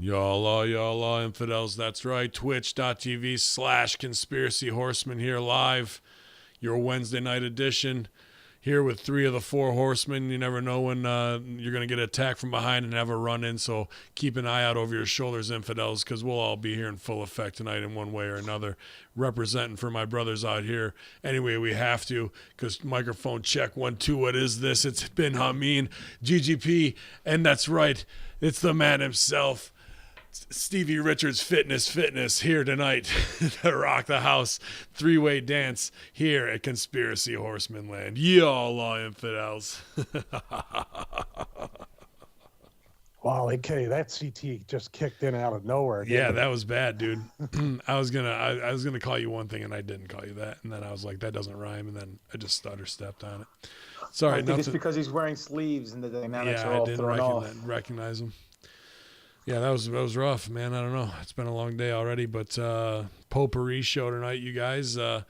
Y'all infidels. That's right. Twitch.tv/Conspiracy Horsemen here live. Your Wednesday night edition. Here with 3 of the 4 horsemen. You never know when you're going to get attacked from behind and have a run-in, so keep an eye out over your shoulders, infidels, because we'll all be here in full effect tonight in one way or another, representing for my brothers out here. Anyway, we have to, because microphone check 1, 2, what is this? It's been Hameen, GGP, and that's right, it's the man himself, Stevie Richards Fitness here tonight to rock the house. 3-way dance here at Conspiracy Horseman Land. Y'all are infidels. Wow, okay, that CT just kicked in out of nowhere. Yeah, that was bad, dude. I was gonna call you one thing and I didn't call you that, and then I was like, that doesn't rhyme, and then I just stutter stepped on it. Sorry, I think it's because he's wearing sleeves and the dynamics are all thrown off. Recognize him. Yeah, that was rough, man. I don't know. It's been a long day already, but potpourri show tonight, you guys. The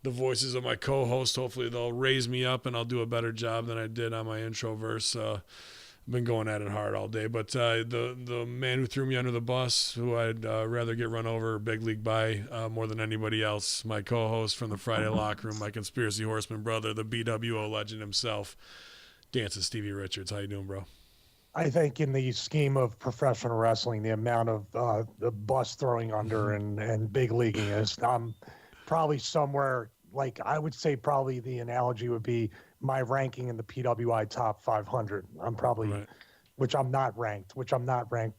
voices of my co-host, hopefully they'll raise me up and I'll do a better job than I did on my intro verse. I've been going at it hard all day, but the man who threw me under the bus, who I'd rather get run over big league by more than anybody else, my co-host from the Friday Locker Room, my Conspiracy Horseman brother, the BWO legend himself, Dances Stevie Richards. How you doing, bro? I think in the scheme of professional wrestling, the amount of the bus throwing under and big leaguing is probably somewhere, like I would say probably the analogy would be my ranking in the PWI top 500. I'm probably, Right. which I'm not ranked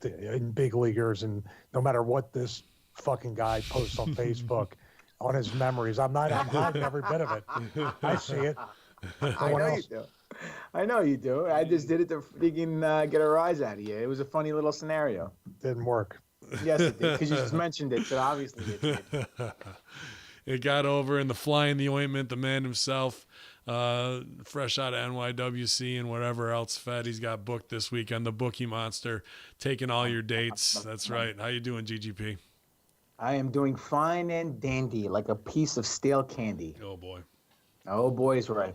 in big leaguers. And no matter what this fucking guy posts on Facebook on his memories, I'm hiding every bit of it. I see it. I know you do. I know you do. I just did it to freaking get a rise out of you. It was a funny little scenario. Didn't work. Yes, it did, because you just mentioned it, so obviously it did. It got over in the fly in the ointment, the man himself, fresh out of NYWC and whatever else fed he's got booked this weekend, the bookie monster, taking all your dates. That's right. How you doing, GGP? I am doing fine and dandy, like a piece of stale candy. Oh, boy. Oh, boy, is right.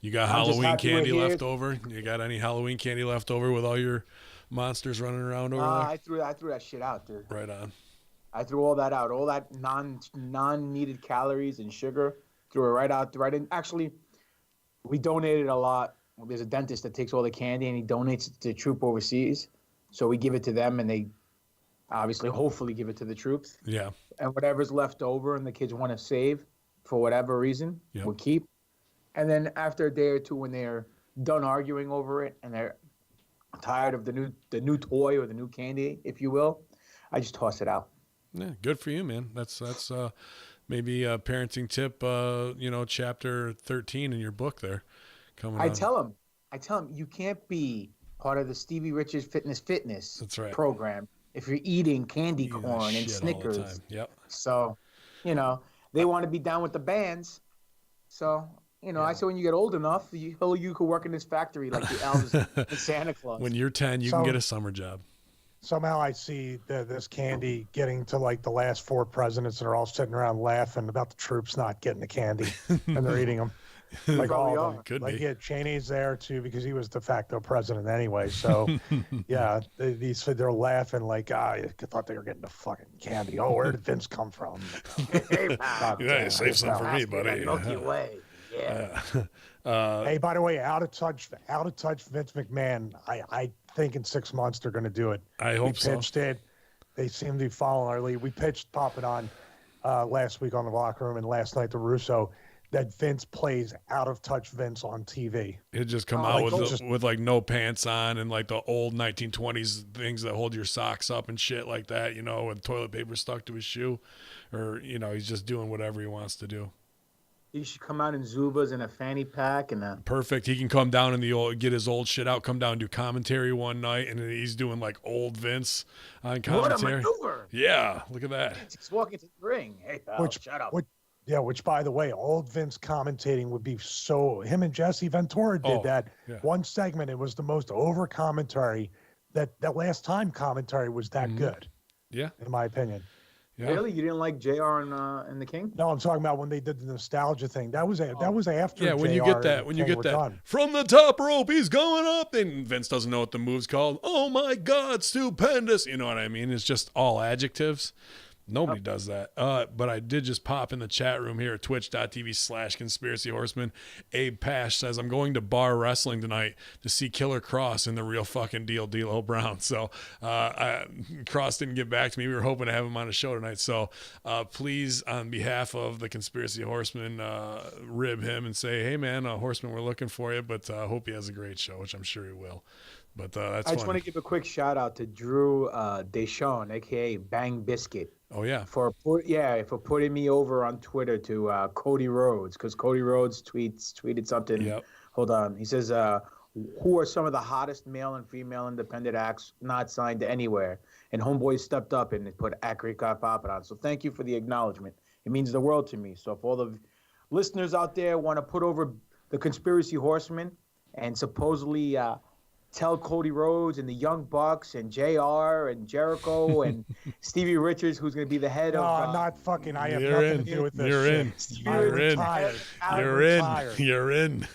You got I'm just Halloween happy we're candy here. left over? You got any Halloween candy left over with all your monsters running around over there? I threw that shit out, dude. Right on. I threw all that out, all that non-needed calories and sugar. Threw it right out, right in. Actually, we donated a lot. There's a dentist that takes all the candy and he donates it to the troop overseas. So we give it to them and they obviously, hopefully give it to the troops. Yeah. And whatever's left over and the kids want to save for whatever reason, Yep. we'll keep. And then after a day or two, when they're done arguing over it and they're tired of the new toy or the new candy, if you will, I just toss it out. Yeah, good for you, man. That's maybe a parenting tip, chapter 13 in your book there. Coming I on. tell them, you can't be part of the Stevie Richards Fitness That's right. program if you're eating candy Eating that corn and shit all the Snickers. time. Yep. So, they want to be down with the bands. So, I say when you get old enough, you could work in this factory like the elves and Santa Claus. When you're 10, you can get a summer job. Somehow I see this candy getting to like the last 4 presidents that are all sitting around laughing about the troops not getting the candy and they're eating them. Like all of them. Could like, be. Yeah, Cheney's there too because he was de facto president anyway. So, yeah, they're laughing like, I thought they were getting the fucking candy. Oh, where did Vince come from? Yeah, save some for me, buddy. Milky Way. Yeah. Hey, by the way, out of touch Vince McMahon. I think in 6 months they're going to do it. I hope so. We pitched it. They seem to be following our lead. We pitched Pop It On last week on the Locker Room and last night to Russo that Vince plays out of touch Vince on TV. He'd just come out with like no pants on and like the old 1920s things that hold your socks up and shit like that, with toilet paper stuck to his shoe, or he's just doing whatever he wants to do. He should come out in Zubas and a fanny pack and a... Perfect. He can come down in get his old shit out, come down and do commentary one night, and then he's doing like old Vince on commentary. What a maneuver! Yeah, look at that. He's walking to the ring. Hey, pal, shut up. Which, by the way, old Vince commentating would be so... Him and Jesse Ventura did that. Yeah. One segment, it was the most over commentary. That last time commentary was that good. Yeah. In my opinion. Yeah. Really? You didn't like JR and the King? No, I'm talking about when they did the nostalgia thing. That was after. Yeah, when you JR get that, and when you King get were that done. from the top rope, he's going up, and Vince doesn't know what the move's called. Oh my God, stupendous! You know what I mean? It's just all adjectives. Nobody does that. But I did just pop in the chat room here at twitch.tv/Conspiracy Horseman. Abe Pash says, I'm going to Bar Wrestling tonight to see Killer Cross in the real fucking deal, D'Lo Brown. So Cross didn't get back to me. We were hoping to have him on a show tonight. So please, on behalf of the Conspiracy Horseman, rib him and say, hey, man, Horseman, we're looking for you. But I hope he has a great show, which I'm sure he will. But that's I just want to give a quick shout out to Drew Deschamps, aka Bang Biscuit. Oh, yeah. For putting me over on Twitter to Cody Rhodes, because Cody Rhodes tweeted something. Yep. Hold on. He says, who are some of the hottest male and female independent acts not signed to anywhere? And Homeboy stepped up and put Accurate Got Pop on. So thank you for the acknowledgement. It means the world to me. So if all the listeners out there want to put over the Conspiracy Horsemen and supposedly tell Cody Rhodes and the Young Bucks and JR and Jericho and Stevie Richards, who's going to be the head No, of... I'm not fucking. I have You're nothing in. to do with this. You're in. shit. You're in. Retired. You're Retired. in. You're in.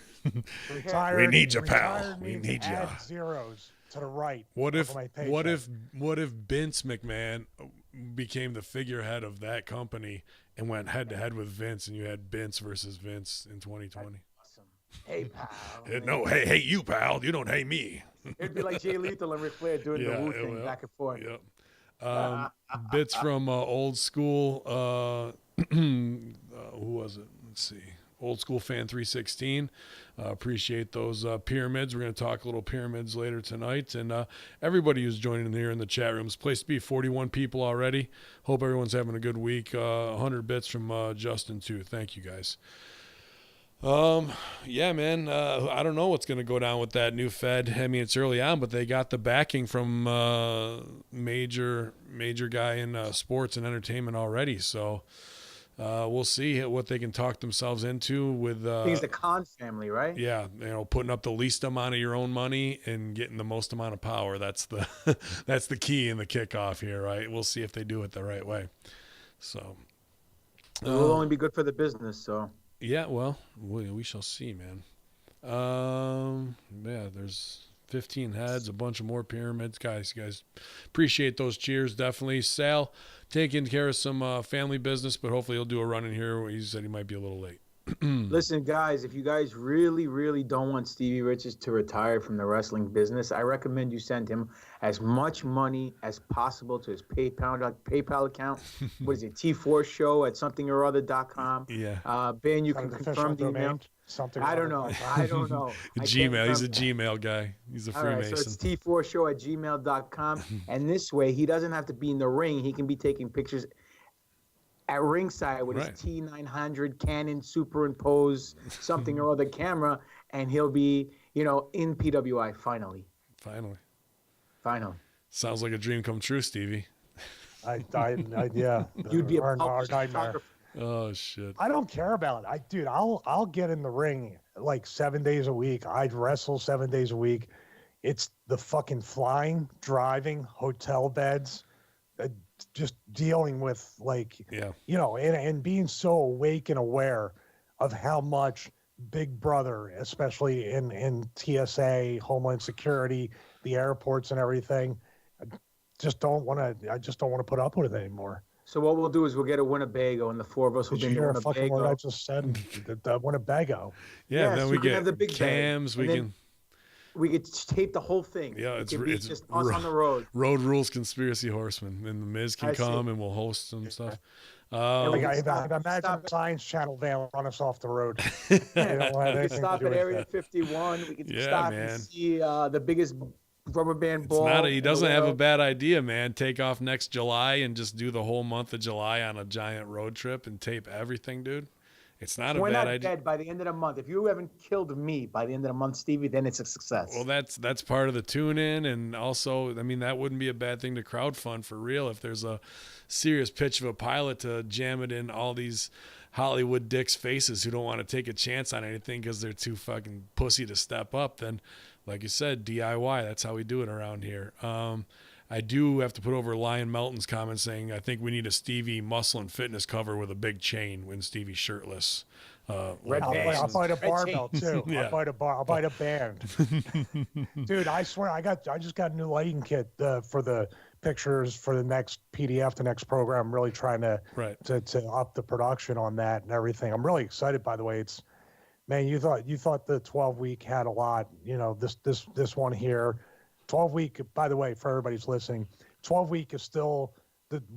Retired. We need you, pal. Retired We means need you. add zeros to the right. What if of my what paycheck. if Vince McMahon became the figurehead of that company and went head to head with Vince, and you had Vince versus Vince in 2020? Awesome. Hey, pal. No, hey you, pal. You don't hey me. It'd be like Jay Lethal and Ric Flair doing Yeah, the Wu it thing will. back and forth. Yep. Bits from old school. Who was it? Let's see. Old School Fan 316. Appreciate those pyramids. We're going to talk a little pyramids later tonight. And everybody who's joining in here in the chat room. It's a place to be. 41 people already. Hope everyone's having a good week. 100 bits from Justin, too. Thank you, guys. Yeah, man. I don't know what's going to go down with that new Fed. I mean, it's early on, but they got the backing from major guy in sports and entertainment already. So we'll see what they can talk themselves into with. I think it's the Khan family, right? Yeah, putting up the least amount of your own money and getting the most amount of power. That's the that's the key in the kickoff here, right? We'll see if they do it the right way. So It will only be good for the business. So. Yeah, well, we shall see, man. Yeah, there's 15 heads, a bunch of more pyramids. Guys, appreciate those cheers, definitely. Sal taking care of some family business, but hopefully he'll do a run in here. He said he might be a little late. Listen, guys, if you guys really, really don't want Stevie Richards to retire from the wrestling business, I recommend you send him as much money as possible to his PayPal account. What is it? T4 show at somethingorother.com. Yeah. Ben, you Got can an confirm official the email. domain? Something. I don't know. I can't Gmail. He's a confirm that. Gmail guy. He's a All right, Freemason. so it's T4show at gmail.com. And this way, he doesn't have to be in the ring. He can be taking pictures at ringside with his T900 Canon superimposed something or other camera, and he'll be, in PWI finally. Finally. Sounds like a dream come true, Stevie. Yeah. You'd be a our published nightmare. photographer. Oh shit. I don't care about it. Dude, I'll get in the ring like 7 days a week. I'd wrestle 7 days a week. It's the fucking flying, driving, hotel beds, just dealing with and being so awake and aware of how much Big Brother, especially in TSA, Homeland Security, the airports and everything, I just don't want to put up with it anymore. So what we'll do is we'll get a Winnebago, and the four of us will Did be you in hear fucking what I Winnebago. just said? The Winnebago. Yeah, Yeah, then so we we can get have the big bag, cams. and then we could tape the whole thing. Yeah, It it's could be it's just us on the road. Road Rules Conspiracy Horseman, and the Miz can I see. come and we'll host some stuff. Like I stop- imagine stop the Science Channel van will run us off the road. We don't have could anything to stop do at with Area that. 51. We could Yeah, stop man. and see the biggest rubber band It's ball. not. in He the doesn't have a world. bad idea, man. Take off next July and just do the whole month of July on a giant road trip and tape everything, dude. It's not a We're bad not idea. dead by the end of the month. If you haven't killed me by the end of the month, Stevie, then it's a success. Well, that's part of the tune in, and also, I mean, that wouldn't be a bad thing to crowdfund for real if there's a serious pitch of a pilot to jam it in all these Hollywood dicks' faces who don't want to take a chance on anything because they're too fucking pussy to step up. Then, like you said, DIY. That's how we do it around here. I do have to put over Lion Melton's comment saying I think we need a Stevie Muscle and Fitness cover with a big chain when Stevie's shirtless. Red I'll bands. buy a Red barbell chains. too. Yeah. I'll buy a band. Dude, I swear I just got a new lighting kit for the pictures for the next PDF, the next program. I'm really trying to up the production on that and everything. I'm really excited, by the way. Man, you thought the 12-week had a lot, this one here. 12-week, by the way, for everybody's listening, 12-week is still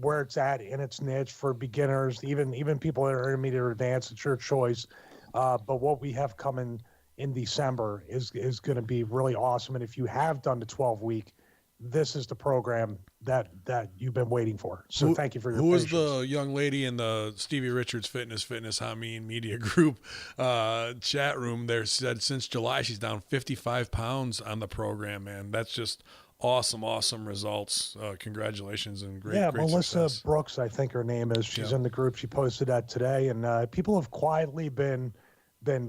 where it's at in its niche for beginners, even people that are intermediate or advanced. It's your choice. But what we have coming in December is going to be really awesome. And if you have done the 12-week, this is the program that you've been waiting for. So thank you for your patience. Who was the young lady in the Stevie Richards Fitness Hameen Media Group chat room there said since July she's down 55 pounds on the program, man. That's just awesome results. Congratulations and great Melissa success. Brooks, I think her name is. She's in the group. She posted that today, and people have quietly been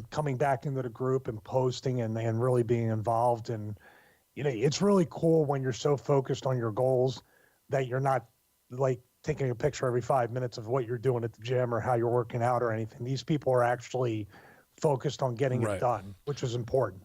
coming back into the group and posting and really being involved. And it's really cool when you're so focused on your goals that you're not like taking a picture every 5 minutes of what you're doing at the gym or how you're working out or anything. These people are actually focused on getting it done, which is important.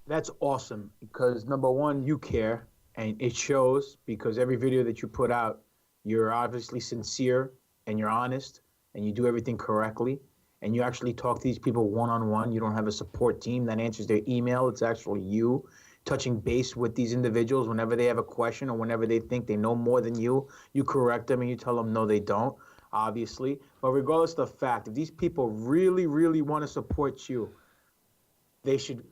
That's awesome because number one, you care and it shows because every video that you put out, you're obviously sincere and you're honest and you do everything correctly and you actually talk to these people one-on-one. You don't have a support team that answers their email. It's actually you touching base with these individuals whenever they have a question or whenever they think they know more than you correct them and you tell them no, they don't, obviously. But regardless of the fact, if these people really, really want to support you, they should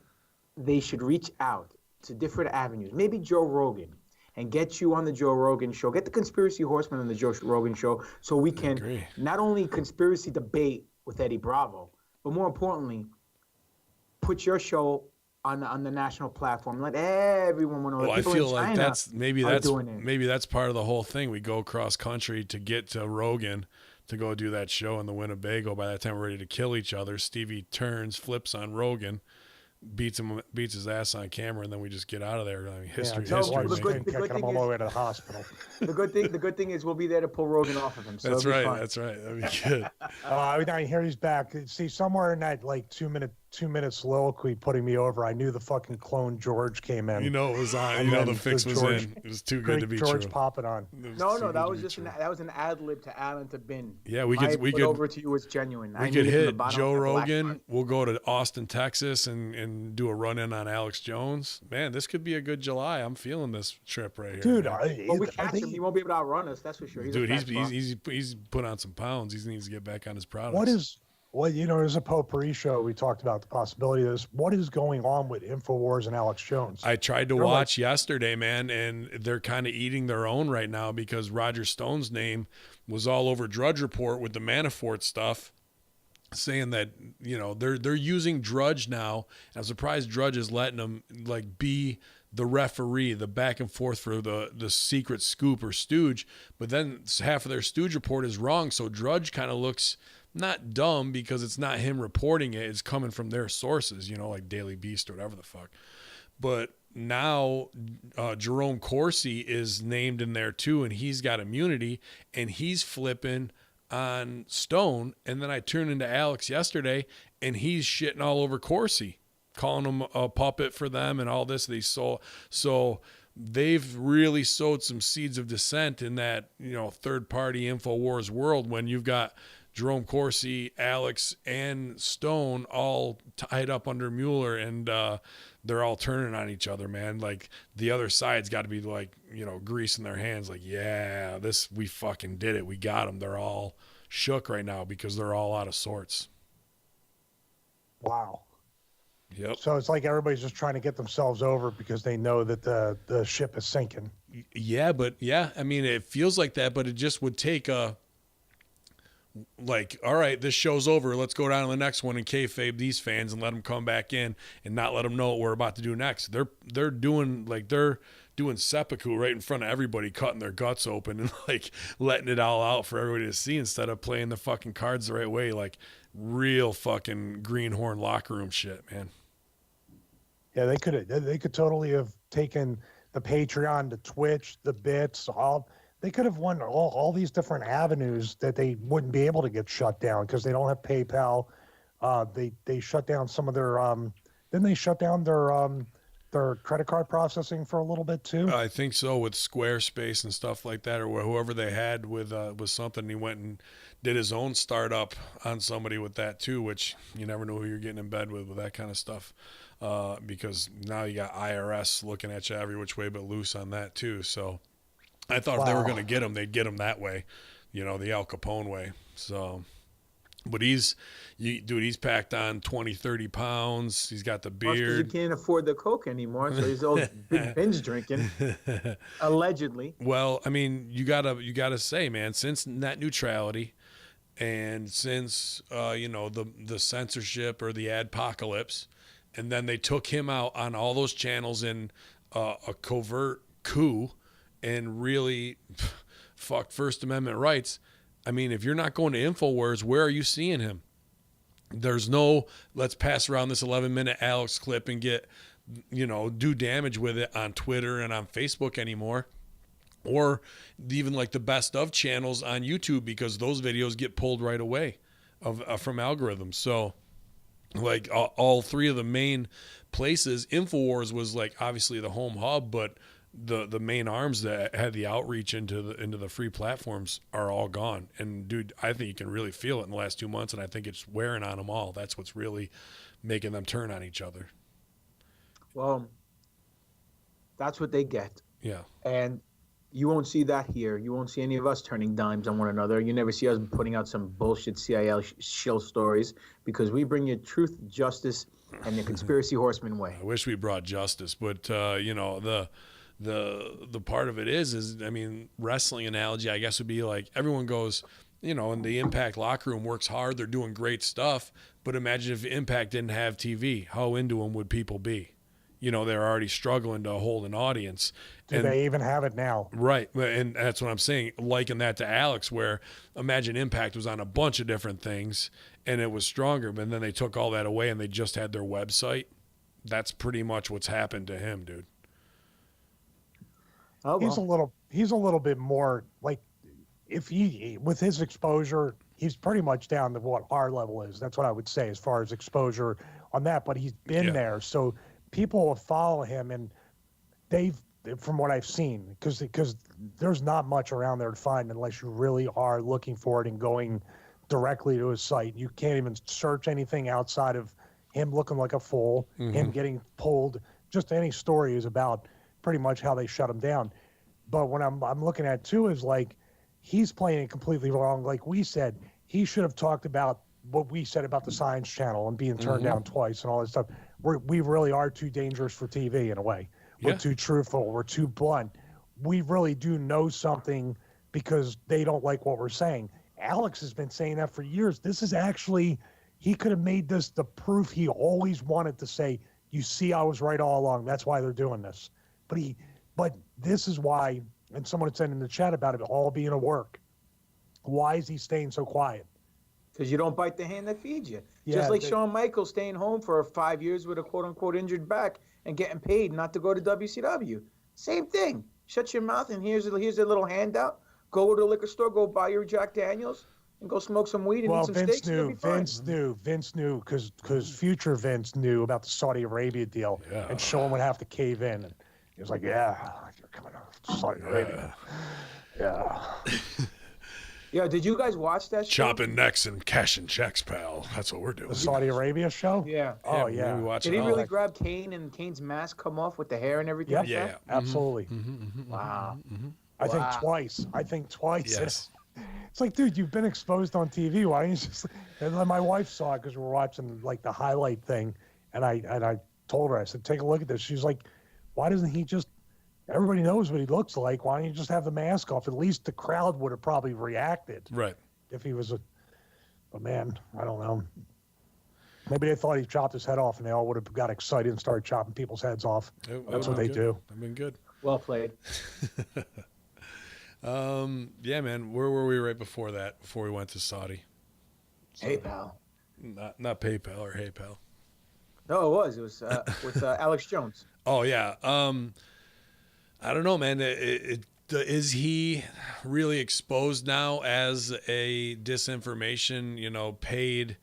reach out to different avenues. Maybe Joe Rogan and get you on the Joe Rogan show. Get the Conspiracy Horsemen on the Joe Rogan show so we can not only conspiracy debate with Eddie Bravo, but more importantly, put your show on the national platform. Let everyone know. Well, I feel like that's part of the whole thing. We go cross country to get to Rogan to go do that show in the Winnebago. By that time, we're ready to kill each other. Stevie turns, flips on Rogan, beats his ass on camera, and then we just get out of there. I mean, history. Kicking him all the way to the hospital. The good thing is we'll be there to pull Rogan off of him. So That's right. That'd be good. I hear he's back. See, somewhere in that like 2 minute soliloquy putting me over, I knew the fucking clone George came in. It was on. The fix was in. It was too good to be George true. popping on. No, that was just that was an ad lib to Alan to Bin. Yeah, we could over to you was genuine. We could hit Joe Rogan. We'll go to Austin, Texas, and do a run in on Alex Jones. Man, this could be a good July. I'm feeling this trip right here, dude. We catch him. He won't be able to outrun us. That's for sure. He's put on some pounds. He needs to get back on his products. There's a potpourri show. We talked about the possibility of this. What is going on with InfoWars and Alex Jones? I tried to watch yesterday, man, and they're kind of eating their own right now because Roger Stone's name was all over Drudge Report with the Manafort stuff, saying that they're using Drudge now. I'm surprised Drudge is letting them be the referee, the back and forth for the secret scoop or stooge. But then half of their stooge report is wrong, so Drudge kind of looks not dumb because it's not him reporting it. It's coming from their sources, like Daily Beast or whatever the fuck. But now Jerome Corsi is named in there too, and he's got immunity, and he's flipping on Stone. And then I turned into Alex yesterday, and he's shitting all over Corsi, calling him a puppet for them and all this. So they've really sowed some seeds of dissent in that third-party InfoWars world when you've got Jerome Corsi, Alex, and Stone all tied up under Mueller, and they're all turning on each other, man. Like, the other side's got to be like, greasing their hands like, yeah, we fucking did it. We got them. They're all shook right now because they're all out of sorts. Wow. Yep. So it's like everybody's just trying to get themselves over because they know that the ship is sinking. Yeah, I mean, it feels like that, but it just would take all right, this show's over. Let's go down to the next one and kayfabe these fans and let them come back in and not let them know what we're about to do next. They're doing seppuku right in front of everybody, cutting their guts open and letting it all out for everybody to see instead of playing the fucking cards the right way, like real fucking greenhorn locker room shit, man. Yeah, they could totally have taken the Patreon, the Twitch, the bits, they could have won all these different avenues that they wouldn't be able to get shut down because they don't have PayPal. They shut down some of their didn't they shut down their credit card processing for a little bit too? I think so, with Squarespace and stuff like that, or whoever they had with something. He went and did his own startup on somebody with that too, which you never know who you're getting in bed with that kind of stuff, because now you got IRS looking at you every which way but loose on that too. So I thought if they were going to get him, they'd get him that way, the Al Capone way. So. But he's packed on 20, 30 pounds. He's got the beard. You can't afford the Coke anymore, so he's all big binge drinking, allegedly. Well, I mean, you gotta say, man, since net neutrality, and since the censorship or the adpocalypse, and then they took him out on all those channels in a covert coup, and really fucked First Amendment rights. I mean, if you're not going to InfoWars, where are you seeing him? There's no, let's pass around this 11-minute Alex clip and get, do damage with it on Twitter and on Facebook anymore. Or even like the best of channels on YouTube, because those videos get pulled right away from algorithms. So like all three of the main places, InfoWars was like obviously the home hub, but the main arms that had the outreach into the free platforms are all gone. And dude, I think you can really feel it in the last 2 months, and I think it's wearing on them all. That's what's really making them turn on each other. Well, that's what they get. Yeah. And you won't see that here. You won't see any of us turning dimes on one another. You never see us putting out some bullshit CIL shill stories, because we bring you truth, justice, and the conspiracy horseman way. I wish we brought justice, but the part of it is I mean, wrestling analogy, I guess, would be like everyone goes, in the Impact locker room works hard. They're doing great stuff. But imagine if Impact didn't have TV, how into them would people be? They're already struggling to hold an audience. Do they even have it now? Right. And that's what I'm saying. Liken that to Alex, where imagine Impact was on a bunch of different things and it was stronger, but then they took all that away and they just had their website. That's pretty much what's happened to him, dude. Oh, well. He's a little bit more like, if he, with his exposure, he's pretty much down to what our level is. That's what I would say as far as exposure on that. But he's been there, so people will follow him, and from what I've seen, because there's not much around there to find unless you really are looking for it and going directly to his site. You can't even search anything outside of him looking like a fool, him getting pulled. Just any story is about pretty much how they shut him down. But what I'm looking at too is like, he's playing it completely wrong. Like we said, he should have talked about what we said about the Science Channel and being turned down twice and all this stuff. We really are too dangerous for TV in a way. We're too truthful. We're too blunt. We really do know something because they don't like what we're saying. Alex has been saying that for years. This is actually, he could have made this the proof he always wanted to say, you see, I was right all along. That's why they're doing this. But this is why, and someone said in the chat about it all being a work. Why is he staying so quiet? Because you don't bite the hand that feeds you. Yeah, Just like Shawn Michaels staying home for 5 years with a quote-unquote injured back and getting paid not to go to WCW. Same thing. Shut your mouth, and here's a little handout. Go to the liquor store, go buy your Jack Daniels, and go smoke some weed and eat some steaks. Vince knew, because future Vince knew about the Saudi Arabia deal, and Shawn would have to cave in. And he was like, yeah, you're coming out of Saudi Arabia. Yeah. Yeah, did you guys watch that show? Chopping necks and cashing checks, pal. That's what we're doing. The Saudi Arabia show? Yeah. Oh, yeah. Did he really grab Kane and Kane's mask come off with the hair and everything? Yeah, absolutely. Wow. I think twice. Yes. It's like, dude, you've been exposed on TV. Why don't you just? And then my wife saw it because we were watching like the highlight thing, and I told her, I said, take a look at this. She's like, why doesn't he just? Everybody knows what he looks like. Why don't you just have the mask off? At least the crowd would have probably reacted. Right. If he was but man, I don't know. Maybe they thought he chopped his head off, and they all would have got excited and started chopping people's heads off. That's what they do. I've been good. Well played. Yeah, man. Where were we right before that? Before we went to Saudi? So, hey, pal. Not PayPal or Hey, pal. No, it was. It was with Alex Jones. Oh yeah. I don't know, man. Is he really exposed now as a disinformation, paid,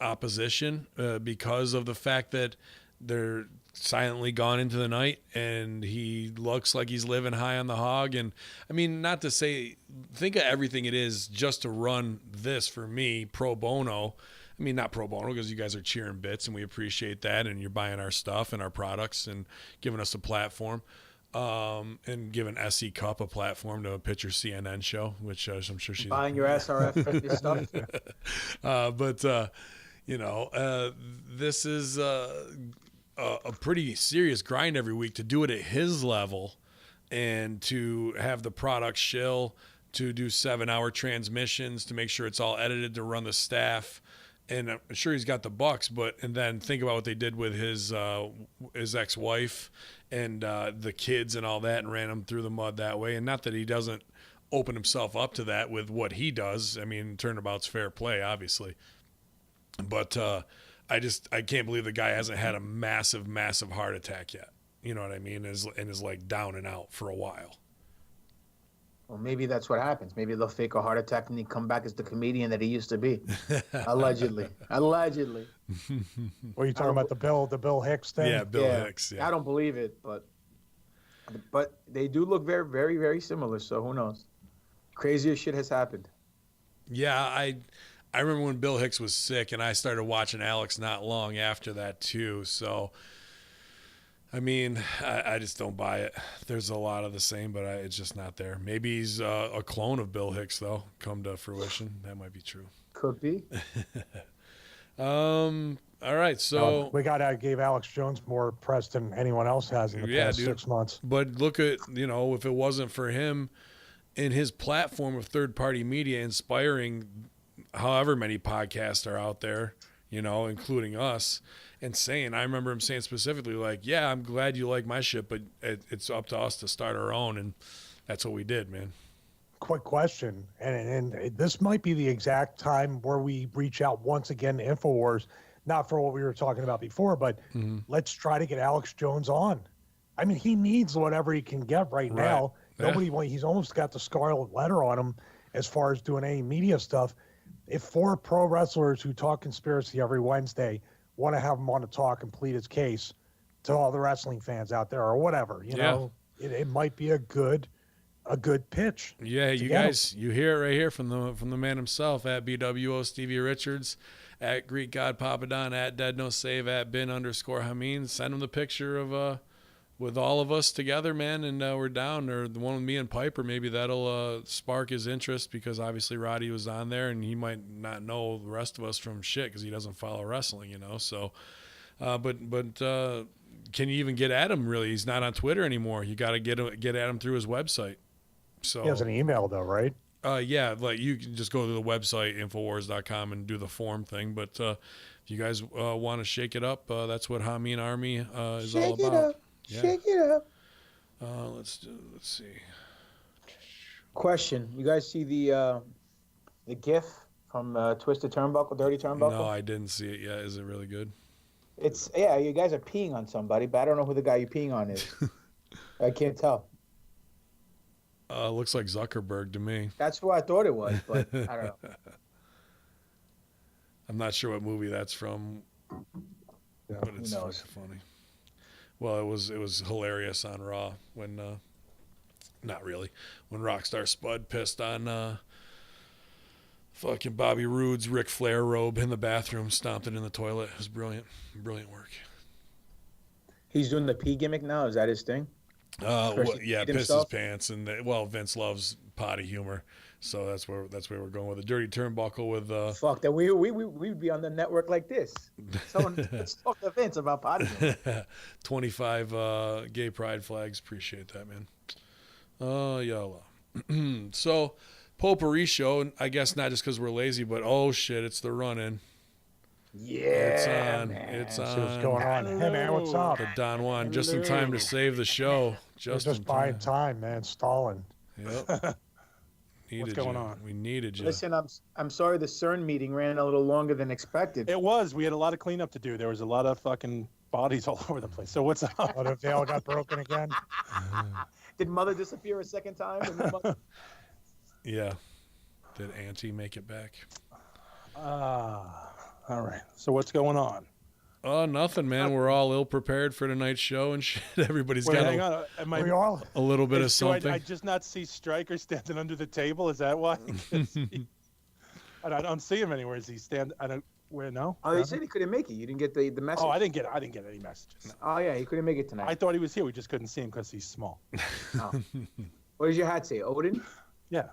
opposition because of the fact that they're silently gone into the night and he looks like he's living high on the hog? And I mean, not to say, think of everything it is just to run this for me pro bono. I mean, not pro bono because you guys are cheering bits and we appreciate that, and you're buying our stuff and our products and giving us a platform, and giving SE Cup a platform to pitch her CNN show, which I'm sure she's buying your SRF stuff. This is a pretty serious grind every week to do it at his level and to have the product shill, to do 7-hour transmissions, to make sure it's all edited, to run the staff. And I'm sure he's got the bucks, and then think about what they did with his ex-wife and the kids and all that, and ran them through the mud that way. And not that he doesn't open himself up to that with what he does. I mean, turnabout's fair play, obviously. But I can't believe the guy hasn't had a massive, massive heart attack yet. You know what I mean? And is like down and out for a while. Well, maybe that's what happens. Maybe they'll fake a heart attack and he come back as the comedian that he used to be. Allegedly. What are you talking about, the Bill Hicks thing? Yeah, Bill Hicks. Yeah. I don't believe it, but they do look very, very, very similar. So who knows? Crazier shit has happened. Yeah, I remember when Bill Hicks was sick, and I started watching Alex not long after that too. So, I mean, I just don't buy it. There's a lot of the same, but it's just not there. Maybe he's a clone of Bill Hicks, though, come to fruition. That might be true. Could be. All right, so we gave Alex Jones more press than anyone else has in the past 6 months. But look at, if it wasn't for him and his platform of third-party media inspiring however many podcasts are out there, including us, and I remember him saying specifically, like, yeah, I'm glad you like my shit, but it's up to us to start our own, and that's what we did, man. Quick question, and this might be the exact time where we reach out once again to InfoWars, not for what we were talking about before, but let's try to get Alex Jones on. I mean, he needs whatever he can get right now. Yeah. He's almost got the scarlet letter on him as far as doing any media stuff. If 4 pro wrestlers who talk conspiracy every Wednesday want to have him on to talk and plead his case to all the wrestling fans out there or whatever, it might be a good pitch. Yeah, you guys, you hear it right here from the man himself, at BWO Stevie Richards, at Greek God Papadon, at Dead No Save, at bin_Hameen. Send him the picture of with all of us together, man, and we're down, or the one with me and Piper. Maybe that'll spark his interest, because obviously Roddy was on there and he might not know the rest of us from shit because he doesn't follow wrestling, so but can you even get at him? Really, he's not on Twitter anymore. You got to get at him through his website. So he has an email though, right? Yeah, like you can just go to the website infowars.com and do the form thing, but if you guys want to shake it up, that's what Hameen Army is shake all about. It up. Yeah. Shake it up. Let's see. Question: you guys see the GIF from Twisted Turnbuckle, Dirty Turnbuckle? No, I didn't see it yet. Is it really good? It's you guys are peeing on somebody, but I don't know who the guy you're peeing on is. I can't tell. Looks like Zuckerberg to me. That's who I thought it was, but I don't know. I'm not sure what movie that's from, but it's funny. Well, it was hilarious on Raw when, not really, when Rockstar Spud pissed on fucking Bobby Roode's Ric Flair robe in the bathroom, stomped it in the toilet. It was brilliant, brilliant work. He's doing the pee gimmick now. Is that his thing? Piss his pants, and Vince loves potty humor, so that's where we're going with a Dirty Turnbuckle with. Fuck that, we'd be on the network like this. Someone let's talk to Vince about potty humor. 25 gay pride flags. Appreciate that, man. Yalla. So, Potpourri show. I guess not just because we're lazy, but oh shit, it's the run-in. Yeah, it's on. Man. It's on. So what's going on? Hey man, what's up? The Don Juan, just in time to save the show. Just buying time, man. Stalling. Yep. What's going on? We needed you. Listen, I'm sorry the CERN meeting ran a little longer than expected. It was. We had a lot of cleanup to do. There was a lot of fucking bodies all over the place. So what's up? Oh, the veil got broken again. Did Mother disappear a second time? Yeah. Did Auntie make it back? All right. So what's going on? Oh, nothing, man. We're all ill prepared for tonight's show and shit. Everybody's Wait, got hang on. We all. a little bit of something. I just not see Stryker standing under the table? Is that why? I don't see him anywhere. Is he stand? I don't. Where? No. Oh, he said he couldn't make it. You didn't get the message. Oh, I didn't get any messages. Oh yeah, he couldn't make it tonight. I thought he was here. We just couldn't see him because he's small. Oh. What does your hat say? Odin? Yeah.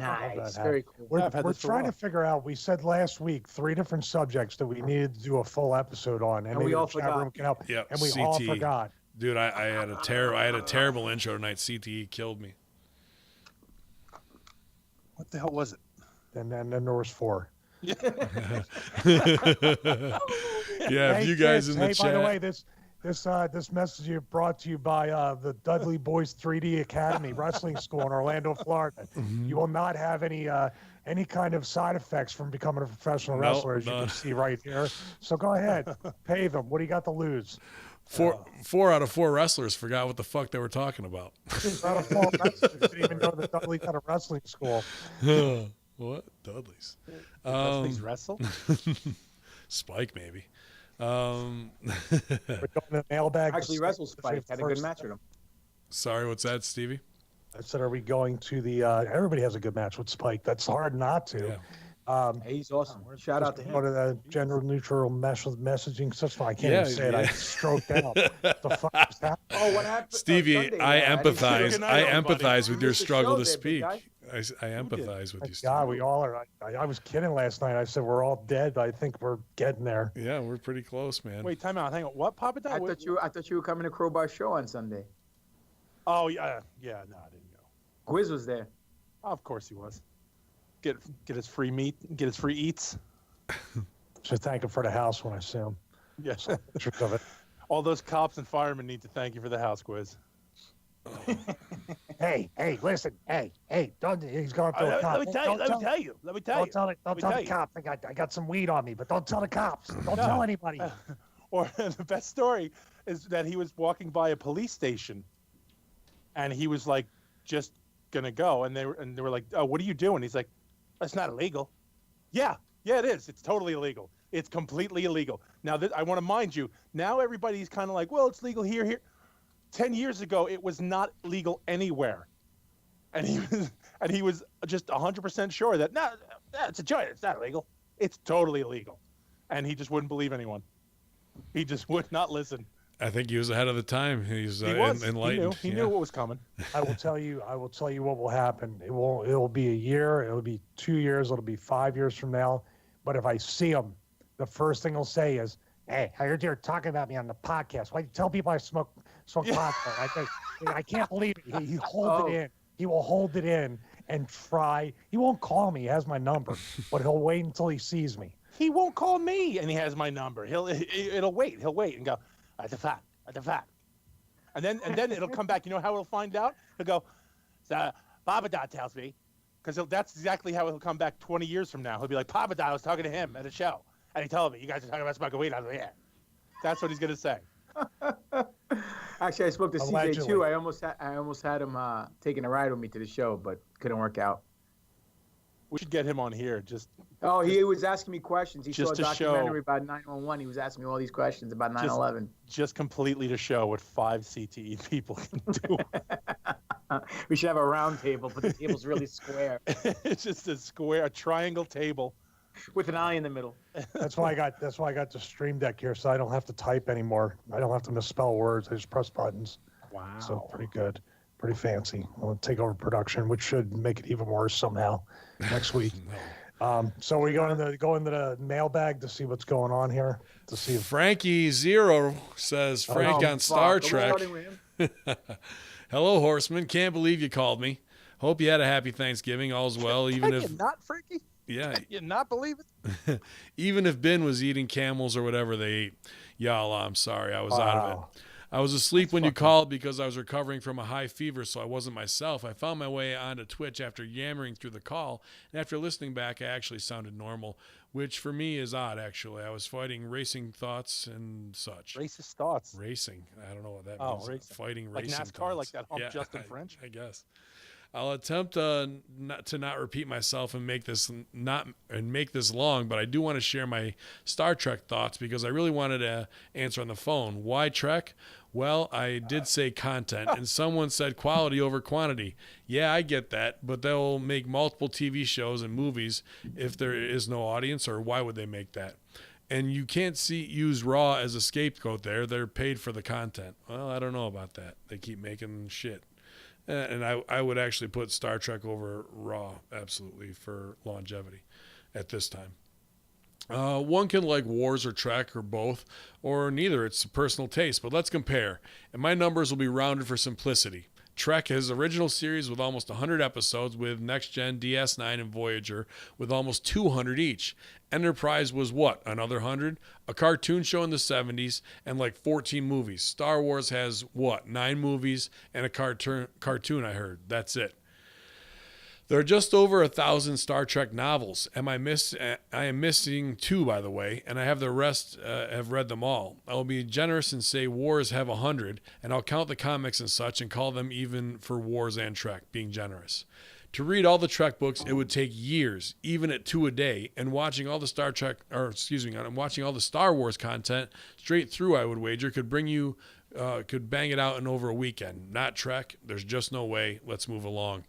Nice. Very cool. We're trying to figure out. We said last week 3 different subjects that we needed to do a full episode on, and we maybe all the chat forgot. room can help. Yeah, and we CT. all forgot. Dude, I had a terrible intro tonight. CTE killed me. What the hell was it? And then there was 4. Yeah, Hey, if you guys kids, in the hey, chat. by the way, this message is brought to you by the Dudley Boys 3D Academy Wrestling School in Orlando, Florida. You will not have any kind of side effects from becoming a professional wrestler, as you can see right here. So go ahead, pay them. What do you got to lose? 4 out of 4 wrestlers forgot what the fuck they were talking about. Out of 4 wrestlers didn't even know that Dudley had a wrestling school. What? Dudley's. Wrestling's wrestle? Spike, maybe. We're going to the mailbag. Actually, Wrestle Spike had a good match with him. Sorry, what's that, Stevie? I said, are we going to the? Everybody has a good match with Spike. That's hard not to. Yeah. He's awesome. Shout out to Go him. to the gender neutral messaging system. I can't even say it. I stroked out. The fuck was that? Oh, what happened? Stevie, Sunday, I man? didn't see you. empathize. Good night, I everybody. empathize with your missed the struggle show to there, big speak. guy. I empathize with you, Stevie. God, we all are. I was kidding last night. I said we're all dead. I think we're getting there. Yeah, we're pretty close, man. Wait, time out. Hang on. What, Papa Dad? I thought you were coming to Crowbar show on Sunday. Oh, yeah. Yeah, no, I didn't go. Gwiz was there. Oh, of course he was. Get his free meat, get his free eats. Should thank him for the house when I see him. Yes. Pictures of it. All those cops and firemen need to thank you for the house quiz. Hey, listen. Hey, don't. He's going through a cop. Let me tell you. Don't tell the cops. I got some weed on me, but don't tell the cops. Don't tell anybody. Or the best story is that he was walking by a police station, and he was like just gonna go, and they were like, "Oh, what are you doing?" He's like, "That's not illegal." Yeah, it is. It's totally illegal. It's completely illegal. Now, I want to mind you. Now everybody's kind of like, "Well, it's legal here." 10 years ago, it was not legal anywhere, and he was just 100% sure that no, it's a joint. It's not illegal. It's totally illegal, and he just wouldn't believe anyone. He just would not listen. I think he was ahead of the time. He's He was. enlightened. He knew what was coming. I will tell you what will happen. It'll be a year. It'll be 2 years. It'll be 5 years from now. But if I see him, the first thing he'll say is, "Hey, I heard you were talking about me on the podcast. Why you tell people I smoke pot?" I can't believe it. He holds it in. He will hold it in and try. He won't call me. He has my number, but he'll wait until he sees me. He won't call me, and he has my number. It'll wait. He'll wait and go, at the fact. And then it'll come back. You know how he'll find out? He'll go, Papa Dot tells me, because that's exactly how he'll come back 20 years from now. He'll be like, Papa Dot, I was talking to him at a show, and he told me, you guys are talking about smoking weed. I was like, yeah. That's what he's gonna say. Actually, I spoke to Allegedly. CJ too. I almost had him taking a ride with me to the show, but couldn't work out. We should get him on here. Oh, he was asking me questions. He saw just a to show- documentary about 911. He was asking me all these questions about 9/11. Just completely to show what 5 CTE people can do. We should have a round table, but the table's really square It's just a triangle table. with an eye in the middle. That's why I got the Stream Deck here, so I don't have to type anymore. I don't have to misspell words. I just press buttons. Wow. So pretty good, pretty fancy. I'm gonna take over production, which should make it even worse somehow next week. So we go into the mailbag to see what's going on here. To see if Frankie Xero says, Frank on Star Trek. Hello, Horseman. Can't believe you called me. Hope you had a happy Thanksgiving. All's well, even if not Frankie. yeah, You not believe it? even if Ben was eating camels or whatever they eat. Y'all, I'm sorry, I was out of it. I was asleep when you called because I was recovering from a high fever, so I wasn't myself. I found my way onto Twitch after yammering through the call, and after listening back, I actually sounded normal, which for me is odd, actually. I was fighting racing thoughts and such. Racist thoughts. Racing. I don't know what that Oh, means. racing. Fighting Like racing NASCAR, thoughts. like that hump Justin French? I guess. I'll attempt not repeat myself and make this long, but I do want to share my Star Trek thoughts because I really wanted to answer on the phone. Why Trek? Well, I did say content, and someone said quality over quantity. Yeah, I get that, but they'll make multiple TV shows and movies if there is no audience, or why would they make that? And you can't use Raw as a scapegoat there. They're paid for the content. Well, I don't know about that. They keep making shit. And I would actually put Star Trek over Raw, absolutely, for longevity at this time. One can like Wars or Trek or both, or neither. It's a personal taste, but let's compare. And my numbers will be rounded for simplicity. Trek has original series with almost 100 episodes, with Next Gen, DS9, and Voyager with almost 200 each. Enterprise was what, another 100? A cartoon show in the 70s and like 14 movies. Star Wars has what, 9 movies and a cartoon I heard. That's it. There are just over 1,000 Star Trek novels. I am missing 2, by the way, and I have the rest have read them all. I will be generous and say Wars have 100, and I'll count the comics and such and call them even for Wars and Trek, being generous. To read all the Trek books, it would take years, even at 2 a day, and watching all the I'm watching all the Star Wars content straight through, I would wager, could bang it out in over a weekend. Not Trek. There's just no way. Let's move along.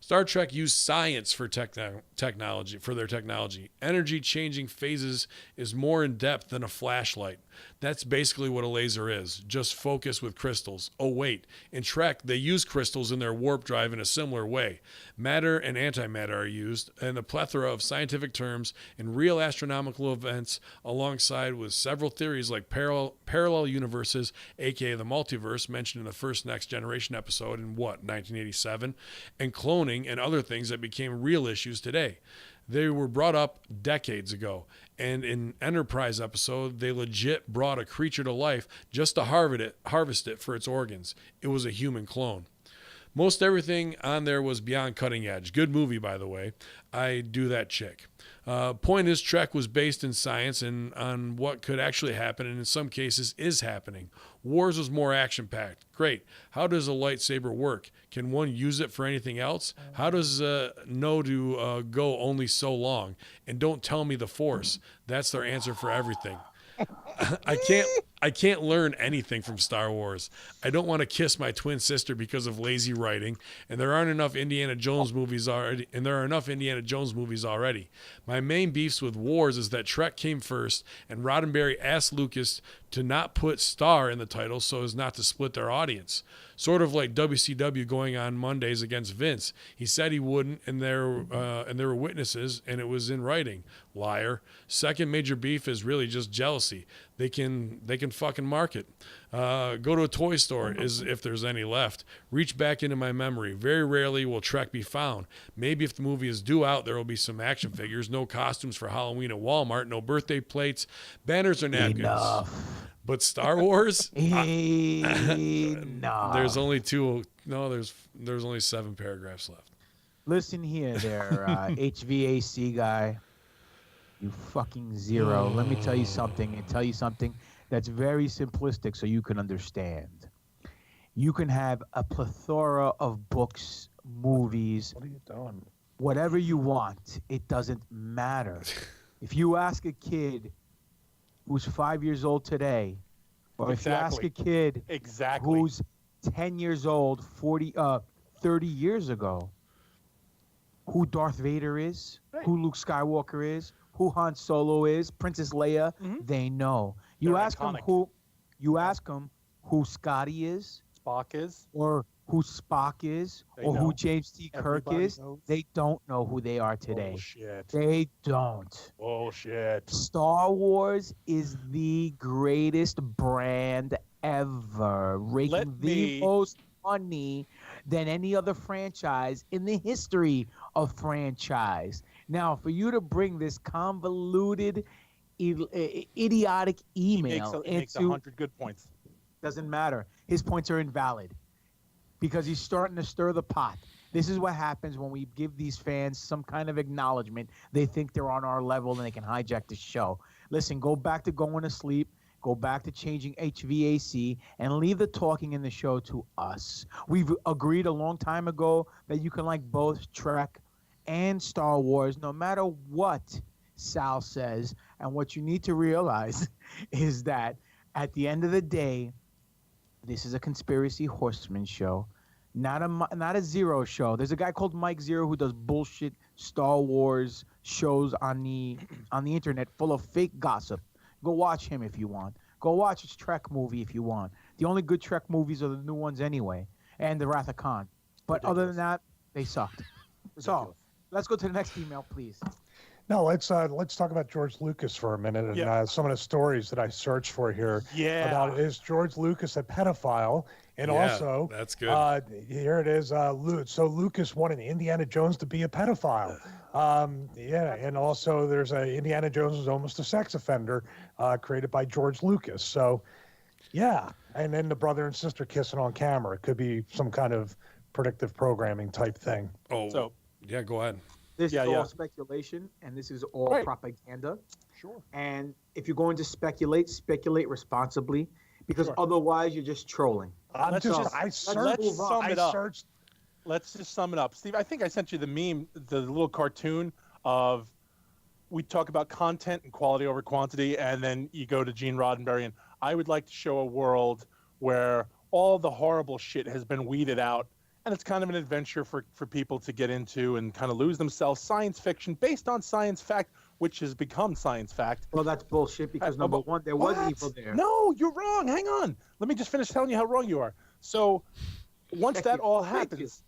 Star Trek used science for their technology. Energy changing phases is more in depth than a flashlight. That's basically what a laser is, just focus with crystals. Oh wait, in Trek they use crystals in their warp drive in a similar way. Matter and antimatter are used, and a plethora of scientific terms and real astronomical events, alongside with several theories like parallel universes, aka the multiverse, mentioned in the first Next Generation episode in 1987, and cloning and other things that became real issues today. They were brought up decades ago, and in Enterprise episode, they legit brought a creature to life just to harvest it for its organs. It was a human clone. Most everything on there was beyond cutting edge. Good movie, by the way. I do that chick. Point is, Trek was based in science and on what could actually happen, and in some cases is happening. Wars was more action-packed. Great. How does a lightsaber work? Can one use it for anything else? How does know to go only so long? And don't tell me the Force. That's their answer for everything. I can't learn anything from Star Wars. I don't want to kiss my twin sister because of lazy writing, and there are enough Indiana Jones movies already. My main beefs with Wars is that Trek came first, and Roddenberry asked Lucas to not put Star in the title so as not to split their audience. Sort of like WCW going on Mondays against Vince. He said he wouldn't, and there were witnesses, and it was in writing. Liar. Second major beef is really just jealousy. They can fucking market. Go to a toy store, if there's any left. Reach back into my memory. Very rarely will Trek be found. Maybe if the movie is due out, there will be some action figures. No costumes for Halloween at Walmart. No birthday plates, banners, or napkins. Enough. But Star Wars? Enough. There's only 2. No, there's only 7 paragraphs left. Listen here, there, HVAC guy. You fucking Xero. Let me tell you something, that's very simplistic so you can understand. You can have a plethora of books, movies, What are you doing? whatever you want. It doesn't matter. If you ask a kid who's 5 years old today, or if you ask a kid who's 10 years old, 30 years ago, who Darth Vader is, who Luke Skywalker is, who Han Solo is, Princess Leia, they know. You They're ask iconic. them who Scotty is, Spock is. or who Spock is, They or know. who James T. Kirk Everybody is. knows. They don't know who they are today. Bullshit. They don't. Bullshit. Star Wars is the greatest brand ever, raking the most money than any other franchise in the history of franchise. Now, for you to bring this convoluted, idiotic He email makes into 100 good points. Doesn't matter. His points are invalid because he's starting to stir the pot. This is what happens when we give these fans some kind of acknowledgement. They think they're on our level and they can hijack the show. Listen, go back to going to sleep. Go back to changing HVAC and leave the talking in the show to us. We've agreed a long time ago that you can like both Trek and Star Wars no matter what Sal says. And what you need to realize is that at the end of the day, this is a conspiracy Horseman show, not a Xero show. There's a guy called Mike Xero who does bullshit Star Wars shows on the internet full of fake gossip. Go watch him if you want. Go watch his Trek movie if you want. The only good Trek movies are the new ones anyway, and the Wrath of Khan. But other than that, they sucked. So let's go to the next email, please. No, let's talk about George Lucas for a minute and some of the stories that I searched for here. Yeah. About is George Lucas a pedophile? And also, that's good. Here it is. So Lucas wanted Indiana Jones to be a pedophile. And also there's Indiana Jones was almost a sex offender, created by George Lucas. So, yeah. And then the brother and sister kissing on camera. It could be some kind of predictive programming type thing. Yeah, go ahead. This is all speculation, and this is all propaganda. Sure. And if you're going to speculate responsibly, because otherwise you're just trolling. Let's just sum it up. Steve, I think I sent you the meme, the little cartoon of we talk about content and quality over quantity, and then you go to Gene Roddenberry, and I would like to show a world where all the horrible shit has been weeded out, and it's kind of an adventure for people to get into and kind of lose themselves. Science fiction based on science fact, which has become science fact. Well, that's bullshit because number one, there was evil there. No, you're wrong. Hang on. Let me just finish telling you how wrong you are. So once that all happens,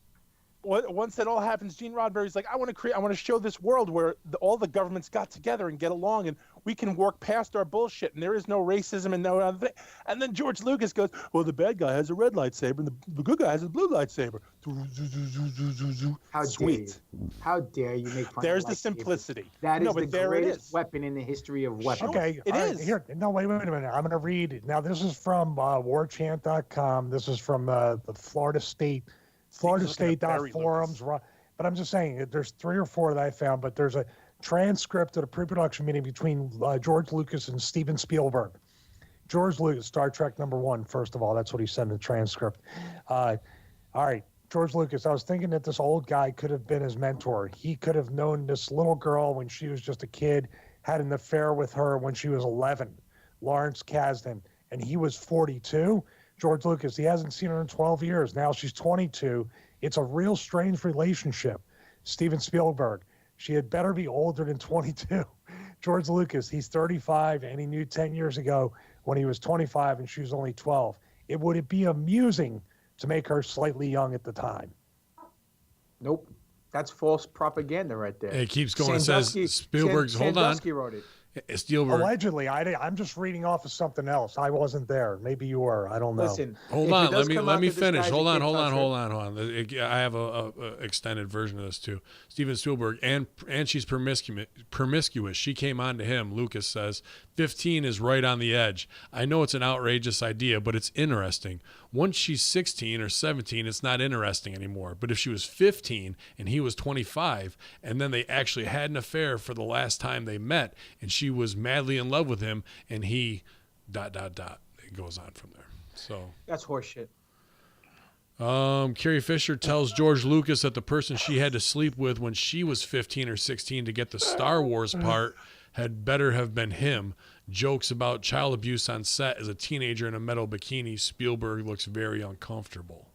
Gene Roddenberry's like, I want to show this world where all the governments got together and get along, and we can work past our bullshit, and there is no racism and no other thing. And then George Lucas goes, well, the bad guy has a red lightsaber, and the good guy has a blue lightsaber. How dare you make fun There's of the simplicity. That is the greatest weapon in the history of weapons. Okay, it is. Here, no, wait a minute. I'm going to read it. Now, this is from warchant.com. This is from the Florida State forums. But I'm just saying, there's 3 or 4 that I found, but there's a transcript of a pre-production meeting between George Lucas and Steven Spielberg. George Lucas, Star Trek #1, first of all. That's what he said in the transcript. All right, George Lucas, I was thinking that this old guy could have been his mentor. He could have known this little girl when she was just a kid, had an affair with her when she was 11, Lawrence Kasdan, and he was 42. George Lucas, he hasn't seen her in 12 years. Now she's 22. It's a real strange relationship. Steven Spielberg, she had better be older than 22. George Lucas, he's 35, and he knew 10 years ago when he was 25 and she was only 12. Would it be amusing to make her slightly young at the time? Nope. That's false propaganda right there. It keeps going. It says Spielberg's, hold on. Sandusky wrote it. Spielberg. Allegedly, I'm just reading off of something else. I wasn't there. Maybe you were. I don't know. Listen, hold on. Let me finish. Hold on. I have a extended version of this too. Steven Spielberg, and she's promiscuous. She came on to him. Lucas says 15 is right on the edge. I know it's an outrageous idea, but it's interesting. Once she's 16 or 17, it's not interesting anymore. But if she was 15 and he was 25, and then they actually had an affair for the last time they met, and she was madly in love with him, and he ... It goes on from there. So that's horseshit. Carrie Fisher tells George Lucas that the person she had to sleep with when she was 15 or 16 to get the Star Wars part had better have been him. Jokes about child abuse on set as a teenager in a metal bikini. Spielberg looks very uncomfortable.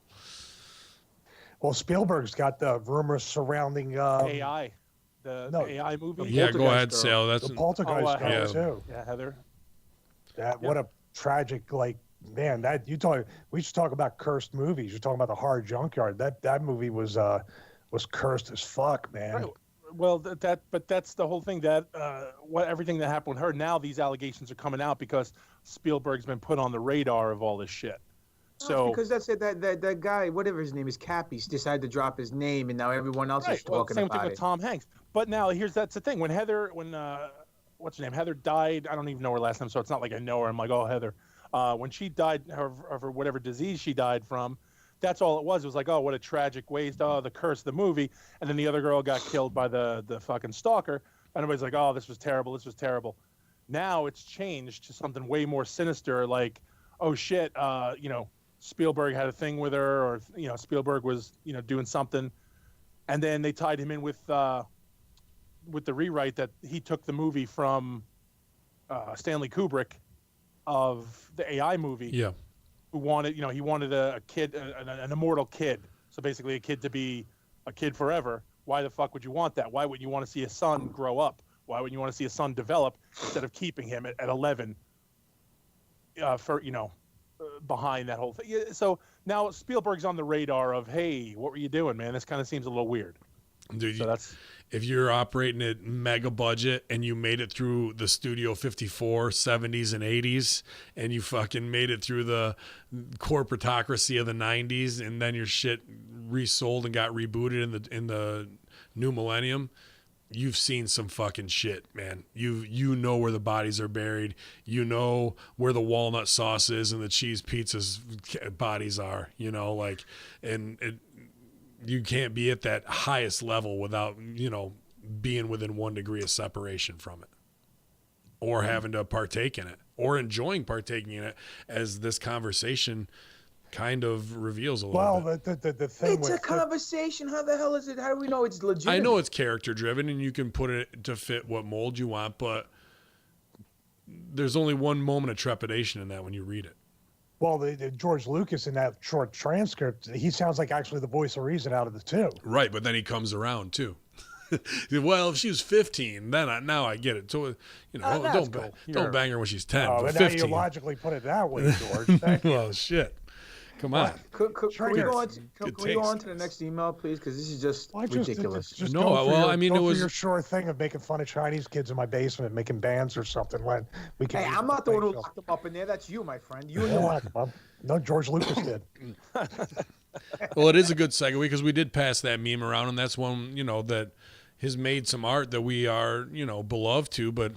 Well, Spielberg's got the rumors surrounding AI. The AI movie? Yeah, go ahead, Sal. That's the Poltergeist girl, too. Yeah, Heather. What a tragic, man, we should talk about cursed movies. You're talking about The Horror Junkyard. That movie was cursed as fuck, man. Right. Well, but that's the whole thing. That everything that happened with her. Now these allegations are coming out because Spielberg's been put on the radar of all this shit. So because that's it. That guy, whatever his name is, Cappy, decided to drop his name, and now everyone else is talking same about thing it. with Tom Hanks. But now that's the thing. When what's her name? Heather died. I don't even know her last name, so it's not like I know her. I'm like, oh, Heather. When she died of her whatever disease she died from, that's all it was. It was like, oh, what a tragic waste. Oh, the curse of the movie. And then the other girl got killed by the fucking stalker. And everybody's like, oh, this was terrible. This was terrible. Now it's changed to something way more sinister, like, oh shit, Spielberg had a thing with her, or Spielberg was doing something, and then they tied him in with the rewrite that he took the movie from Stanley Kubrick of the AI movie. Yeah. Who wanted he wanted a kid, an immortal kid, so basically a kid to be a kid forever. Why the fuck would you want that? Why would you want to see a son grow up? Why would you want to see a son develop instead of keeping him at 11 behind that whole thing? Yeah, so now Spielberg's on the radar of, hey, what were you doing, man? This kind of seems a little weird. Dude, So if you're operating at mega budget and you made it through the Studio 54, 70s and 80s, and you fucking made it through the corporatocracy of the 90s, and then your shit resold and got rebooted in the new millennium, you've seen some fucking shit, man. You know where the bodies are buried. You know where the walnut sauce is and the cheese pizza's bodies are. You can't be at that highest level without being within 1 degree of separation from it, or having to partake in it, or enjoying partaking in it, as this conversation kind of reveals a little bit. Well, the thing It's a conversation. How the hell is it? How do we know it's legit? I know it's character driven and you can put it to fit what mold you want, but there's only one moment of trepidation in that when you read it. Well, the George Lucas in that short transcript, he sounds like actually the voice of reason out of the two. Right, but then he comes around too. Well, if she was 15, then now I get it. So don't bang her when she's 10. Oh, but but now 15. you logically put it that way, George. Thank you. Well, shit. Come on. Could we go on taste. to the next email, please? Because this is just Well, ridiculous. Just No, go for well, your, I mean, go it for was- your sure thing of making fun of Chinese kids in my basement, making bands or something. We can. Hey, I'm not the one who locked them up in there. That's you, my friend. You and Yeah, your lock 'em up. No, George Lucas did. Well, it is a good segue because we did pass that meme around, and that's one, that has made some art that we are, beloved to. But,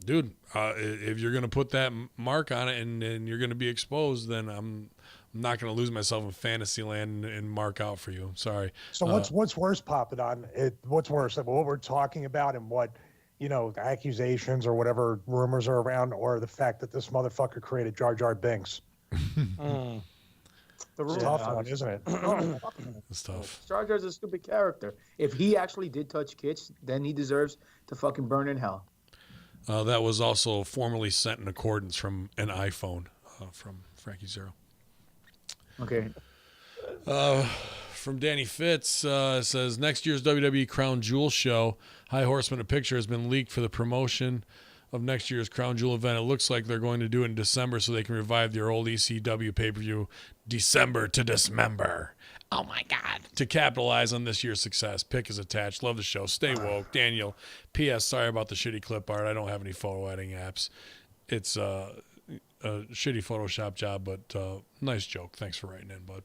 dude, if you're going to put that mark on it and you're going to be exposed, then I'm not going to lose myself in fantasy land and mark out for you. I'm sorry. So what's worse, popping on it? What's worse, what we're talking about and what, accusations or whatever rumors are around, or the fact that this motherfucker created Jar Jar Binks? The It's a tough one, isn't it? It's tough. Jar Jar's a stupid character. If he actually did touch kids, then he deserves to fucking burn in hell. That was also formerly sent in accordance from an iPhone from Frankie Xero. Okay. From Danny Fitz, says, next year's WWE Crown Jewel show, High Horsemen a picture has been leaked for the promotion of next year's Crown Jewel event. It looks like they're going to do it in December so they can revive their old ECW pay-per-view, December to Dismember. Oh, my God. To capitalize on this year's success. Pick is attached. Love the show. Stay woke. Daniel, P.S. Sorry about the shitty clip art. I don't have any photo editing apps. It's a shitty Photoshop job, but nice joke. Thanks for writing in, bud.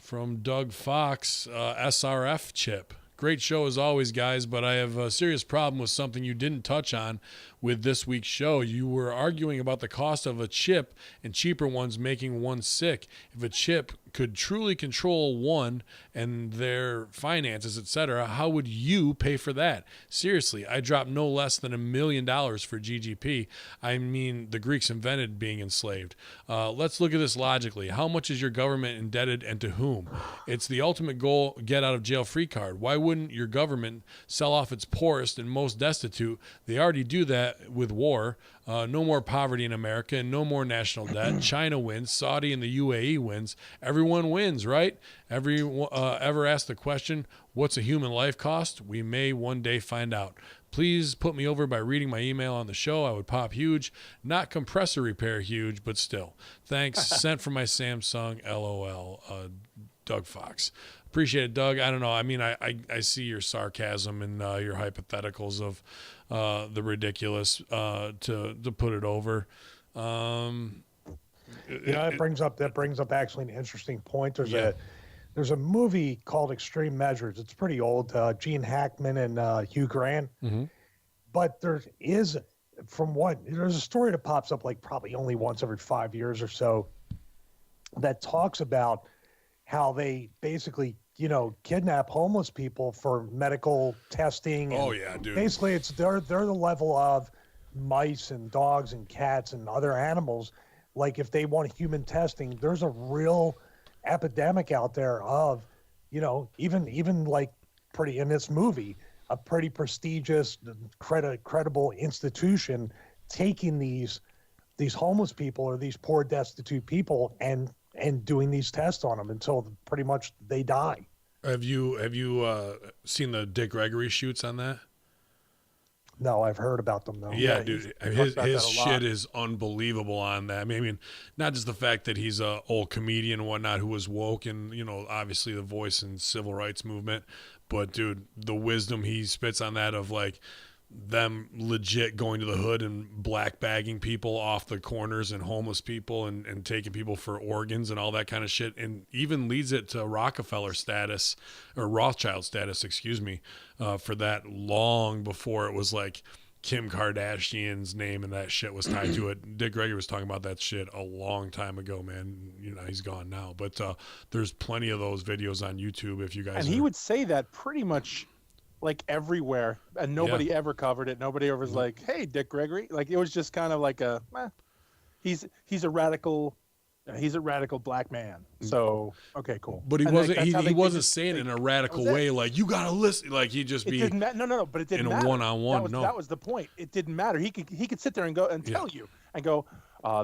From Doug Fox, SRF chip. Great show as always, guys, but I have a serious problem with something you didn't touch on with this week's show. You were arguing about the cost of a chip and cheaper ones making one sick. If a chip could truly control one and their finances, etc., how would you pay for that? Seriously, I dropped no less than $1 million for GGP. I mean, the Greeks invented being enslaved. Let's look at this logically. How much is your government indebted and to whom? It's the ultimate goal, get out of jail free card. Why wouldn't your government sell off its poorest and most destitute? They already do that with war. No more poverty in America and no more national debt. China wins. Saudi and the UAE wins. Everyone wins, right? Ever asked the question, what's a human life cost? We may one day find out. Please put me over by reading my email on the show. I would pop huge. Not compressor repair huge, but still. Thanks. Sent from my Samsung. LOL. Doug Fox. Appreciate it, Doug. I don't know. I mean, I see your sarcasm and your hypotheticals of the ridiculous to put it over. That brings up actually an interesting point. There's a movie called Extreme Measures. It's pretty old. Gene Hackman and Hugh Grant. Mm-hmm. But there is from what there's a story that pops up like probably only once every 5 years or so that talks about how they basically, kidnap homeless people for medical testing. Oh yeah, dude. Basically, they're the level of mice and dogs and cats and other animals. Like if they want human testing, there's a real epidemic out there of, even like pretty in this movie, a pretty prestigious, credible institution taking these homeless people or these poor, destitute people and doing these tests on them until pretty much they die. Have you seen the Dick Gregory shoots on that? No, I've heard about them though. Yeah, dude, his shit is unbelievable on that. I mean, not just the fact that he's a old comedian and whatnot who was woke and obviously the voice in civil rights movement, but dude, the wisdom he spits on that of like them legit going to the hood and black bagging people off the corners and homeless people and taking people for organs and all that kind of shit, and even leads it to Rockefeller status or Rothschild status, excuse me, for that long before it was like Kim Kardashian's name and that shit was tied to it. Dick Gregory was talking about that shit a long time ago, man. He's gone now, but there's plenty of those videos on YouTube if you guys. And he would say that pretty much like everywhere, and nobody ever covered it. Nobody ever was like, "Hey, Dick Gregory." Like it was just kind of like he's a radical black man. So okay, cool. But he wasn't. He wasn't saying it in a radical way. Like you gotta listen. Like he just be. Didn't no. But it didn't matter. In a one-on-one. That was the point. It didn't matter. He could sit there and go and tell you and go.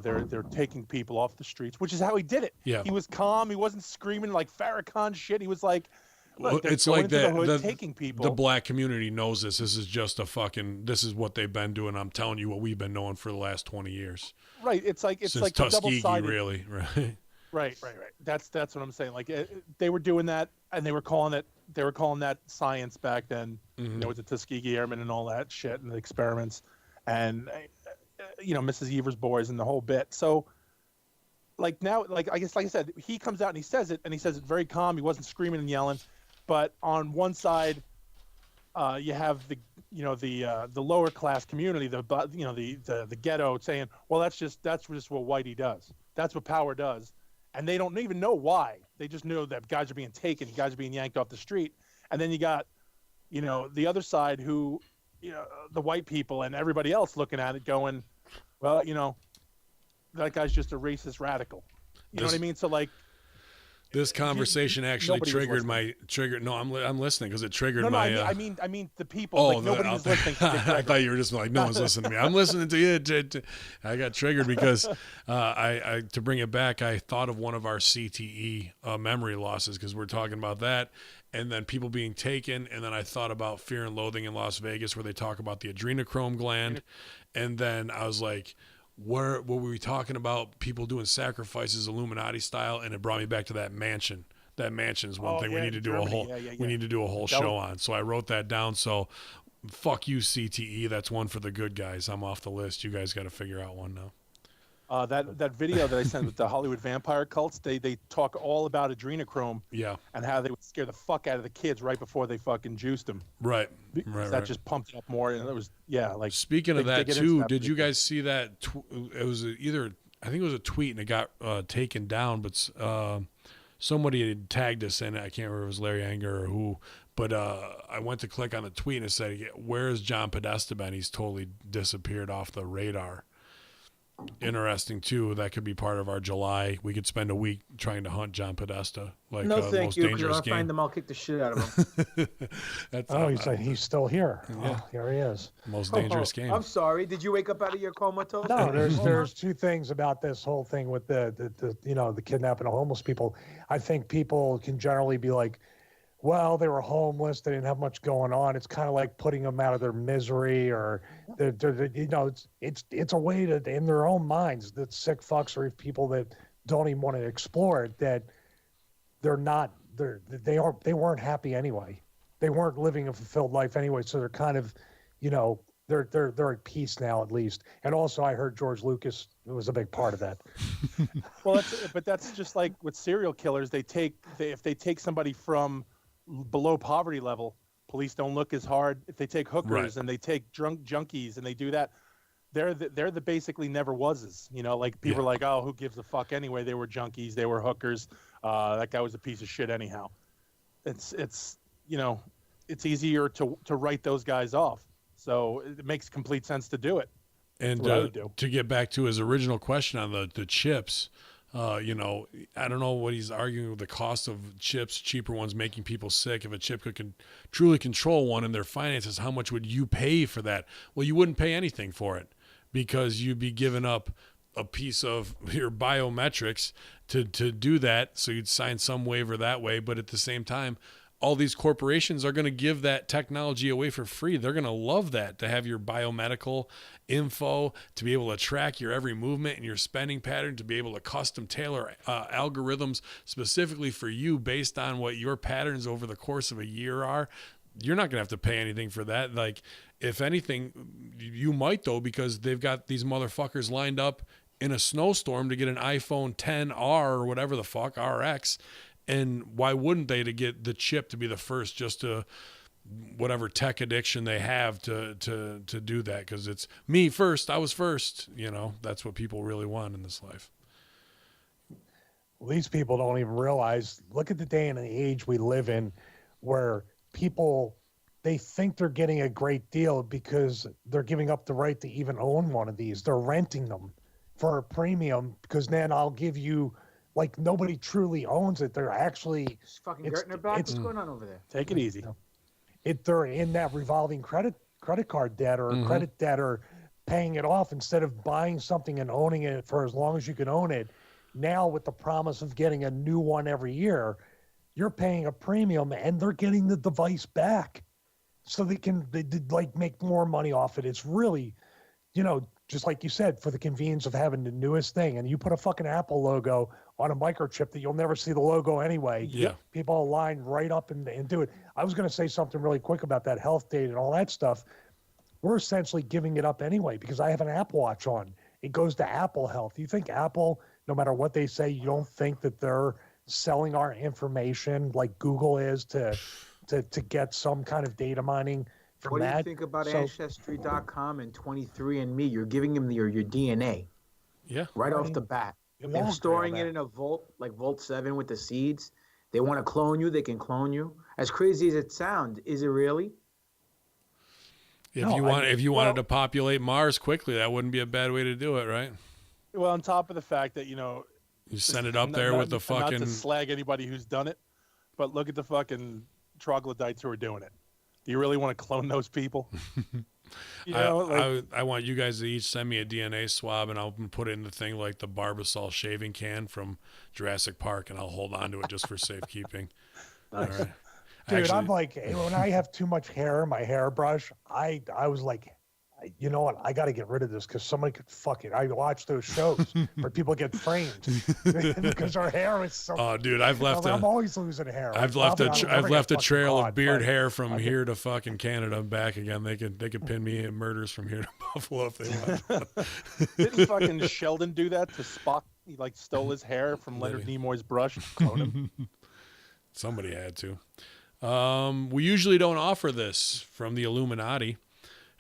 They're taking people off the streets, which is how he did it. Yeah. He was calm. He wasn't screaming like Farrakhan shit. He was like. Look, it's like that. Taking people. The black community knows this. This is just this is what they've been doing. I'm telling you what we've been knowing for the last 20 years. Right. It's like Since Tuskegee, really. Right. Right. That's what I'm saying. Like they were doing that, and they were calling that science back then. Mm-hmm. With the Tuskegee Airmen and all that shit and the experiments, and Mrs. Evers' boys and the whole bit. So. Like now, like I said, he comes out and he says it very calm. He wasn't screaming and yelling. But on one side, you have the lower class community, the ghetto saying, well, that's just what Whitey does. That's what power does, and they don't even know why. They just know that guys are being taken, guys are being yanked off the street, and then you got, the other side who, the white people and everybody else looking at it going, well, that guy's just a racist radical. You know what I mean? So like. This conversation actually triggered my trigger. No, I'm listening because it triggered my. I mean the people. Oh, like, nobody was listening. I thought you were just like, no one's listening to me. I'm listening to you. I got triggered because I to bring it back. I thought of one of our CTE memory losses because we're talking about that, and then people being taken, and then I thought about Fear and Loathing in Las Vegas where they talk about the adrenochrome gland, and then I was like. What were we talking about? People doing sacrifices, Illuminati style, and it brought me back to that mansion. That mansion is one thing we need to do a whole. We need to do a whole show on. So I wrote that down. So, fuck you, CTE. That's one for the good guys. I'm off the list. You guys got to figure out one now. That video that I sent with the Hollywood vampire cults, they talk all about adrenochrome. Yeah. And how they would scare the fuck out of the kids right before they fucking juiced them. Right. That just pumped it up more, and it was like. Speaking of that too, did you guys see that? It was I think it was a tweet, and it got taken down, but somebody had tagged us in it. I can't remember if it was Larry Anger or who. But I went to click on the tweet and it said, "Where is John Podesta been? He's totally disappeared off the radar." Interesting too. That could be part of our July. We could spend a week trying to hunt John Podesta. Like no, thank most you. Dangerous I'll game. find him. I'll kick the shit out of him. He's still here. Yeah. Oh, here he is. Most dangerous game. I'm sorry. Did you wake up out of your comatose? No, there's two things about this whole thing with the kidnapping of homeless people. I think people can generally be like, well, they were homeless. They didn't have much going on. It's kind of like putting them out of their misery, or it's a way to, in their own minds, that sick fucks or people that don't even want to explore it, that they weren't happy anyway. They weren't living a fulfilled life anyway. So they're kind of, they're at peace now at least. And also, I heard George Lucas was a big part of that. Well, that's just like with serial killers. If they take somebody from below poverty level, police don't look as hard. If they take hookers and they take drunk junkies and they do that, they're the basically never wases. You know, like people are like, oh, who gives a fuck anyway? They were junkies, they were hookers. That guy was a piece of shit anyhow. It's you know, it's easier to write those guys off. So it makes complete sense to do it. And to get back to his original question on the chips, you know, I don't know what he's arguing with the cost of chips, cheaper ones making people sick. If a chip could truly control one in their finances, how much would you pay for that? Well, you wouldn't pay anything for it because you'd be giving up a piece of your biometrics to do that. So you'd sign some waiver that way. But at the same time, all these corporations are going to give that technology away for free. They're going to love that, to have your biomedical info, to be able to track your every movement and your spending pattern, to be able to custom tailor algorithms specifically for you based on what your patterns over the course of a year are. You're not going to have to pay anything for that. Like, if anything, you might, though, because they've got these motherfuckers lined up in a snowstorm to get an iPhone 10R or whatever the fuck, RX. And why wouldn't they, to get the chip to be the first, just to whatever tech addiction they have to do that? Because it's me first. I was first. You know, that's what people really want in this life. Well, these people don't even realize, look at the day and the age we live in where people, they think they're getting a great deal because they're giving up the right to even own one of these. They're renting them for a premium because then I'll give you, like, nobody truly owns it. They're actually Just fucking Gertner back. What's going on over there? Take it easy. They're in that revolving credit card debt or credit debt, or paying it off instead of buying something and owning it for as long as you can own it. Now, with the promise of getting a new one every year, you're paying a premium and they're getting the device back, so they like make more money off it. It's really, you know, just like you said, for the convenience of having the newest thing. And you put a fucking Apple logo on a microchip that you'll never see the logo anyway. Yeah. People line right up and do it. I was going to say something really quick about that health data and all that stuff. We're essentially giving it up anyway because I have an Apple Watch on. It goes to Apple Health. You think Apple, no matter what they say, you don't think that they're selling our information like Google is to get some kind of data mining from What that? do you think about Ancestry.com and 23andMe? You're giving them your DNA right off the bat. They're storing it in a vault, like Vault 7 with the seeds. They want to clone you, they can clone you. As crazy as it sounds, is it really? If you wanted to populate Mars quickly, that wouldn't be a bad way to do it, right? Well, on top of the fact that, you know, you send it up there with the fucking... Not to slag anybody who's done it, but look at the fucking troglodytes who are doing it. Do you really want to clone those people? You know, I want you guys to each send me a DNA swab, and I'll put it in the thing like the Barbasol shaving can from Jurassic Park, and I'll hold on to it just for safekeeping. Nice. All right. Dude, Actually, I'm like, when I have too much hair in my hairbrush, I was like, you know what? I got to get rid of this because somebody could fuck it. I watch those shows where people get framed because our hair is so. Oh, dude, I'm always losing hair. I've left a trail of beard hair from here to fucking Canada and back again. They could pin me in murders from here to Buffalo if they want. Didn't fucking Sheldon do that to Spock? He like stole his hair from Leonard Nimoy's brush to clone him. Somebody had to. We usually don't offer this from the Illuminati.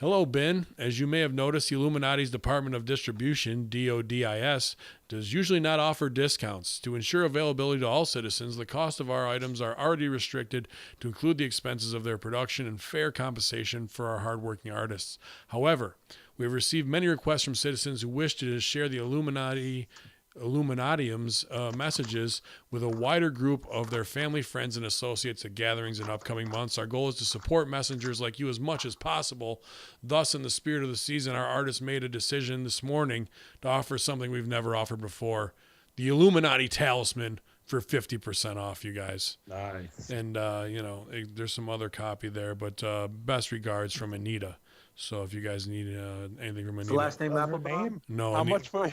Hello, Ben. As you may have noticed, the Illuminati's Department of Distribution, DODIS, does usually not offer discounts. To ensure availability to all citizens, the cost of our items are already restricted to include the expenses of their production and fair compensation for our hardworking artists. However, we have received many requests from citizens who wish to share the Illuminatium's messages with a wider group of their family, friends, and associates at gatherings in upcoming months. Our goal is to support messengers like you as much as possible. Thus, in the spirit of the season, our artists made a decision this morning to offer something we've never offered before: the Illuminati Talisman for 50% off, you guys. Nice. And, there's some other copy there, but best regards from Anita. So if you guys need anything from Anita, The last name Applebaum? no. How much for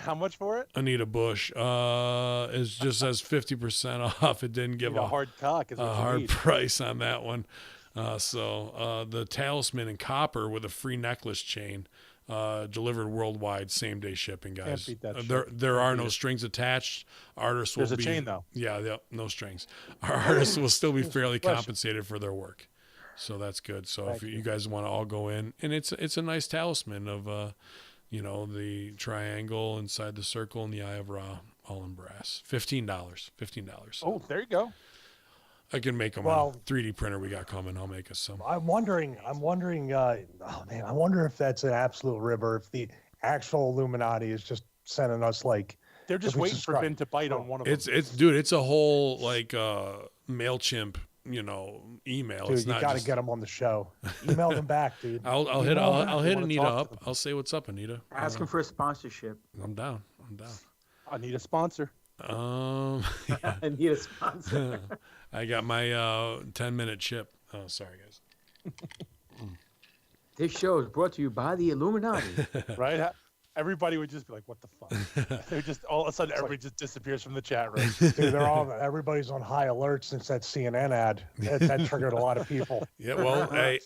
it? Anita Bush it just says 50% off. It didn't give a hard cock. Is what a you hard need. price on that one. So the talisman in copper with a free necklace chain, delivered worldwide, same day shipping, guys. Can't beat that There are no strings attached. Artists will There's a chain though. Yeah, no strings. Our artists will still be fairly compensated for their work. So that's good. So if you guys want to all go in, and it's a nice talisman of You know, the triangle inside the circle and the Eye of Ra, all in brass. $15. $15. Oh, there you go. I can make them on a 3D printer we got coming. I'll make us some. I'm wondering, oh man, I wonder if that's an absolute rib or if the actual Illuminati is just sending us like. They're just waiting for Vin to bite on one of them. It's a whole like MailChimp, email. Dude, it's not you got to get them on the show. Email them back, dude. I'll hit Anita up. I'll say what's up, Anita. Ask him for a sponsorship. I'm down. I need a sponsor. I need a sponsor. I got my 10-minute chip. Oh, sorry, guys. This show is brought to you by the Illuminati. Right? Everybody would just be like, "What the fuck?" They're just all of a sudden, everybody just disappears from the chat room. Dude, everybody's on high alert since that CNN ad. That triggered a lot of people. Yeah, well, hey,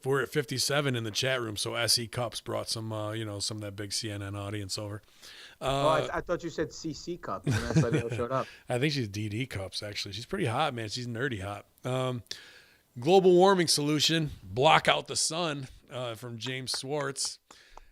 we're at 57 in the chat room, so SE Cups brought some, some of that big CNN audience over. I thought you said CC Cup, and that's why they all showed up. I think she's DD Cups, actually. She's pretty hot, man. She's nerdy hot. Global warming solution, block out the sun, from James Swartz.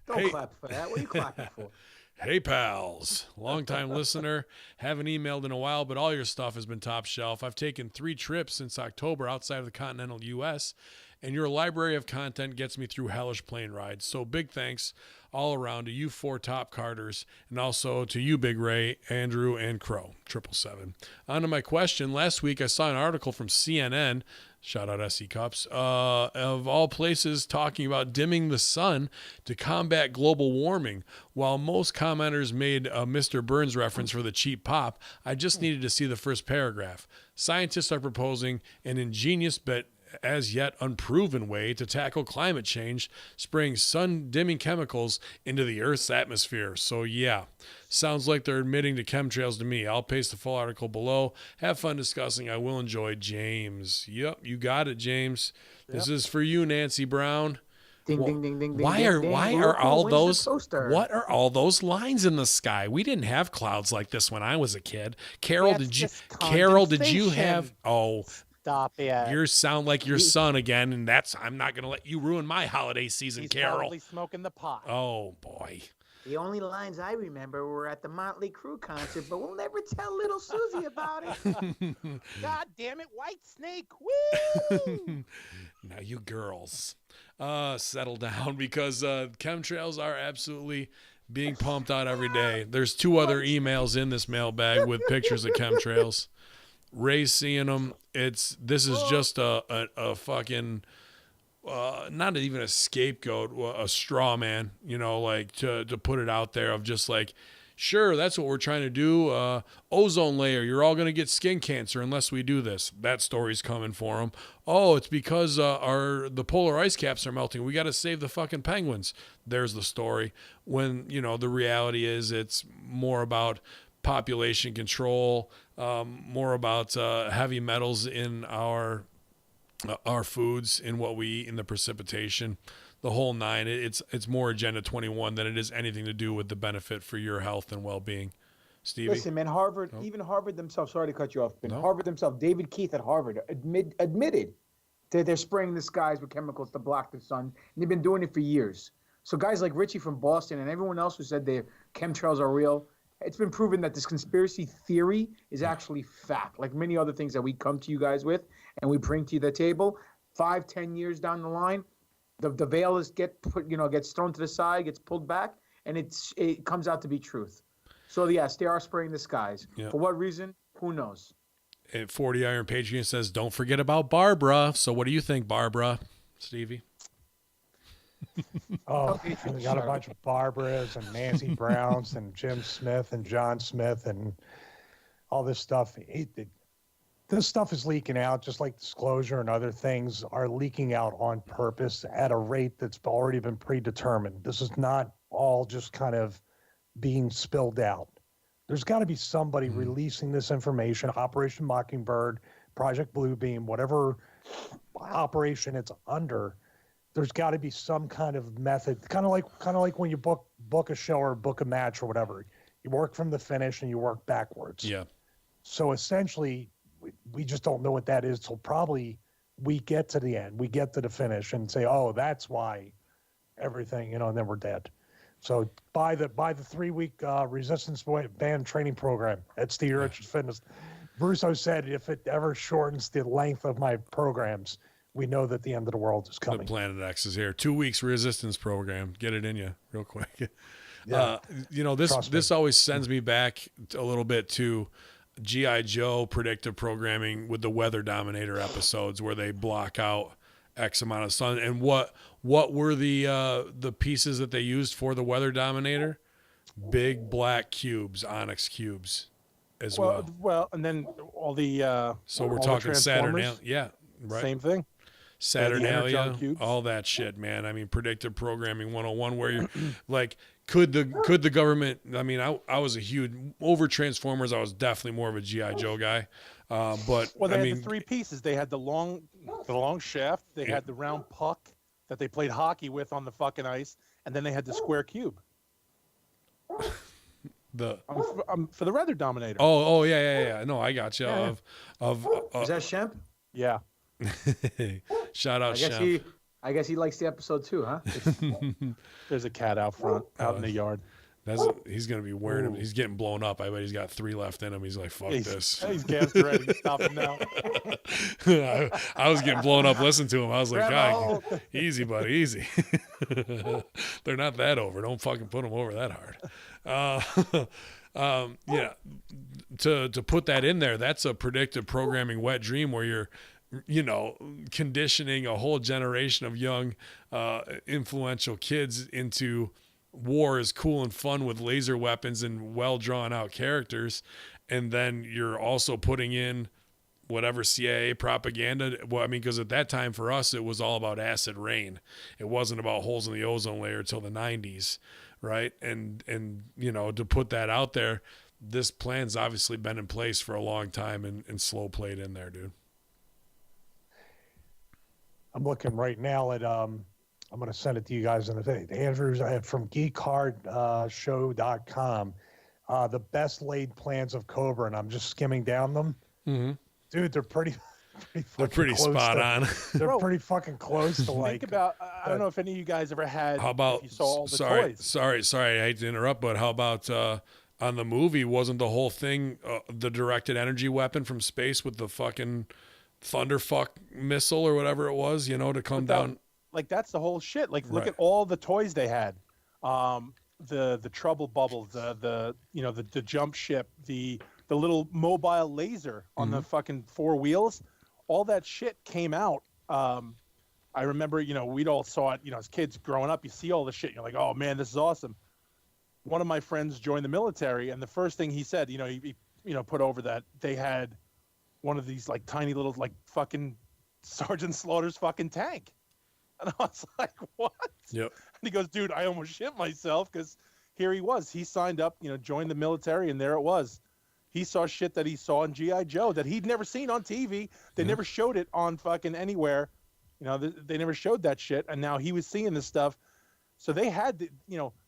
Don't clap for that. What are you clapping for? Hey, pals. Longtime listener. Haven't emailed in a while, but all your stuff has been top shelf. I've taken 3 trips since October outside of the continental U.S., and your library of content gets me through hellish plane rides. So big thanks all around to you 4 top carters, and also to you, Big Ray, Andrew, and Crow, 777. On to my question. Last week, I saw an article from CNN, shout out SE Cups, of all places talking about dimming the sun to combat global warming. While most commenters made a Mr. Burns reference for the cheap pop, I just needed to see the first paragraph. Scientists are proposing an ingenious but as yet unproven way to tackle climate change, spraying sun-dimming chemicals into the Earth's atmosphere. So yeah, sounds like they're admitting to chemtrails to me. I'll paste the full article below. Have fun discussing. I will enjoy. James. Yep, you got it, James. Yep. This is for you, Nancy Brown. Ding, ding, ding, ding, why ding, are ding, why ding. are all those What are all those lines in the sky? We didn't have clouds like this when I was a kid. Carol, did you have Stop it. You sound like your son again, and I'm not going to let you ruin my holiday season, He's Carol. probably smoking the pot. Oh, boy. The only lines I remember were at the Motley Crue concert, but we'll never tell little Susie about it. God damn it, White Snake. Woo! Now, you girls, settle down because chemtrails are absolutely being pumped out every day. There's 2 other emails in this mailbag with pictures of chemtrails. Ray's seeing them. This is just a fucking not even a scapegoat, a straw man, like to put it out there of just like, sure, that's what we're trying to do. Ozone layer, you're all going to get skin cancer unless we do this. That story's coming for them. Oh, it's because the polar ice caps are melting. We got to save the fucking penguins. There's the story. When, the reality is it's more about population control, more about heavy metals in our foods, in what we eat, in the precipitation, the whole 9. It's more Agenda 21 than it is anything to do with the benefit for your health and well-being. Stevie? Listen, man, Harvard, even Harvard themselves, sorry to cut you off, but Harvard themselves, David Keith at Harvard admitted that they're spraying the skies with chemicals to block the sun, and they've been doing it for years. So guys like Richie from Boston and everyone else who said the chemtrails are real, it's been proven that this conspiracy theory is actually fact. Like many other things that we come to you guys with and we bring to the table, 5-10 years down the line, the veil gets thrown to the side, gets pulled back, and it comes out to be truth. So yes, they are spraying the skies. Yep. For what reason? Who knows? 40 Iron Patriot says, "Don't forget about Barbara." So what do you think, Barbara, Stevie? Oh, we got a bunch of Barbaras and Nancy Browns and Jim Smith and John Smith and all this stuff. This stuff is leaking out, just like disclosure and other things are leaking out on purpose at a rate that's already been predetermined. This is not all just kind of being spilled out. There's got to be somebody releasing this information. Operation Mockingbird, Project Bluebeam, whatever operation it's under. There's got to be some kind of method, kind of like when you book a show or book a match or whatever. You work from the finish and you work backwards. Yeah. So essentially, we just don't know what that is till probably we get to the end, we get to the finish and say, oh, that's why everything, and then we're dead. So buy the 3-week resistance band training program at Steve Richards Fitness. Russo said if it ever shortens the length of my programs, we know that the end of the world is coming. The Planet X is here. 2 weeks resistance program. Get it in you real quick. Yeah. This always sends me back a little bit to G.I. Joe predictive programming with the Weather Dominator episodes where they block out X amount of sun. And what were the pieces that they used for the Weather Dominator? Big black cubes, onyx cubes as well. Well, and then all the so we're all talking the Saturnalia. Yeah, right. Same thing. Saturnalia, cubes. all that shit, man. I mean, predictive programming 101 where you're like, could the government, I mean, I was a huge, over Transformers, I was definitely more of a G.I. Joe guy. But well, they I had mean, the 3 pieces. They had the long shaft. They had the round puck that they played hockey with on the fucking ice, and then they had the square cube. For the Weather Dominator. Oh yeah. No, I got you. Yeah. Is that Shemp? Yeah. Shout out Shemp. I guess he likes the episode too, huh? There's a cat out front, out in the yard. He's gonna be wearing him. He's getting blown up. I bet he's got 3 left in him. He's like, fuck this. He's gassed ready. Stop him now. I was getting blown up listening to him. I was like, God, easy, buddy, easy. They're not that over. Don't fucking put them over that hard. Yeah. To put that in there, that's a predictive programming wet dream where you're, conditioning a whole generation of young, influential kids into war is cool and fun with laser weapons and well drawn out characters. And then you're also putting in whatever CIA propaganda. Well, I mean, because at that time for us, it was all about acid rain. It wasn't about holes in the ozone layer till the 90s. Right. And to put that out there, this plan's obviously been in place for a long time and slow played in there, dude. I'm looking right now at I'm going to send it to you guys in a day. Andrews from geekhardshow.com. The best laid plans of Cobra, and I'm just skimming down them. Mm-hmm. Dude, they're pretty they're pretty spot on. They're pretty fucking close to like. Think about. I don't know if any of you guys ever had. How about? You saw all the toys. Sorry. I hate to interrupt, but how about on the movie? Wasn't the whole thing the directed energy weapon from space with the fucking thunderfuck missile or whatever it was? To come down. Like that's the whole shit. Like look Right. at all the toys they had. The trouble bubble, the jump ship, the little mobile laser on the fucking 4 wheels. All that shit came out. I remember, we'd all saw it, as kids growing up, you see all the shit. You're like, oh man, this is awesome. One of my friends joined the military, and the first thing he said, he put over that they had one of these like tiny little like fucking Sergeant Slaughter's fucking tank. And I was like, what? Yep. And he goes, dude, I almost shit myself because here he was. He signed up, joined the military, and there it was. He saw shit that he saw in G.I. Joe that he'd never seen on TV. They never showed it on fucking anywhere. They never showed that shit. And now he was seeing this stuff. So they had,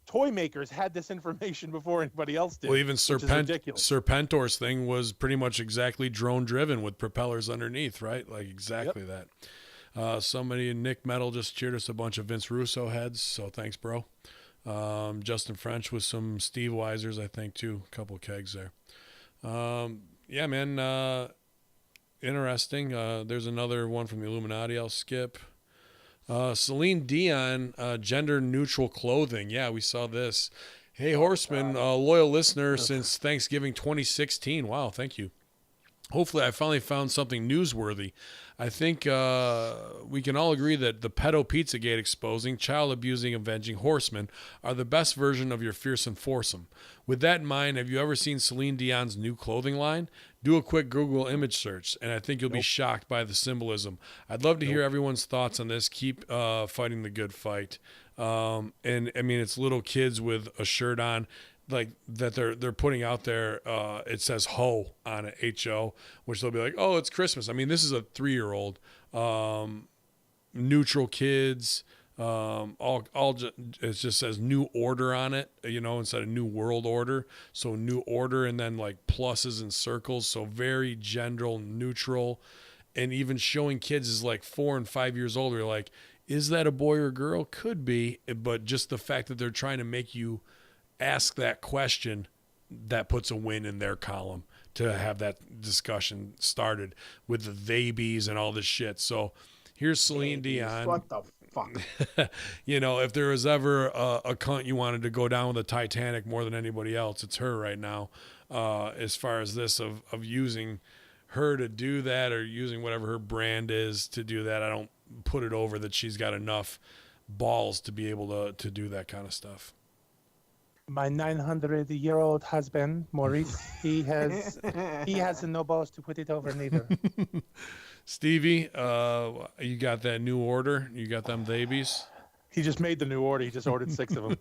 toy makers had this information before anybody else did. Well, even ridiculous. Serpentor's thing was pretty much exactly drone driven with propellers underneath, right? Like exactly that. Somebody in Nick Metal just cheered us a bunch of Vince Russo heads. So thanks, bro. Justin French with some Steve Weisers, I think, too. A couple of kegs there. Yeah, man. Interesting. There's another one from the Illuminati I'll skip. Celine Dion, gender neutral clothing. Yeah, we saw this. Hey, Horseman, loyal listener since Thanksgiving 2016. Wow, thank you. Hopefully I finally found something newsworthy. I think we can all agree that the pedo Pizzagate exposing, child abusing, avenging Horsemen are the best version of your fearsome foursome. With that in mind, have you ever seen Celine Dion's new clothing line? Do a quick Google image search, and I think you'll be shocked by the symbolism. I'd love to hear everyone's thoughts on this. Keep fighting the good fight. And I mean, it's little kids with a shirt on, like that they're putting out there. It says "ho" on it, H-O, which they'll be like, "Oh, it's Christmas." I mean, this is a 3-year-old. Neutral kids. It just says New Order on it, instead of New World Order. So New Order, and then like pluses and circles. So very gender neutral, and even showing kids is like 4 and 5 years old. You're like, Is that a boy or girl? Could be, but just the fact that they're trying to make you ask that question, that puts a win in their column to have that discussion started with the they bees and all this shit. So here's Celine Dion. What the fuck? You know, if there was ever a cunt you wanted to go down with the Titanic more than anybody else, it's her right now. As far as this of using her to do that, or using whatever her brand is to do that, I don't put it over that she's got enough balls to be able to do that kind of stuff. My 900-year-old husband, Maurice, he has no balls to put it over neither. Stevie, you got that new order? You got them babies? He just made the new order. He just ordered 6 of them.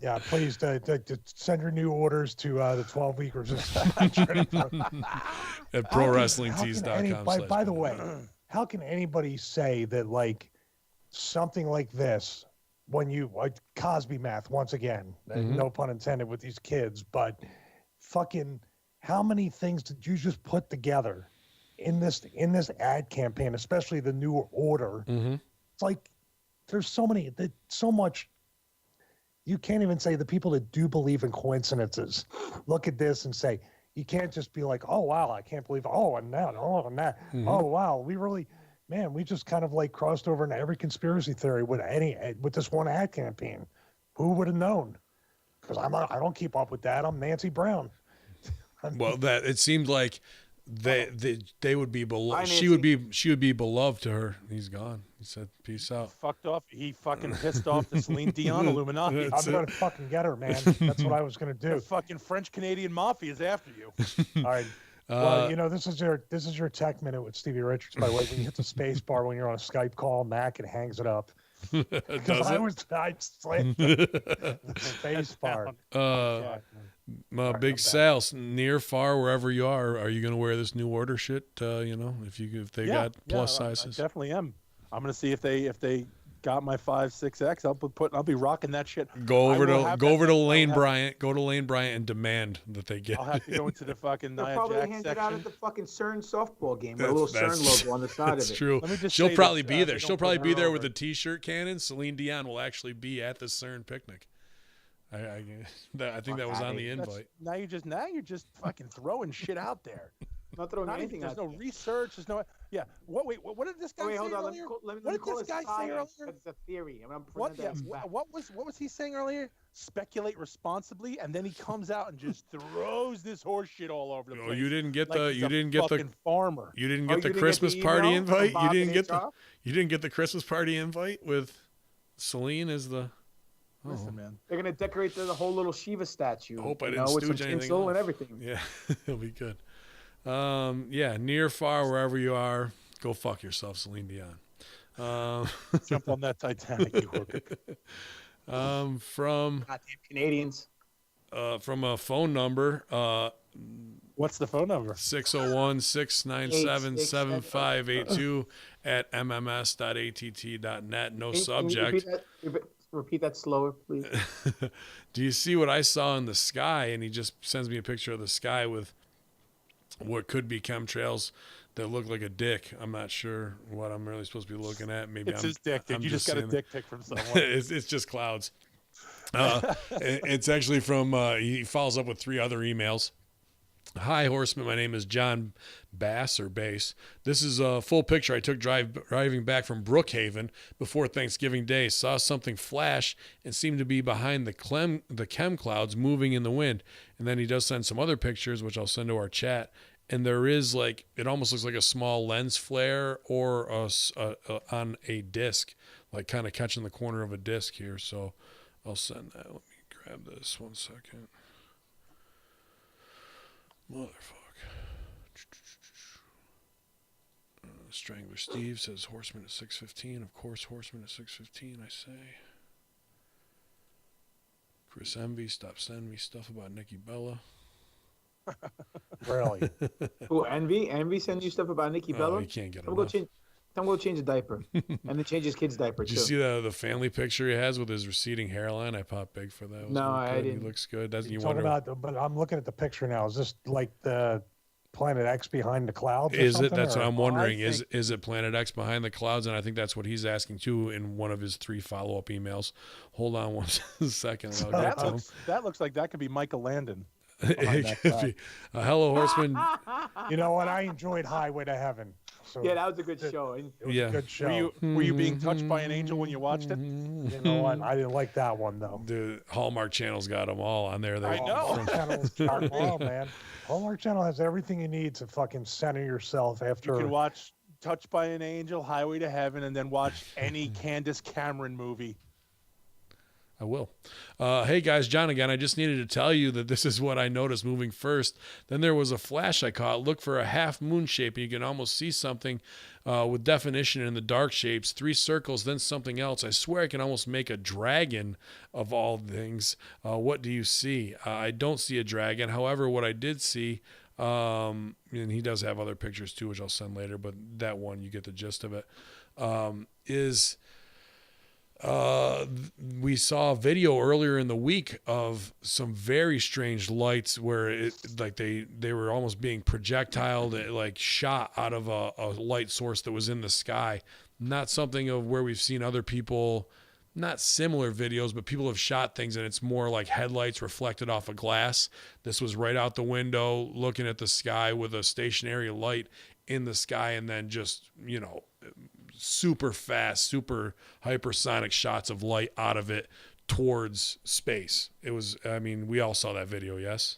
Yeah, please to send your new orders to the 12-week resistance. At prowrestlingtees.com. By the way, how can anybody say that, like, something like this, when you Cosby math once again, no pun intended with these kids, but fucking how many things did you just put together in this ad campaign, especially the new order? It's like there's so much. You can't even say the people that do believe in coincidences look at this and say, you can't just be like, oh wow, I can't believe, oh and that, oh and that, oh wow, we just kind of like crossed over into every conspiracy theory with this one ad campaign. Who would have known? Because I don't keep up with that. I'm Nancy Brown. Well, that it seemed like they would be beloved. She would be beloved to her. He's gone. He said, "Peace out." Fucked off. He fucking pissed off the Celine Dion Illuminati. I'm gonna fucking get her, man. That's what I was gonna do. The fucking French Canadian mafia is after you. All right. Well, you know, this is your tech minute with Stevie Richards. By the way, when you hit the space bar when you're on a Skype call, Mac, it hangs it up. Because I slammed the space bar. Big Sal, near, far, wherever you are you going to wear this new order shit? You know, if they got plus sizes. I definitely am. I'm going to see if they got my 5-6X. I'll be rocking that shit. Go over to Lane Bryant. Go to Lane Bryant and demand that they get. I'll have to go into the fucking They'll Nia probably Jax hand section. it out at the fucking CERN softball game with a little CERN logo on the side of it. That's true. She'll probably be there. She'll probably be there with a T-shirt cannon. Celine Dion will actually be at the CERN picnic. I think that was on the invite. Now you're just fucking throwing shit out there. Not throwing anything There's out no there. research. There's no. Yeah. What did this guy say Hold on. earlier? Let What me did call this it guy say science. earlier? It's a theory. What was he saying earlier? Speculate responsibly, and then he comes out and just throws this horse shit all over the place. Oh, you didn't get fucking farmer. You didn't get the Christmas party invite. You didn't get the Christmas party invite with Celine as the. Listen, man. They're gonna decorate the whole little Shiva statue. I hope I didn't with some stooge anything tinsel off. and everything. Yeah, it'll be good. Near, far, wherever you are, go fuck yourself, Celine Dion. Jump on that Titanic, you hook. Goddamn Canadians. From a phone number. What's the phone number? 601-697-7582 at mms.att.net. No subject. Repeat that slower, please. Do you see what I saw in the sky? And he just sends me a picture of the sky with what could be chemtrails that look like a dick. I'm not sure what I'm really supposed to be looking at. Maybe It's his dick. You just got a dick pic from someone. it's just clouds. It's actually from, he follows up with 3 other emails. Hi, Horseman. My name is John Bass or Bass. This is a full picture I took driving back from Brookhaven before Thanksgiving Day. Saw something flash and seemed to be behind the chem clouds moving in the wind. And then he does send some other pictures, which I'll send to our chat. And there is it almost looks like a small lens flare or on a disc, like kind of catching the corner of a disc here. So I'll send that. Let me grab this 1 second. Motherfuck. Strangler Steve says Horseman at 6:15. Of course, Horseman at 6:15, I say. Chris Envy, stop sending me stuff about Nikki Bella. Really? Who, Envy? Envy send you stuff about Nikki Bella? You can't get I'm enough. going to change a diaper. And then change his kid's diaper, Did too. you see the family picture he has with his receding hairline? I popped big for that. No, I didn't. He looks good. Doesn't You're you talking wonder? about, but I'm looking at the picture now. Is this like the Planet X behind the clouds? Or Is it? something, That's or- what I'm wondering. I think- Is it Planet X behind the clouds? And I think that's what he's asking too in one of his 3 follow-up emails. Hold on one second, and I'll get to him. That looks like that could be Michael Landon. It that could cloud. be. Hello, Horseman. You know what? I enjoyed Highway to Heaven. So Yeah, that was a good show. it was Yeah. a good show. Were you being touched by an angel when you watched it? You know what? I didn't like that one though. The Hallmark Channel's got them all on there. I know. Hallmark Channel's got it all, man. Hallmark Channel has everything you need to fucking center yourself after. You can watch Touched by an Angel, Highway to Heaven, and then watch any Candace Cameron movie. I will. Hey guys, John again. I just needed to tell you that this is what I noticed moving first. Then there was a flash I caught. Look for a half moon shape, and you can almost see something with definition in the dark shapes. 3 circles, then something else. I swear I can almost make a dragon of all things. What do you see? I don't see a dragon. However, what I did see, and he does have other pictures too, which I'll send later, but that one, you get the gist of it, is... we saw a video earlier in the week of some very strange lights where it like they were almost being projectiled, like shot out of a light source that was in the sky. Not something of where we've seen other people, not similar videos, but people have shot things and it's more like headlights reflected off of glass. This was right out the window looking at the sky with a stationary light in the sky, and then just, you know, super fast, super hypersonic shots of light out of it towards space. It was, I mean, we all saw that video, yes?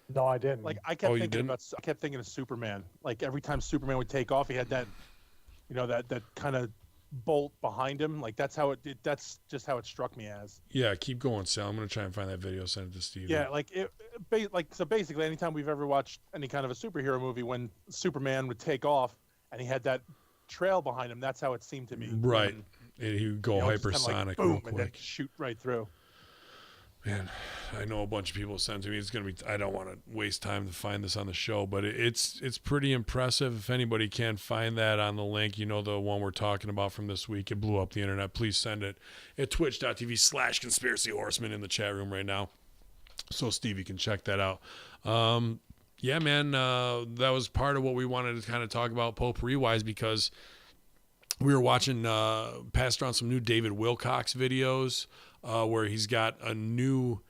No, I didn't. Like I kept Oh, you thinking didn't? I kept thinking of Superman. Like every time Superman would take off, he had that, you know, that kind of bolt behind him. Like that's that's just how it struck me as. Yeah, keep going, Sal. I'm going to try and find that video, send it to Steve. Yeah, like so basically, anytime we've ever watched any kind of a superhero movie, when Superman would take off and he had that trail behind him, that's how it seemed to me. Right. And, He would go you know, just kinda hypersonic like, real boom, and then quick. shoot right through. Man, I know a bunch of people sent to me. It's going to be, I don't want to waste time to find this on the show, but it's pretty impressive. If anybody can find that on the link, you know, the one we're talking about from this week, it blew up the internet. Please send it at twitch.tv/conspiracy horseman in the chat room right now. So Stevie can check that out. Yeah, man, that was part of what we wanted to kind of talk about potpourri-wise, because we were watching, passed around some new David Wilcox videos where he's got a new,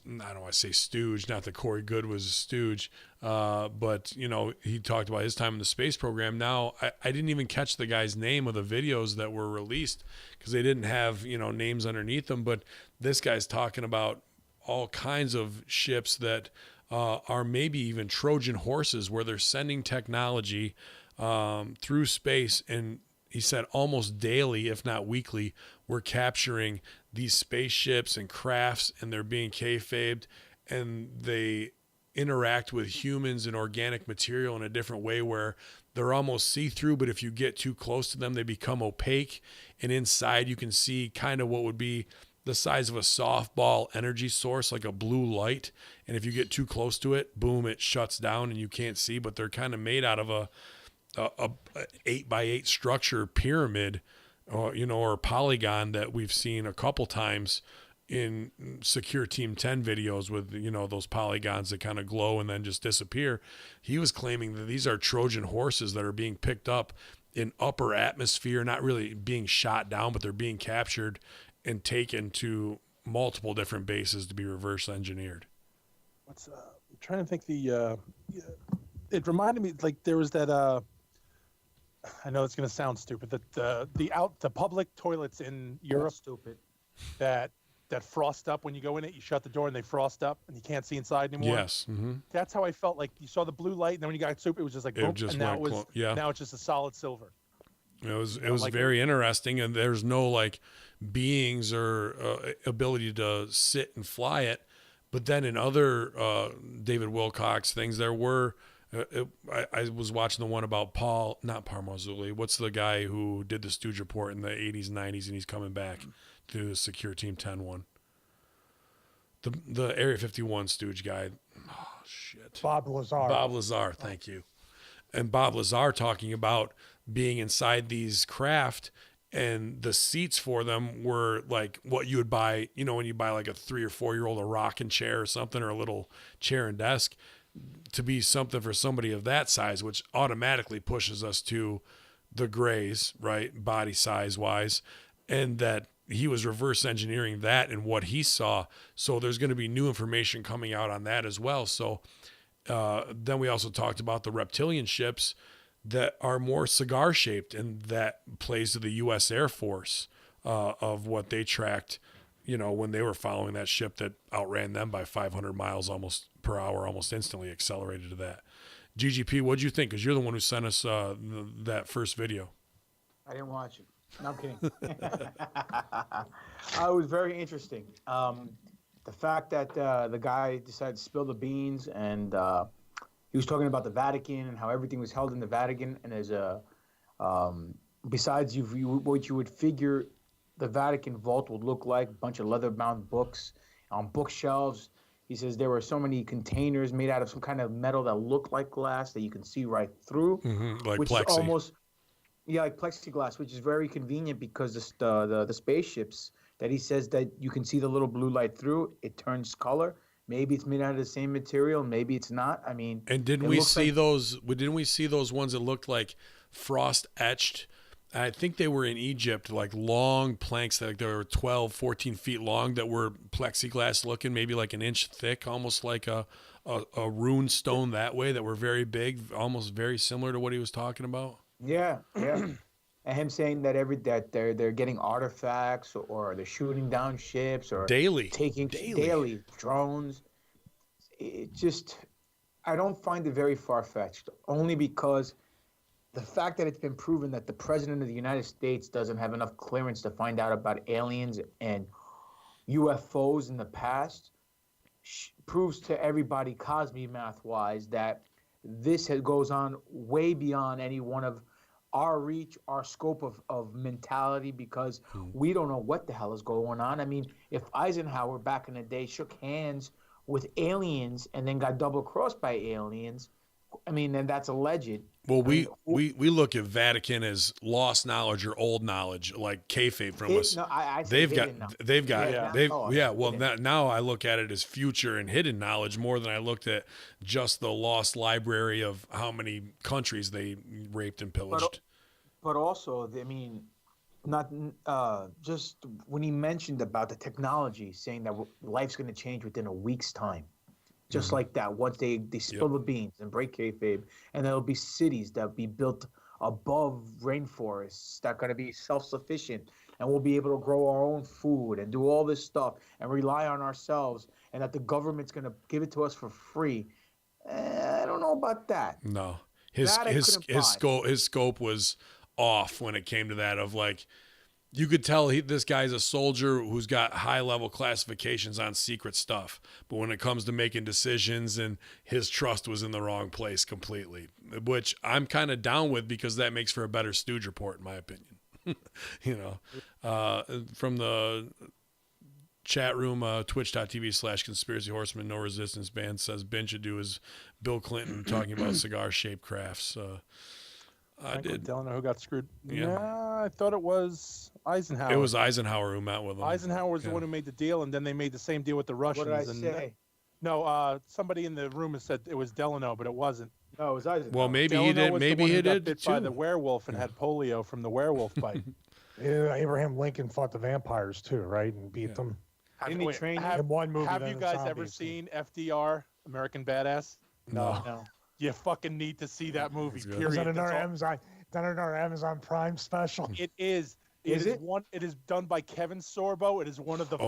I don't want to say stooge, not that Corey Good was a stooge, but, you know, he talked about his time in the space program. Now, I didn't even catch the guy's name of the videos that were released because they didn't have, you know, names underneath them, but this guy's talking about all kinds of ships that are maybe even Trojan horses, where they're sending technology through space, and he said almost daily, if not weekly, we're capturing these spaceships and crafts, and they're being kayfabed, and they interact with humans and organic material in a different way where they're almost see-through, but if you get too close to them, they become opaque, and inside you can see kind of what would be the size of a softball energy source, like a blue light. And if you get too close to it, boom, it shuts down and you can't see. But they're kind of made out of a 8x8 structure pyramid, or, you know, or polygon that we've seen a couple times in Secure Team 10 videos with, you know, those polygons that kind of glow and then just disappear. He was claiming that these are Trojan horses that are being picked up in upper atmosphere, not really being shot down, but they're being captured and taken to multiple different bases to be reverse engineered. I'm trying to think it reminded me, like there was that I know it's going to sound stupid, that the public toilets in Europe Stupid. that frost up when you go in it, you shut the door and they frost up and you can't see inside anymore. Yes. Mm-hmm. That's how I felt. Like you saw the blue light, and then when you got soup, it was just like boom, just and now went now it's just a solid silver. It was like very interesting, and there's no like beings or ability to sit and fly it. But then in other David Wilcox things, there were. I was watching the one about not Paul Mazzulli. What's the guy who did the Stooge Report in the 80s and 90s, and he's coming back to do the Secure Team 10 one. The Area 51 Stooge guy. Oh shit. Bob Lazar. Bob Lazar, thank you. And Bob Lazar talking about being inside these craft, and the seats for them were like what you would buy, you know, when you buy like a 3 or 4 year old a rocking chair or something, or a little chair and desk. to be something for somebody of that size, which automatically pushes us to the grays, right? Body size wise. And that he was reverse engineering that and what he saw. So there's going to be new information coming out on that as well. So then we also talked about the reptilian ships that are more cigar shaped, and that plays to the U.S. Air Force of what they tracked, you know, when they were following that ship that outran them by 500 miles almost per hour, almost instantly accelerated to that. GGP, what'd you think? Because you're the one who sent us that first video. I didn't watch it. No, I'm kidding. It was very interesting. The fact that the guy decided to spill the beans, and he was talking about the Vatican and how everything was held in the Vatican. And as a besides what you would figure the Vatican vault would look like, a bunch of leather-bound books on bookshelves. He says there were so many containers made out of some kind of metal that looked like glass that you can see right through, Like which plexi. is almost like plexiglass, which is very convenient because the spaceships that he says that you can see the little blue light through, it turns color. Maybe it's made out of the same material, maybe it's not. I mean, and didn't we see those ones that looked like frost etched? I think they were in Egypt, like long planks that they were 12, 14 feet long that were plexiglass looking, maybe like an inch thick, almost like a rune stone that way, that were very big, almost very similar to what he was talking about. Yeah. And him saying that they're getting artifacts, or they're shooting down ships, or taking daily drones. It just, I don't find it very far-fetched, only because the fact that it's been proven that the president of the United States doesn't have enough clearance to find out about aliens and UFOs in the past proves to everybody, Cosby math-wise, that this goes on way beyond any one of our reach, our scope of mentality, because we don't know what the hell is going on. I mean, if Eisenhower back in the day shook hands with aliens and then got double-crossed by aliens, I mean, and that's alleged. Well, we look at Vatican as lost knowledge or old knowledge, like kayfabe from us. No, I now I look at it as future and hidden knowledge more than I looked at just the lost library of how many countries they raped and pillaged. But also, I mean, not just when he mentioned about the technology, saying that life's going to change within a week's time. Just like that, once they spill the beans and break kayfabe, and there'll be cities that'll be built above rainforests that are going to be self-sufficient, and we'll be able to grow our own food and do all this stuff and rely on ourselves, and that the government's going to give it to us for free. I don't know about that. No, his scope was off when it came to that. Of like, you could tell this guy's a soldier who's got high-level classifications on secret stuff. But when it comes to making decisions, and his trust was in the wrong place completely, which I'm kind of down with, because that makes for a better Stooge report, in my opinion. You know, from the chat room, twitch.tv/conspiracy horseman, no resistance band says Ben should do his Bill Clinton talking about cigar-shaped crafts. I did. Delano who got screwed. Yeah, I thought it was Eisenhower. It was Eisenhower who met with him. Eisenhower was the one who made the deal, and then they made the same deal with the Russians. What did I say? No, somebody in the room has said it was Delano, but it wasn't. No, it was Eisenhower. Well, maybe Delano he did. was Maybe the one he who got did bit too. by the werewolf and had polio from the werewolf bite. Yeah, Abraham Lincoln fought the vampires too, right, and beat them. Didn't he train in one movie? Have then you in guys zombies. ever seen FDR, American Badass? No. You fucking need to see that movie. That's good. Period. Is that That's all. another Amazon Prime special? It is. Is it? It is done by Kevin Sorbo. It is one of the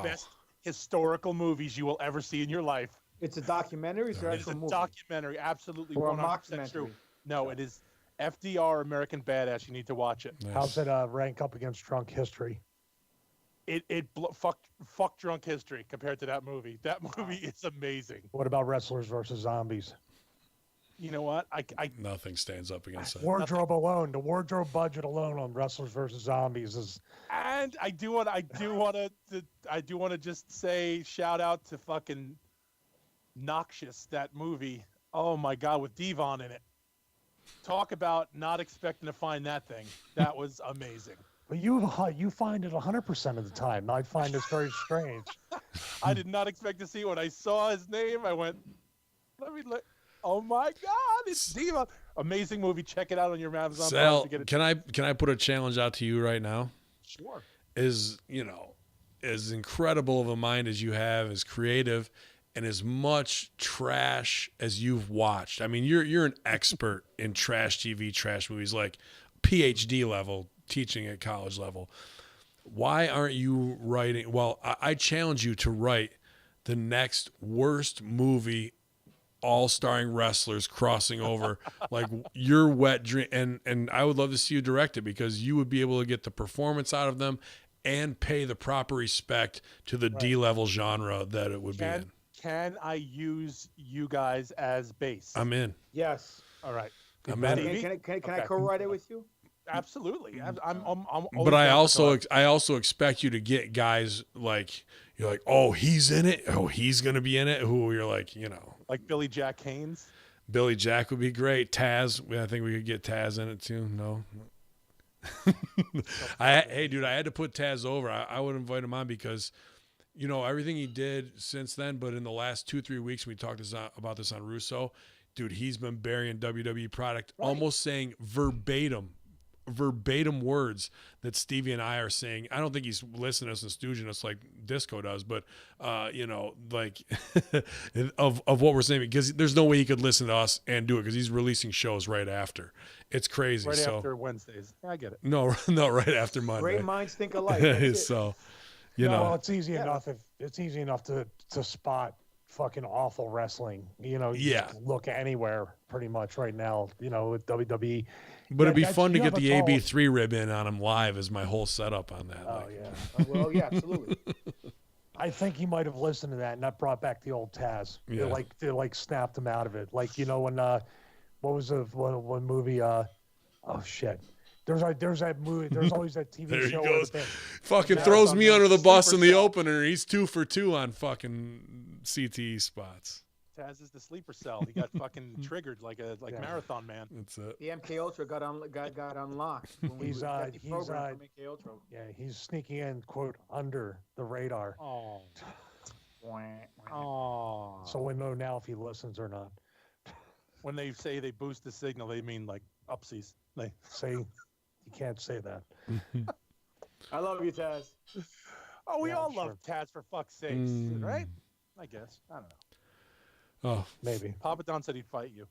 best historical movies you will ever see in your life. It's a documentary. It's It is a documentary, absolutely Or a 100% true. mockumentary. No, it is FDR, American Badass. You need to watch it. Nice. How's it rank up against Drunk History? Fuck Drunk History compared to that movie. That movie is amazing. What about Wrestlers versus Zombies? You know what? I Nothing stands up against that. Wardrobe alone, the wardrobe budget alone on Wrestlers versus Zombies is. And I do want to just say shout out to fucking Noxious, that movie. Oh my God, with Devon in it. Talk about not expecting to find that thing. That was amazing. But you find it 100% of the time. I find this very strange. I did not expect to see it. When I saw his name, I went, Let me look. Oh my God, it's Diva. Amazing movie. Check it out on your Amazon. Sal, Prime to get it. can I put a challenge out to you right now? Sure. Is, as incredible of a mind as you have, as creative, and as much trash as you've watched. I mean, you're an expert in trash TV, trash movies, like PhD level, teaching at college level. Why aren't you writing? Well, I challenge you to write the next worst movie, all starring wrestlers crossing over, like your wet dream. And I would love to see you direct it, because you would be able to get the performance out of them and pay the proper respect to the D-level genre that it would be in. Can I use you guys as base? I'm in. Yes. All right. I'm in. Can I Okay. co-write it with you? Absolutely. I'm always But I down for also expect you to get guys like, you're like, oh, he's in it. Oh, he's gonna be in it. Who you're like, like Billy Jack Haynes. Billy Jack would be great. Taz, I think we could get Taz in it too. No. Hey, dude, I had to put Taz over. I would invite him on because, everything he did since then. But in the last 2-3 weeks, we talked about this on Russo. Dude, he's been burying WWE product, almost saying verbatim words that Stevie and I are saying. I don't think he's listening to us and stooging us like Disco does, but like of what we're saying, because there's no way he could listen to us and do it, because he's releasing shows right after. It's crazy. Right after Wednesdays. Yeah, I get it. No, right after Monday. Great minds think alike. That's it. So, it's easy enough it's easy enough to spot fucking awful wrestling. You just look anywhere pretty much right now. With WWE. But it'd be fun to you get have the a tall- AB3 rib in on him live as my whole setup on that. Oh like, yeah. Well, yeah, absolutely. I think he might have listened to that, and that brought back the old Taz. Yeah. They snapped him out of it. Like when what was the one movie? Oh shit. There's that movie. There's always that TV There he show. goes. Where Fucking throws me under the bus in the opener. He's 2 for 2 on fucking CTE spots. Taz is the sleeper cell. He got fucking triggered like Marathon Man. That's it. The MK Ultra got unlocked. When we He's got the program for MK Ultra. yeah, he's sneaking in, quote, under the radar. Oh. So we know now if he listens or not. When they say they boost the signal, they mean like upsies. They See, you can't say that. I love you, Taz. Oh, we Yeah, all sure. love Taz for fuck's sakes, right? I guess. I don't know. Oh, Maybe. Papa Don said he'd fight you.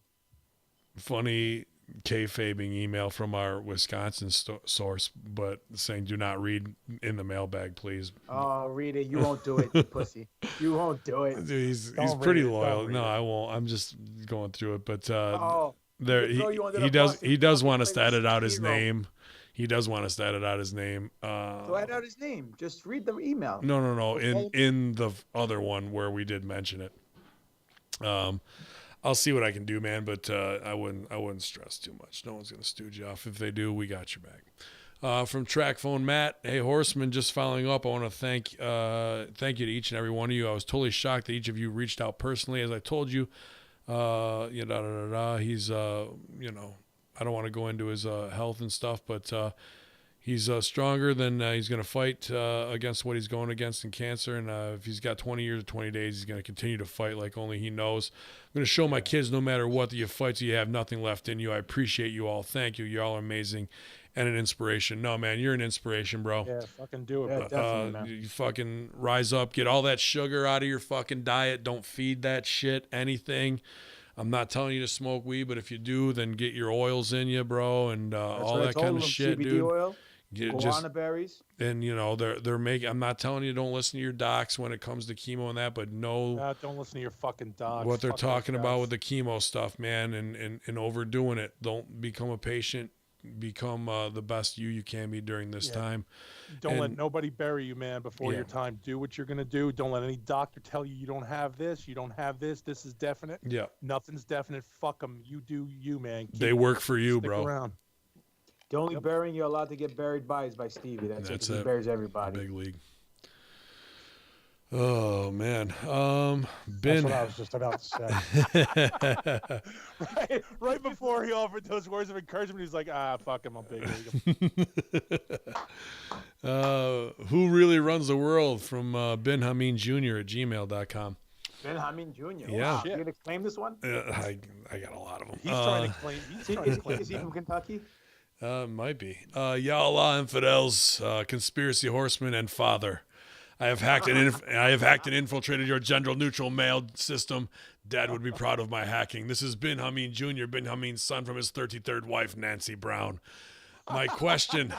funny kayfabing email from our Wisconsin source, but saying, do not read in the mailbag, please. Oh, read it. You won't do it, you pussy. You won't do it. Dude, he's Don't pretty read it. loyal. Don't No, read it. I won't. I'm just going through it. But Oh, there throw you under he the does bus he and does fucking want us to play edit out his Xero. name. He does want us to edit out his name. so edit out his name. Just read the email. No. Okay. In the other one where we did mention it. I'll see what I can do, man. But I wouldn't stress too much. No one's gonna stooge you off. If they do, we got your back. From Track Phone Matt, hey Horseman, just following up. I want to thank you to each and every one of you. I was totally shocked that each of you reached out personally, as I told you. He's I don't want to go into his health and stuff, but he's stronger than he's going to fight against what he's going against in cancer. And if he's got 20 years or 20 days, he's going to continue to fight like only he knows. I'm going to show my kids, no matter what, that you fight till you have nothing left in you. I appreciate you all. Thank you. You all are amazing and an inspiration. No, man, you're an inspiration, bro. Yeah, fucking do it, Yeah, bro. definitely, man. You fucking rise up, get all that sugar out of your fucking diet. Don't feed that shit anything. I'm not telling you to smoke weed, but if you do, then get your oils in you, bro, and That's all what I that told kind of him, shit, CBD dude. oil, Get, guarana berries. and they're making. I'm not telling you don't listen to your docs when it comes to chemo and that, but know Don't listen to your fucking dogs. what they're Fuck those talking about guys. with the chemo stuff, man, and overdoing it. Don't become a patient. Become the best you can be during this time. Don't let and- nobody bury you, man, before Yeah. your time. Do what you're going to do. Don't let any doctor tell you don't have this. You don't have this. This is definite. Yeah, Nothing's definite. Fuck them. You do you, man. they work for you, Stick bro. around. The only burying you're allowed to get buried by is by Stevie. That's That's it. 'Cause it. He buries everybody. Big league. Oh man, That's Ben. what I was just about to say. Right before he offered those words of encouragement, he's like, fuck him, I'm big league. Who really runs the world from Ben Hameen Jr. at gmail.com. Benjamin Jr. Yeah. Wow. Shit. You gonna claim this one? I got a lot of them. He's trying to claim. He's trying to claim Is he that. from Kentucky? Might be. Ya Allah, infidels, conspiracy horsemen, and father. I have hacked and infiltrated your gender neutral mail system. Dad would be proud of my hacking. This is Bin Hameen Jr., Bin Hameen's son from his 33rd wife, Nancy Brown. My question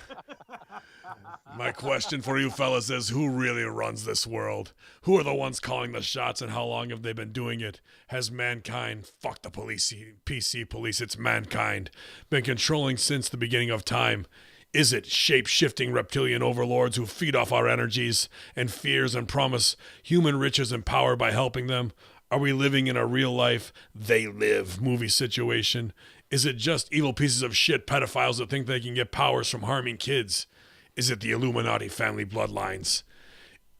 for you fellas is, who really runs this world? Who are the ones calling the shots, and how long have they been doing it? Has mankind, fuck the PC police, it's mankind, been controlling since the beginning of time? Is it shape-shifting reptilian overlords who feed off our energies and fears and promise human riches and power by helping them? Are we living in a real-life they live movie situation? Is it just evil pieces of shit pedophiles that think they can get powers from harming kids? Is it the Illuminati family bloodlines?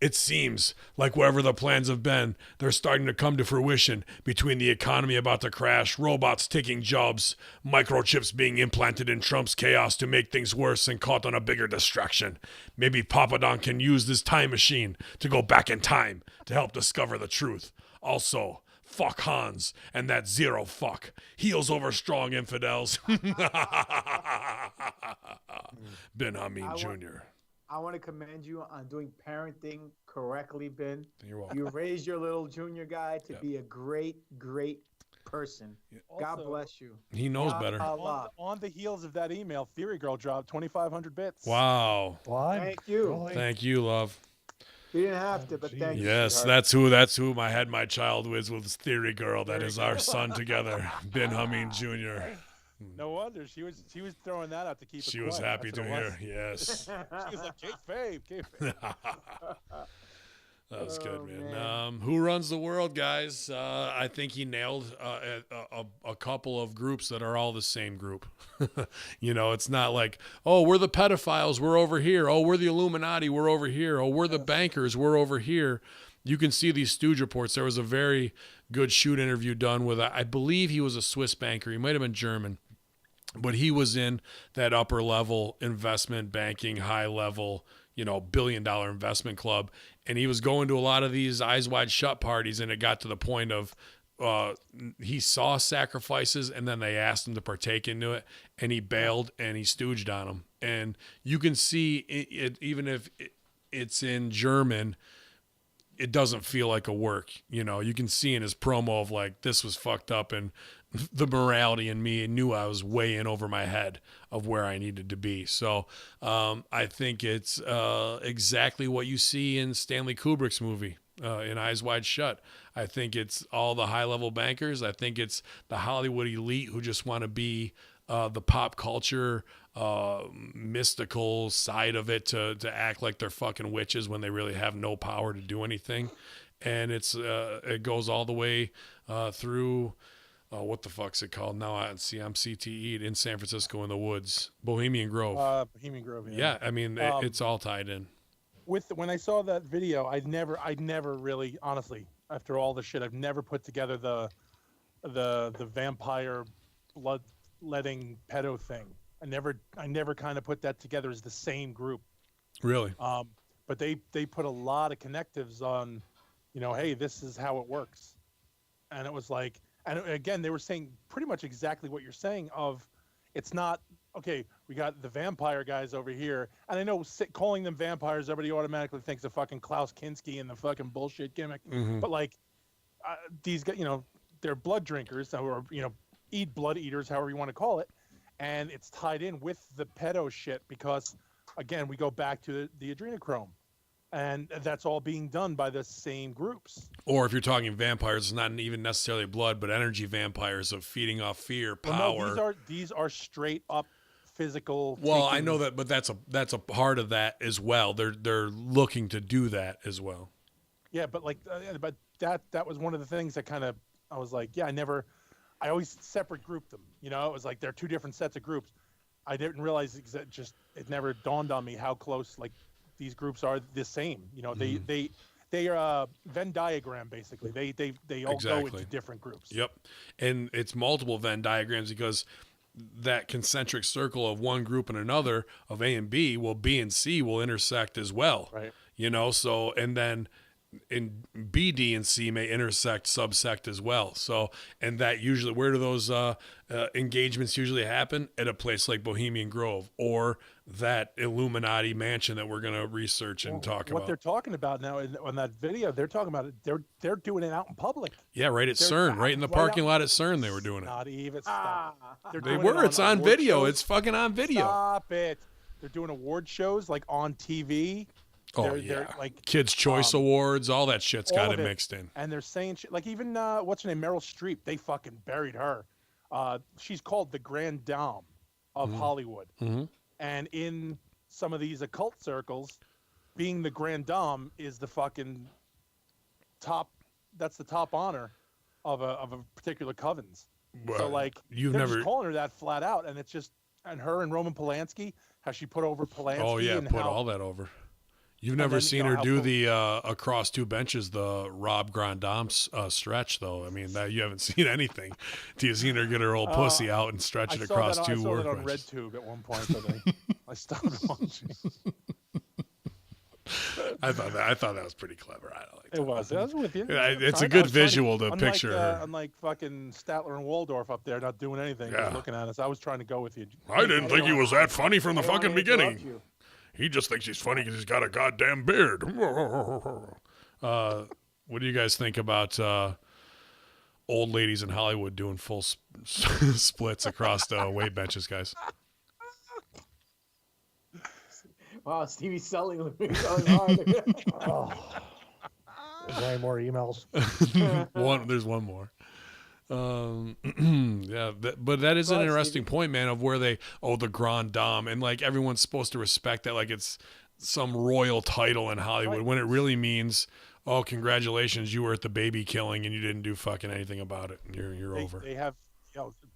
It seems like wherever the plans have been, they're starting to come to fruition, between the economy about to crash, robots taking jobs, microchips being implanted in Trump's chaos to make things worse, and caught on a bigger distraction. Maybe Papa Don can use this time machine to go back in time to help discover the truth. Also, fuck Hans and that Xero fuck. Heels over strong, infidels. Ben Hameen Jr. I want to commend you on doing parenting correctly, Ben. You're welcome. You raised your little junior guy to be a great, great person. God Also, bless you. He knows better. On the heels of that email, Theory Girl dropped 2,500 bits. Wow. What? Thank you. Really? Thank you, love. You didn't have to, but thank you. Yes, sweetheart. that's who I had my child with Theory Girl. That is our son together, Ben Hameen Jr. No wonder she was throwing that out to keep it She was quiet. happy That's to what it was. hear. Yes. She was like, kayfabe. That was good, man. man. Who runs the world, guys? I think he nailed a couple of groups that are all the same group. It's not like, oh, we're the pedophiles, we're over here. Oh, we're the Illuminati, we're over here. Oh, we're the bankers, we're over here. You can see these stooge reports. There was a very good shoot interview done with, I believe he was a Swiss banker. He might have been German. But he was in that upper level investment banking, high level, $1 billion investment club. And he was going to a lot of these eyes wide shut parties. And it got to the point of he saw sacrifices, and then they asked him to partake into it. And he bailed and he stooged on them. And you can see it even if it's in German, it doesn't feel like a work. You can see in his promo of like, this was fucked up, and the morality in me knew I was way in over my head of where I needed to be. So I think it's exactly what you see in Stanley Kubrick's movie, in Eyes Wide Shut. I think it's all the high-level bankers. I think it's the Hollywood elite who just want to be the pop culture mystical side of it, to act like they're fucking witches when they really have no power to do anything. And it goes all the way through what the fuck's it called now? I'm CTE'd in San Francisco in the woods, Bohemian Grove. Bohemian Grove. Yeah, I mean it's all tied in. When I saw that video, I'd never really, honestly, after all the shit, I've never put together the vampire bloodletting pedo thing. I never kind of put that together as the same group. Really? But they put a lot of connectives on, hey, this is how it works. And it was like, and again, they were saying pretty much exactly what you're saying of, it's not, okay, we got the vampire guys over here. And I know calling them vampires, everybody automatically thinks of fucking Klaus Kinski and the fucking bullshit gimmick. Mm-hmm. But like these guys, they're blood drinkers or, eat blood eaters, however you want to call it. And it's tied in with the pedo shit because, again, we go back to the adrenochrome. And that's all being done by the same groups. Or if you're talking vampires, it's not even necessarily blood, but energy vampires of feeding off fear, power. Well, no, these are straight up physical. Well, I know that, but that's a part of that as well. They're looking to do that as well. Yeah, but but that was one of the things that kind of, I was like, yeah, I always separate grouped them. It was like they're two different sets of groups. I didn't realize it never dawned on me how close these groups are the same. They are a Venn diagram basically. They all go into different groups. Yep, and it's multiple Venn diagrams because that concentric circle of one group and another of A and B, B and C will intersect as well. Right. So and then in B, D, and C may intersect, subsect as well. So, and that usually, where do those engagements usually happen? At a place like Bohemian Grove or that Illuminati mansion that we're going to research and talk what about. they're talking about now on that video, they're talking about it. They're doing it out in public. Yeah, right at CERN, right in the parking lot at CERN, they were doing it. Not even. Stop. They were. It's on video. It's fucking on video. Stop it. They're doing award shows like on TV. They're like Kids' Choice Awards, all that shit's got it mixed in. And they're saying shit like even what's her name, Meryl Streep. They fucking buried her. She's called the Grand Dame of Hollywood. Mm-hmm. And in some of these occult circles, being the Grand Dame is the fucking top. That's the top honor of a particular covens. Well, so like you've they're never just calling her that flat out, and it's just and her and Roman Polanski, how she put over Polanski. Oh yeah, and put how, all that over. You've never seen her do the across two benches, the Rob Grand Dame stretch, though. I mean, that you haven't seen anything. You've seen her get her old pussy out and stretch it across two work benches. I saw that on RedTube at one point. So I stopped watching. I thought that was pretty clever. I like that. It was. I was with you. It's a good visual to picture her. Unlike fucking Statler and Waldorf up there, not doing anything, just looking at us. I was trying to go with you. I didn't think he was that funny from the fucking beginning. He just thinks he's funny because he's got a goddamn beard. What do you guys think about old ladies in Hollywood doing full splits across the weight benches, guys? Wow, Stevie's selling hard. Oh. Is there any more emails? There's one more. Yeah, but that is an interesting point, man, of where the Grand Dame, and like everyone's supposed to respect that like it's some royal title in Hollywood, when it really means, oh, congratulations, you were at the baby killing and you didn't do fucking anything about it. You're over. They have,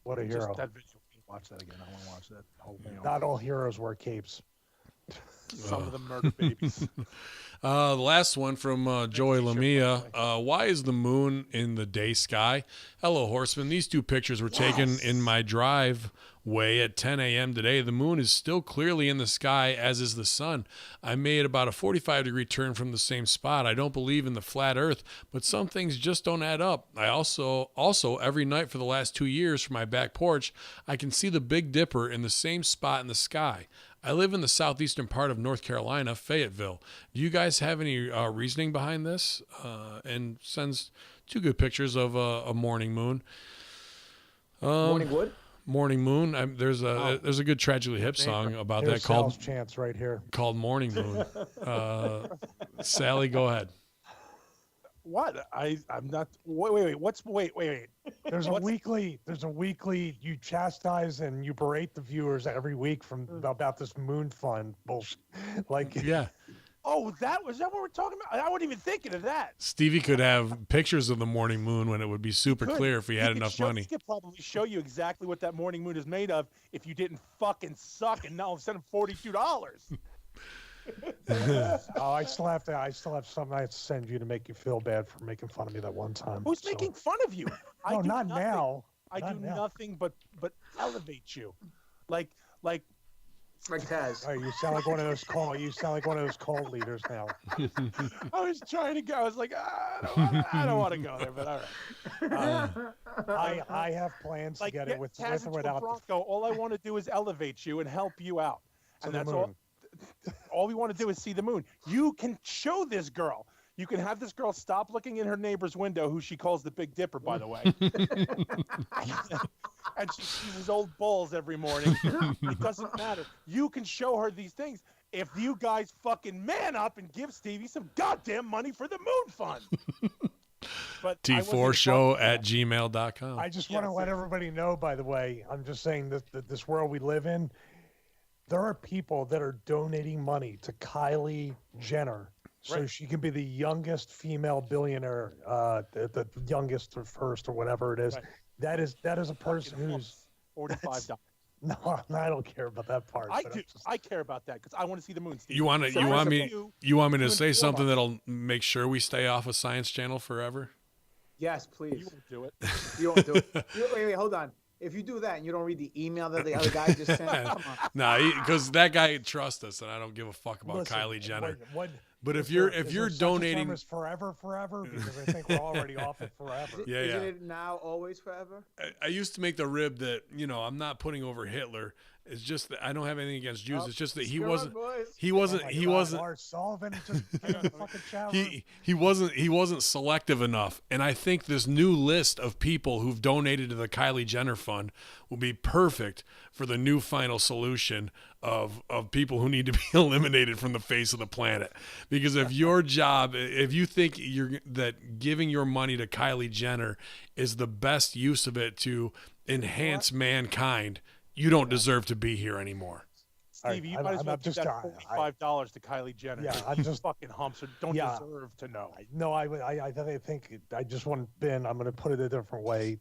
what a hero. That visual. Watch that again. I want to watch that whole thing. Not all heroes wear capes. Some of them murder babies. The last one from Joey Lamia. Why is the moon in the day sky? Hello, Horsemen. These two pictures were taken in my driveway at 10 a.m. today. The moon is still clearly in the sky, as is the sun. I made about a 45-degree turn from the same spot. I don't believe in the flat earth, but some things just don't add up. I also every night for the last 2 years from my back porch, I can see the Big Dipper in the same spot in the sky. I live in the southeastern part of North Carolina, Fayetteville. Do you guys have any reasoning behind this? And sends two good pictures of a morning moon. Morning wood? Morning Moon. There's a good Tragically Hip song about that called Sal's chance right here. Called Morning Moon. Sally, go ahead. What? I'm not. Wait. There's a weekly. You chastise and you berate the viewers every week about this moon fund bullshit. Like yeah. Oh, was that what we're talking about? I wasn't even thinking of that. Stevie could have pictures of the morning moon when it would be super clear if he had enough money. He could probably show you exactly what that morning moon is made of if you didn't fucking suck and now send him $42. Oh, I still have something I have to send you to make you feel bad for making fun of me that one time. Who's making fun of you? No, not now. I do nothing but elevate you, like Taz. Oh, you sound like one of those cult leaders now. I was trying to go. I was like, I don't want to go there, but all right. I have plans to get it with or without. Bronco. All I want to do is elevate you and help you out, and that's all. All we want to do is see the moon. You can show this girl. You can have this girl stop looking in her neighbor's window, who she calls the Big Dipper, by the way. And she sees his old balls every morning. It doesn't matter. You can show her these things if you guys fucking man up and give Stevie some goddamn money for the moon fund. But T4show@gmail.com. I just want to let everybody know, by the way, I'm just saying that this world we live in, there are people that are donating money to Kylie Jenner so she can be the youngest female billionaire, the youngest or first or whatever it is. Right. That is a person who's $45. No, I don't care about that part. I do. I care about that because I want to see the moon. Steve. You want me to say something that'll make sure we stay off of Science Channel forever? Yes, please. You won't do it. You won't do it. Wait, hold on. If you do that and you don't read the email that the other guy just sent, come on. No, because that guy trusts us, and I don't give a fuck about Kylie Jenner. But if you're Is there such a donating, term as forever, because I think we're already off it forever. Yeah, Isn't yeah. it now always forever? I used to make the rib that, I'm not putting over Hitler. It's just that I don't have anything against Jews. It's just that he wasn't. He wasn't. Oh my He God, wasn't. Lars Sullivan, just get in the fucking chat room. He wasn't selective enough, and I think this new list of people who've donated to the Kylie Jenner Fund will be perfect for the new final solution of people who need to be eliminated from the face of the planet. Because if you think that giving your money to Kylie Jenner is the best use of it to enhance mankind, you don't deserve to be here anymore. Steve, you might as well give that $45 to Kylie Jenner. Yeah, I'm just fucking humps or don't deserve to know. No, I think I just want Ben. I'm going to put it a different way.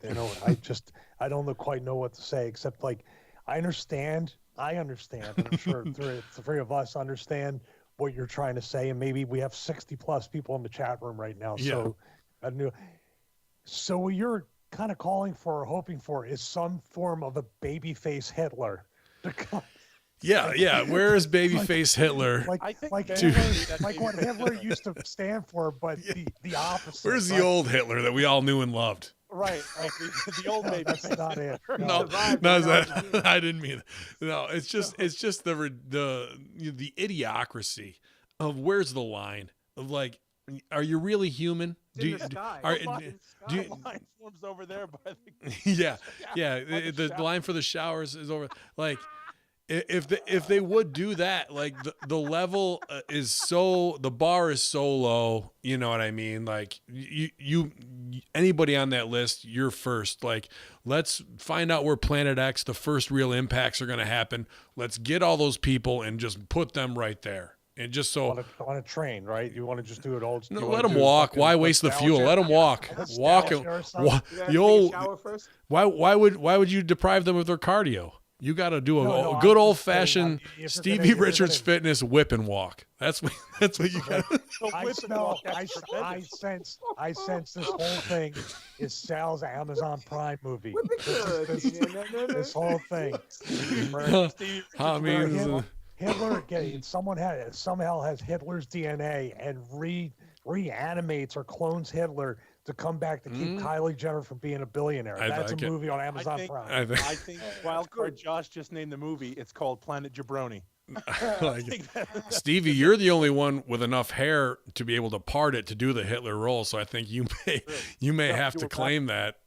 I don't quite know what to say except like I understand. And I'm sure the three of us understand what you're trying to say, and maybe we have 60 plus people in the chat room right now. Yeah. So I knew. So what you're kind of calling for or hoping for is some form of a babyface Hitler. Yeah. Where is babyface Hitler? Like what Hitler used to stand for, but the opposite. Where's the old Hitler that we all knew and loved? Right, like the old baby. That's not it. No, I didn't mean it. No, it's just the idiocracy of where's the line of like, are you really human? The line forms over there by the the line for the showers is over. Like, if they would do that, like the level the bar is so low. You know what I mean? Like you anybody on that list, you're first. Like, let's find out where Planet X, the first real impacts are going to happen. Let's get all those people and just put them right there. And just so on a train, right? You want to just do it old? No, let them walk. Why waste the fuel? Let them walk. Walk. Why would you deprive them of their cardio? You got to do a good old fashioned Stevie Richards fitness whip and walk. That's what you got. I sense this whole thing is Sal's Amazon Prime movie. This whole thing. I mean. Hitler somehow has Hitler's DNA and reanimates or clones Hitler to come back to keep Kylie Jenner from being a billionaire. That's a movie on Amazon Prime. I think Wildcard Josh just named the movie. It's called Planet Jabroni. Stevie, you're the only one with enough hair to be able to part it to do the Hitler role, so I think you may have to claim that.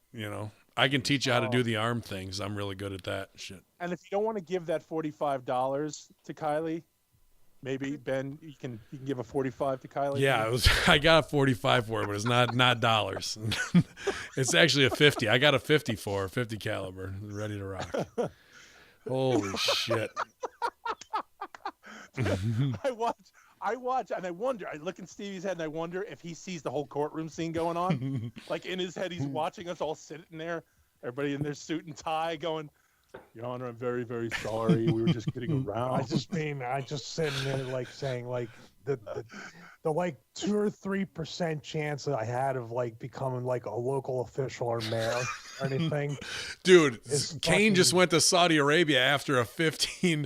I can teach you how to do the arm things. I'm really good at that shit. And if you don't want to give that $45 to Kylie, maybe Ben, you can give a 45 to Kylie. Yeah, I got a 45 for it, but it's not dollars. It's actually a 50. I got a 50 caliber, ready to rock. Holy shit. I watch and I wonder, I look in Stevie's head and I wonder if he sees the whole courtroom scene going on. Like in his head, he's watching us all sitting there, everybody in their suit and tie going, Your Honor, I'm very, very sorry. We were just kidding around. I just sitting there like saying like the like 2 or 3% chance that I had of like becoming like a local official or mayor or anything. Dude, Kane just went to Saudi Arabia after a 15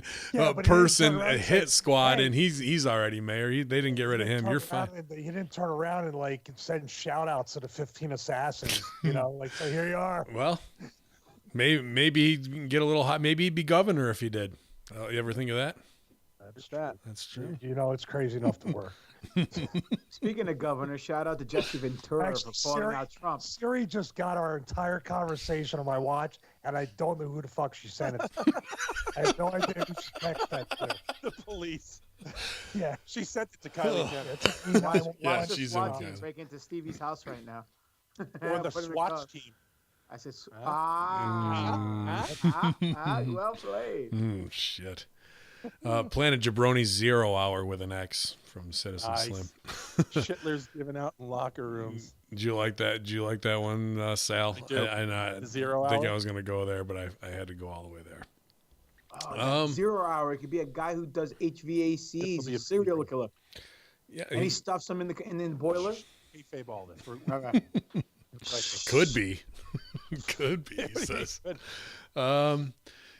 person hit squad, and he's already mayor. They didn't get rid of him. You're fine. He didn't turn around and like send shout outs to the 15 assassins. Like, so here you are. Well, maybe he'd get a little hot. Maybe he'd be governor if he did. You ever think of that? That's true. It's crazy enough to work. Speaking of governor, shout out to Jesse Ventura for calling out Trump. Siri just got our entire conversation on my watch, and I don't know who the fuck she sent it to. I have no idea who she texted that to. The police. Yeah. She sent it to Kylie Jenner. She's SWAT team break into Stevie's house right now. Or the SWAT team. I said, well played. Shit. Planet Jabroni Xero Hour with an X from Citizen Slim. Shitlers given out in locker rooms. Did you like that? Did you like that one, Sal? I do. I Zero think Hour? I was going to go there, but I had to go all the way there. Zero Hour. It could be a guy who does HVACs. He's a serial killer. Yeah, and he stuffs them in the boiler. Kayfabe all this. Could be. Could be, he says.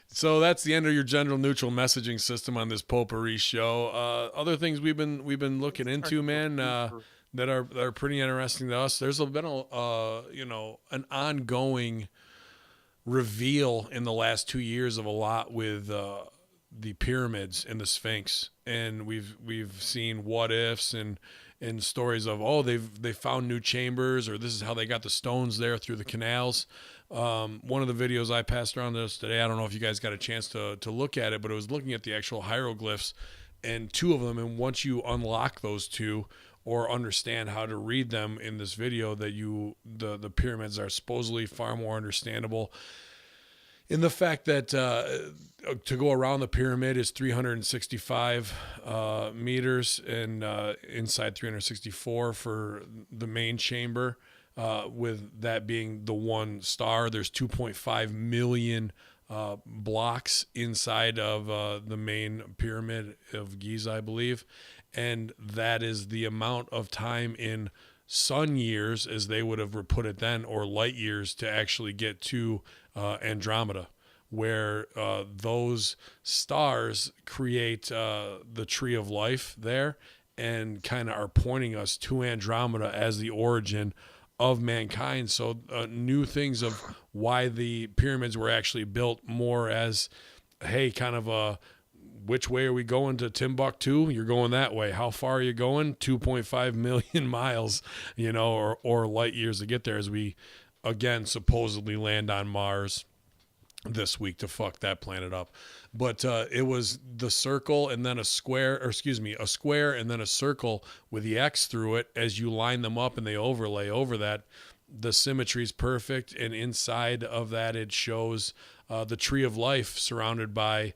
So that's the end of your general neutral messaging system on this potpourri show. Other things we've been looking into, man, that are pretty interesting to us. There's been an ongoing reveal in the last 2 years of a lot with the pyramids and the Sphinx, and we've seen what ifs and stories of they found new chambers, or this is how they got the stones there through the canals. One of the videos I passed around to us today, I don't know if you guys got a chance to look at it, but it was looking at the actual hieroglyphs, and two of them, and once you unlock those two or understand how to read them in this video, that the pyramids are supposedly far more understandable. In the fact that to go around the pyramid is 365 meters, and inside 364 for the main chamber, with that being the one star. There's 2.5 million blocks inside of the main pyramid of Giza, I believe. And that is the amount of time in sun years, as they would have put it then, or light years, to actually get to Andromeda, where those stars create the tree of life there, and kind of are pointing us to Andromeda as the origin of mankind. So new things of why the pyramids were actually built more as, hey, kind of a, which way are we going to Timbuktu? You're going that way. How far are you going? 2.5 million miles, or light years to get there, as we, again, supposedly land on Mars this week to fuck that planet up. But it was the circle and then a square and then a circle with the X through it. As you line them up and they overlay over that, the symmetry is perfect. And inside of that, it shows the tree of life surrounded by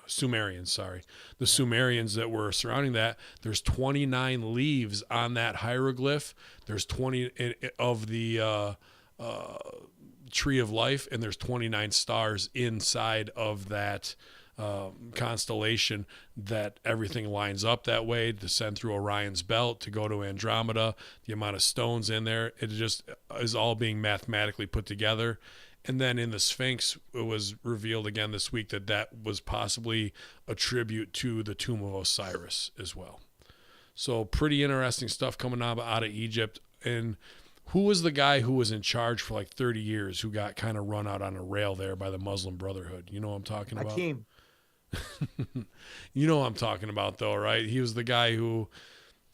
Sumerians, the Sumerians that were surrounding that. There's 29 leaves on that hieroglyph. There's 20 of the tree of life, and there's 29 stars inside of that constellation, that everything lines up that way to send through Orion's belt to go to Andromeda. The amount of stones in there, it just is all being mathematically put together. And then in the Sphinx, it was revealed again this week that was possibly a tribute to the tomb of Osiris as well. So pretty interesting stuff coming out of Egypt. And who was the guy who was in charge for like 30 years who got kind of run out on a rail there by the Muslim Brotherhood? You know what I'm talking about? Hakeem. You know what I'm talking about, though, right? He was the guy who,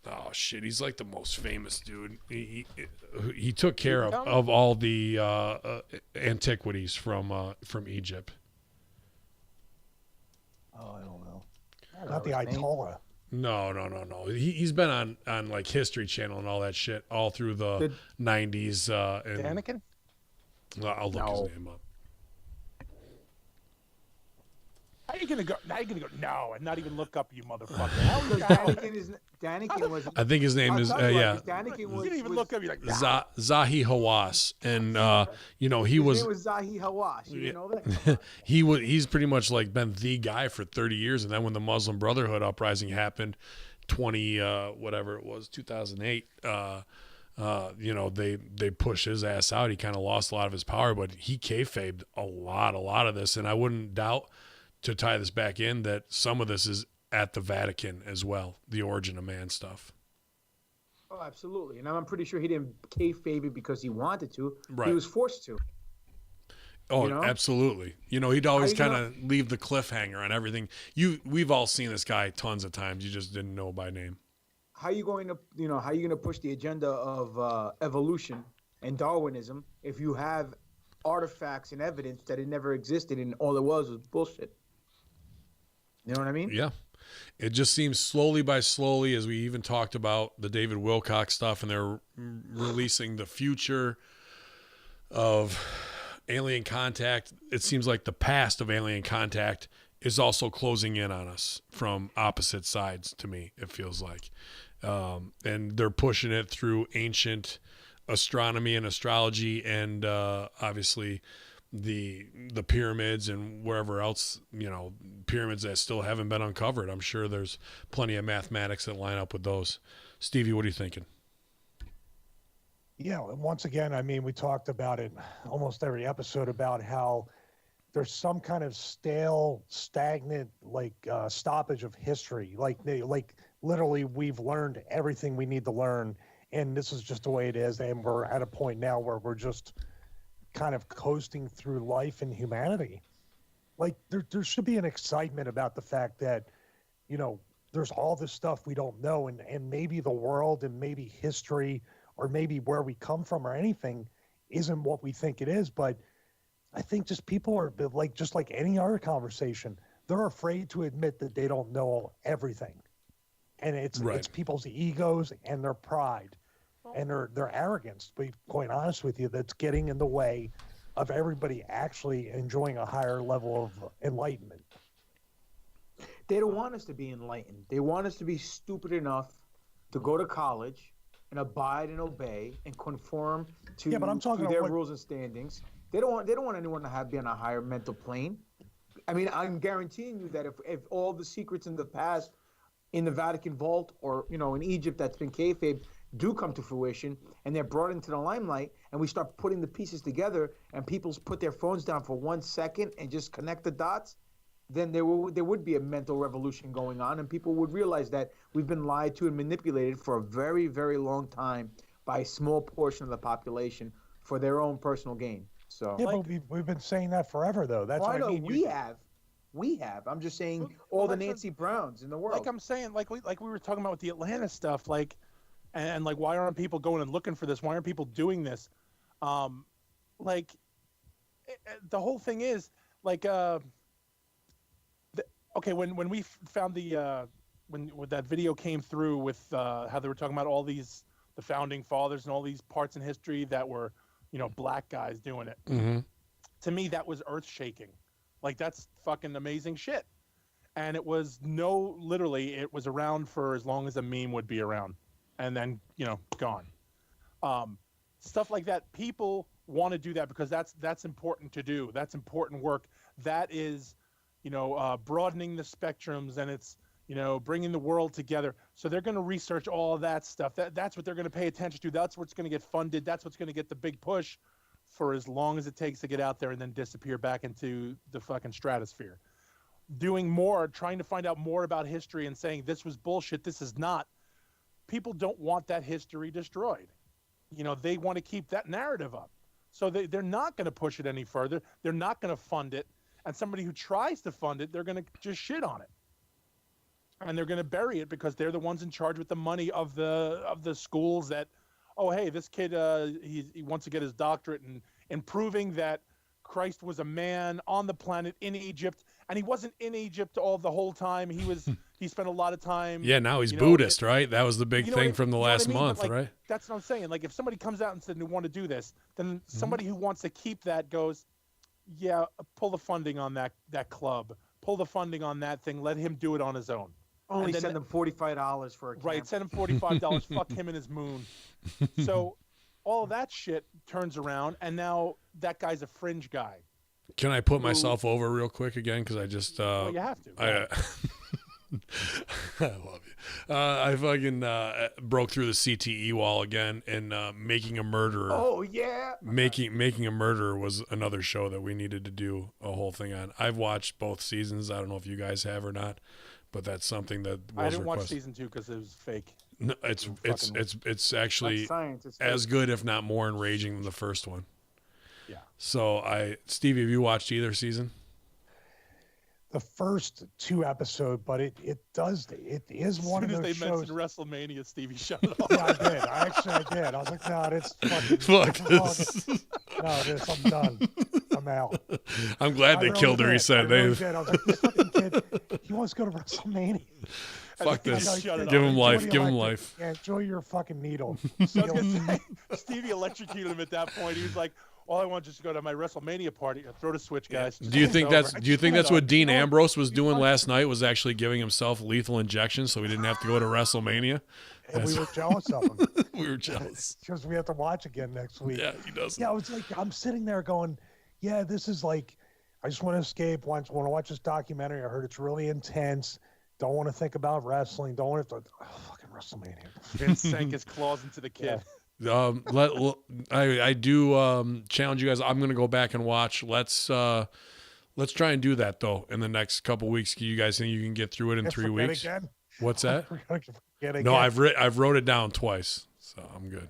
oh shit, he's like the most famous dude. He took care of all the antiquities from Egypt. Oh, I don't know. Not the Ayatollah. No. He's been on like History Channel and all that shit all through the 90s. Anakin? I'll look his name up. How are you gonna go? Now you're gonna go no, and not even look up, you motherfucker. Danikin was. I think his name is Danikin was. You didn't even look up. You're like Zahi Hawass, and he was. His name was Zahi Hawass. You didn't know that? He's pretty much like been the guy for 30 years, and then when the Muslim Brotherhood uprising happened, 2008. They pushed his ass out. He kind of lost a lot of his power, but he kayfabed a lot of this, and I wouldn't doubt, to tie this back in, that some of this is at the Vatican as well, the origin of man stuff. Oh, absolutely. And I'm pretty sure he didn't kayfabe it because he wanted to. Right. He was forced to. Oh, absolutely. He'd always kind of leave the cliffhanger on everything. We've all seen this guy tons of times. You just didn't know by name. How are you going to push the agenda of evolution and Darwinism if you have artifacts and evidence that it never existed and all it was bullshit? You know what I mean? Yeah. It just seems slowly, as we even talked about the David Wilcock stuff, and they're releasing the future of alien contact. It seems like the past of alien contact is also closing in on us from opposite sides, to me, it feels like. And they're pushing it through ancient astronomy and astrology, and obviously the pyramids and wherever else, pyramids that still haven't been uncovered. I'm sure there's plenty of mathematics that line up with those. Stevie, what are you thinking? Yeah, and once again, I mean, we talked about it almost every episode about how there's some kind of stale, stagnant, stoppage of history. Like literally, we've learned everything we need to learn, and this is just the way it is. And we're at a point now where we're just kind of coasting through life and humanity. Like there should be an excitement about the fact that, there's all this stuff we don't know, and maybe the world and maybe history or maybe where we come from or anything isn't what we think it is. But I think just people are just like any other conversation, they're afraid to admit that they don't know everything. And it's people's egos and their pride and their arrogance, to be quite honest with you, that's getting in the way of everybody actually enjoying a higher level of enlightenment. They don't want us to be enlightened. They want us to be stupid enough to go to college and abide and obey and conform to, but I'm talking to their about rules and standings. They don't want anyone to be on a higher mental plane. I mean, I'm guaranteeing you that if all the secrets in the past in the Vatican vault or, in Egypt that's been kayfabe do come to fruition and they're brought into the limelight and we start putting the pieces together and people put their phones down for 1 second and just connect the dots, then there would be a mental revolution going on, and people would realize that we've been lied to and manipulated for a very, very long time by a small portion of the population for their own personal gain. So yeah, but we've been saying that forever, though. That's what I mean. We have. I'm just saying all the Nancy Browns in the world. Like I'm saying, like we were talking about with the Atlantis stuff, and why aren't people going and looking for this? Why aren't people doing this? The whole thing is okay, when we found when that video came through with how they were talking about the founding fathers and all these parts in history that were, black guys doing it. Mm-hmm. To me, that was earth shaking. Like, that's fucking amazing shit. And it was literally, it was around for as long as a meme would be around, and then gone. Stuff like that. People want to do that because that's important to do. That's important work. That is, broadening the spectrums, and it's, bringing the world together. So they're going to research all of that stuff. That's what they're going to pay attention to. That's what's going to get funded. That's what's going to get the big push for as long as it takes to get out there and then disappear back into the fucking stratosphere. Doing more, trying to find out more about history and saying this was bullshit, this is not. People don't want that history destroyed. They want to keep that narrative up. So they're not going to push it any further. They're not going to fund it. And somebody who tries to fund it, they're going to just shit on it. And they're going to bury it because they're the ones in charge with the money of the schools that, oh, hey, this kid, he wants to get his doctorate in proving that Christ was a man on the planet in Egypt. And he wasn't in Egypt the whole time. He spent a lot of time. Yeah, now he's Buddhist, right? That was the big thing from the last month, right? That's what I'm saying. Like, if somebody comes out and said they want to do this, then somebody who wants to keep that goes, yeah, pull the funding on that club. Pull the funding on that thing. Let him do it on his own. Only send him $45 for a camp. Right, send him $45. Fuck him and his moon. So all of that shit turns around, and now that guy's a fringe guy. Can I put myself over real quick again? Because I just... well, you have to. I love you. I fucking broke through the CTE wall again, and Making a Murderer. Oh, yeah. Making a Murderer was another show that we needed to do a whole thing on. I've watched both seasons. I don't know if you guys have or not, but that's something that was I didn't watch requested. season 2 because it was fake. No, it's actually science. as good, if not more enraging than the first one. Yeah. So Stevie, have you watched either season? The first 2 episodes, but it is one of those shows. As soon as they mentioned WrestleMania, Stevie shut it off. Yeah, I did. I did. I was like, no, it's fucking... Fuck this. No, I'm done. I'm out. I'm glad they killed her, he said. I really did. I was like, this fucking kid, he wants to go to WrestleMania. Fuck this. Shut it Give off. him life. Give him life. Yeah, enjoy your fucking needle. I was gonna say, Stevie electrocuted him at that point. He was like, all I want is just to go to my WrestleMania party. Throw the switch, guys. Do you think that's what Dean Ambrose was doing last night? Was actually giving himself lethal injections so he didn't have to go to WrestleMania? And we were jealous of him. We were jealous because we have to watch again next week. Yeah, he does. Yeah, it's like I'm sitting there going, yeah, this is like, I just want to escape. Want to watch this documentary. I heard it's really intense. Don't want to think about wrestling. Don't want to. Oh, fucking WrestleMania. Vince sank his claws into the kid. I do challenge you guys. I'm gonna go back and watch. Let's try and do that though in the next couple weeks. You guys think you can get through it in 3 weeks? Again? What's that? Forget No, again. I've wrote it down twice, so I'm good.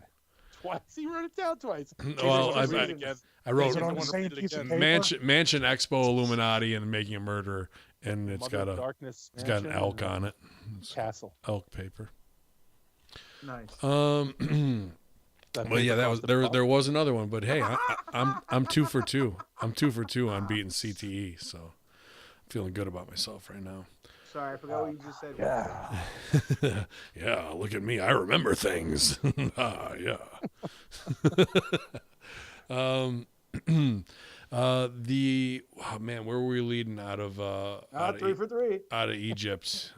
Twice? He wrote it down twice. Well, I read it again. I wrote Is it on the same piece of paper? Mansion Expo Illuminati and Making a Murderer, and it's Mother got of Darkness it's got an Mansion elk and on it. It's Castle. elk paper. Nice. Well, yeah, that was there was another one, but hey, I'm 2 for 2. I'm 2 for 2 on beating CTE, so I'm feeling good about myself right now. Sorry, I forgot what you just said. Yeah. Yeah, look at me. I remember things. Yeah. Man, where were we leading out of 3 for 3. out of Egypt?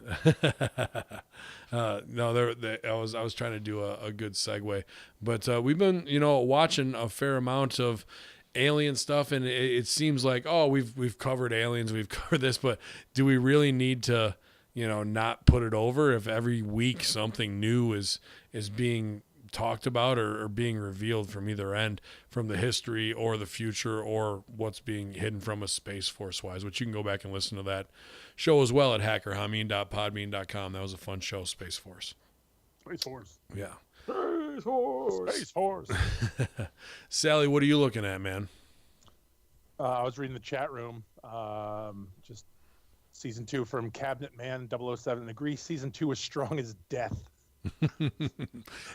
No, I was trying to do a good segue, but we've been watching a fair amount of alien stuff, and it seems like we've covered aliens, we've covered this, but do we really need to not put it over if every week something new is being talked about or being revealed from either end, from the history or the future or what's being hidden from us Space Force wise, which you can go back and listen to that show as well at hackerhameen.podbean.com. That was a fun show, Space Force. Space Force. Yeah. Space Force. Space Force. Sally, what are you looking at, man? I was reading the chat room. Just season 2 from Cabinet Man 007 agrees. Season 2 is strong as death.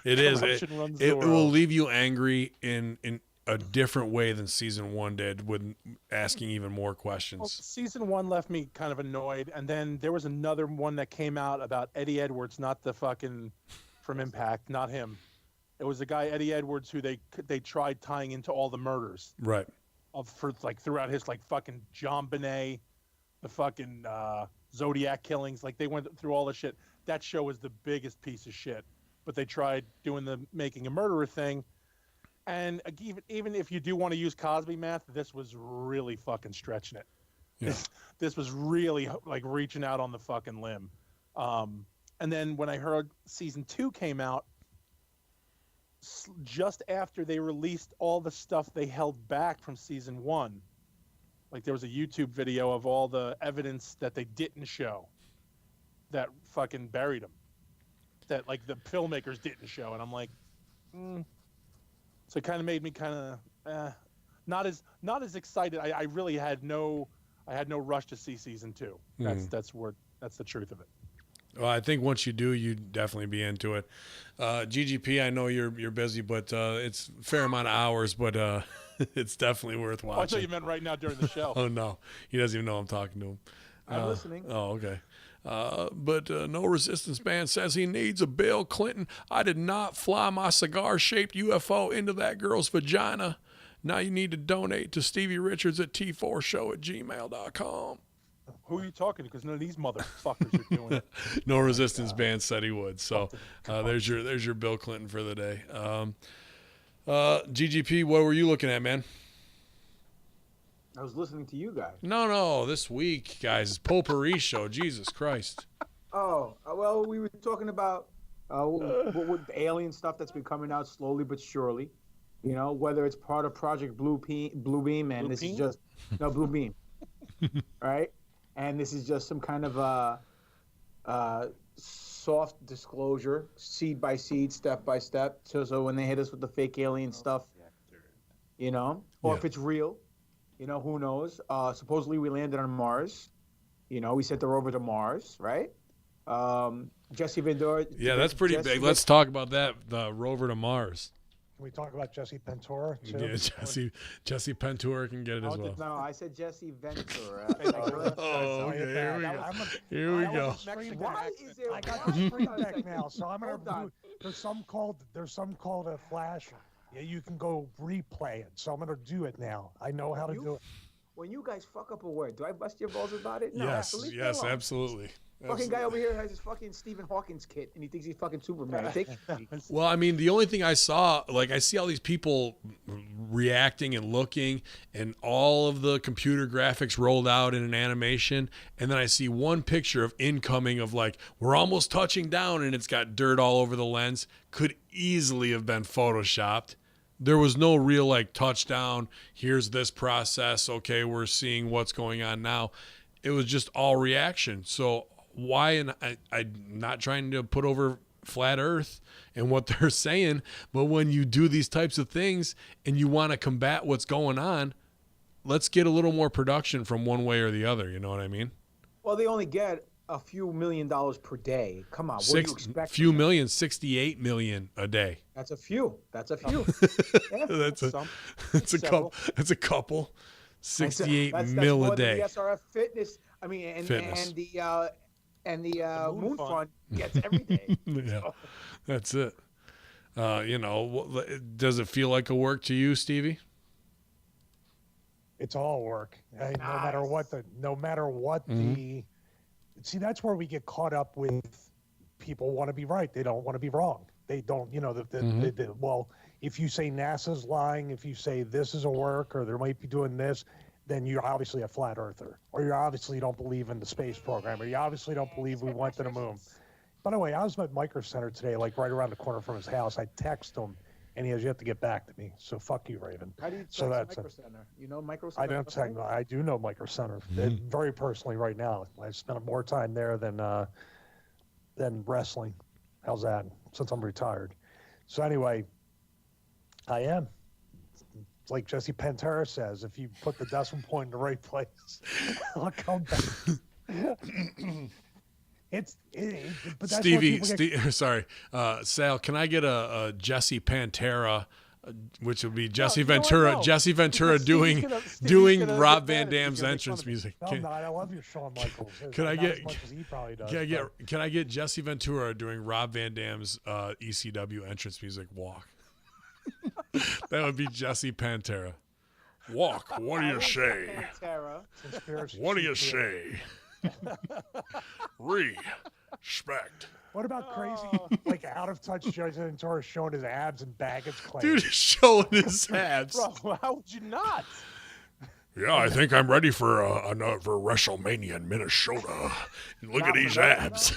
It is. Corruption runs It the will world. leave you angry in a different way than season 1 did, with asking even more Well, questions. season 1 left me kind of annoyed, and then there was another one that came out about Eddie Edwards, not the fucking from Impact, not him. It was the guy Eddie Edwards who they tried tying into all the murders Right. for throughout his fucking John Bonet, the fucking Zodiac killings. They went through all the shit. That show was the biggest piece of shit. But they tried doing the Making a Murderer thing. And even if you do want to use Cosby math, this was really fucking stretching it. Yeah. This was really reaching out on the fucking limb. And then when I heard season 2 came out, just after they released all the stuff they held back from season 1, there was a YouTube video of all the evidence that they didn't show that fucking buried them, that the filmmakers didn't show, and I'm like, so it kind of made me kind of not as excited. I really had no rush to see season 2. That's the truth of it. Well, I think once you do, you'd definitely be into it. GGP, I know you're busy, but it's a fair amount of hours, but it's definitely worth watching. Oh, I thought you meant right now during the show. Oh, no. He doesn't even know I'm talking to him. I'm listening. Oh, okay. But No Resistance Band says he needs a Bill Clinton. I did not fly my cigar-shaped UFO into that girl's vagina. Now you need to donate to Stevie Richards at t4show@gmail.com. Who are you talking to? Because none of these motherfuckers are doing it. No Resistance Band said he would. So there's your Bill Clinton for the day. GGP, what were you looking at, man? I was listening to you guys. No, this week, guys, Potpourri show. Jesus Christ. Oh, well, we were talking about what alien stuff that's been coming out slowly but surely. Whether it's part of Project Blue Beam, and this is just Blue Beam, right? And this is just some kind of soft disclosure, seed by seed, step by step. So when they hit us with the fake alien stuff, or if it's real. Who knows? Supposedly we landed on Mars. We sent the rover to Mars, right? Jesse Ventura. Yeah, that's pretty big. Let's talk about that, the rover to Mars. Can we talk about Jesse Ventura too? Yeah, Jesse Ventura can get it as well. No, I said Jesse Ventura. Oh, okay, here we go. Here we go. Why is there? I got the spring deck now, so I'm gonna do. There's some called a flash. Yeah, you can go replay it. So I'm gonna do it now. I know how to do it. When you guys fuck up a word, do I bust your balls about it? No, Yes, absolutely. Fucking guy over here has his fucking Stephen Hawking's kit, and he thinks he's fucking Superman. Take it easy. Well, I mean, the only thing I saw, like, I see all these people reacting and looking, and all of the computer graphics rolled out in an animation, and then I see one picture of incoming of, like, we're almost touching down, and it's got dirt all over the lens. Could easily have been photoshopped. There was no real, like, touchdown. Here's this process. Okay, we're seeing what's going on now. It was just all reaction. So why? And I'm not trying to put over flat Earth and what they're saying, but when you do these types of things and you want to combat what's going on, let's get a little more production from one way or the other. You know what I mean? Well, they only get a few $1 million per day. Come on, what do you expect? Few million, 68 million a day. That's a few. That's a few. Yeah. That's a Several. couple. That's a couple. 68 that's mil more a than day. the SRF fitness. I mean, and the Moon Fund gets every day. Yeah, that's it. You know, does it feel like a work to you, Stevie? It's all work. No matter what the see, that's where we get caught up with people want to be right. They don't want to be wrong. They don't, you know, well, if you say NASA's lying, if you say this is a work or they might be doing this, then you're obviously a flat earther, or you obviously don't believe in the space program, or you obviously don't believe we went to the moon. By the way, I was at Micro Center today, like right around the corner from his house. I texted him, and he has yet to get back to me. So fuck you, Raven. How do you So text Micro Center? You know Micro Center? I don't text. I do know Micro Center very personally right now. I spent more time there than wrestling. How's that? Since I'm retired. So anyway, I am. Like Jesse Pantera says, if you put the decimal point in the right place, I'll come back. But that's Stevie, sorry, Sal, can I get a Jesse Pantera, which would be Jesse Ventura, Jesse Ventura doing Rob Van Dam's entrance music? No, I love your Shawn Michaels. Can I get? As much as he probably does, Can I get Jesse Ventura doing Rob Van Dam's ECW entrance music? Walk. That would be Jesse Pantera. Walk. What do you say? What do you say? Respect. What about crazy, like out of touch Jesse Ventura showing his abs and baggage claim? Dude, showing his abs. Bro, how would you not? Yeah, I think I'm ready for WrestleMania in Minnesota. Look at these abs.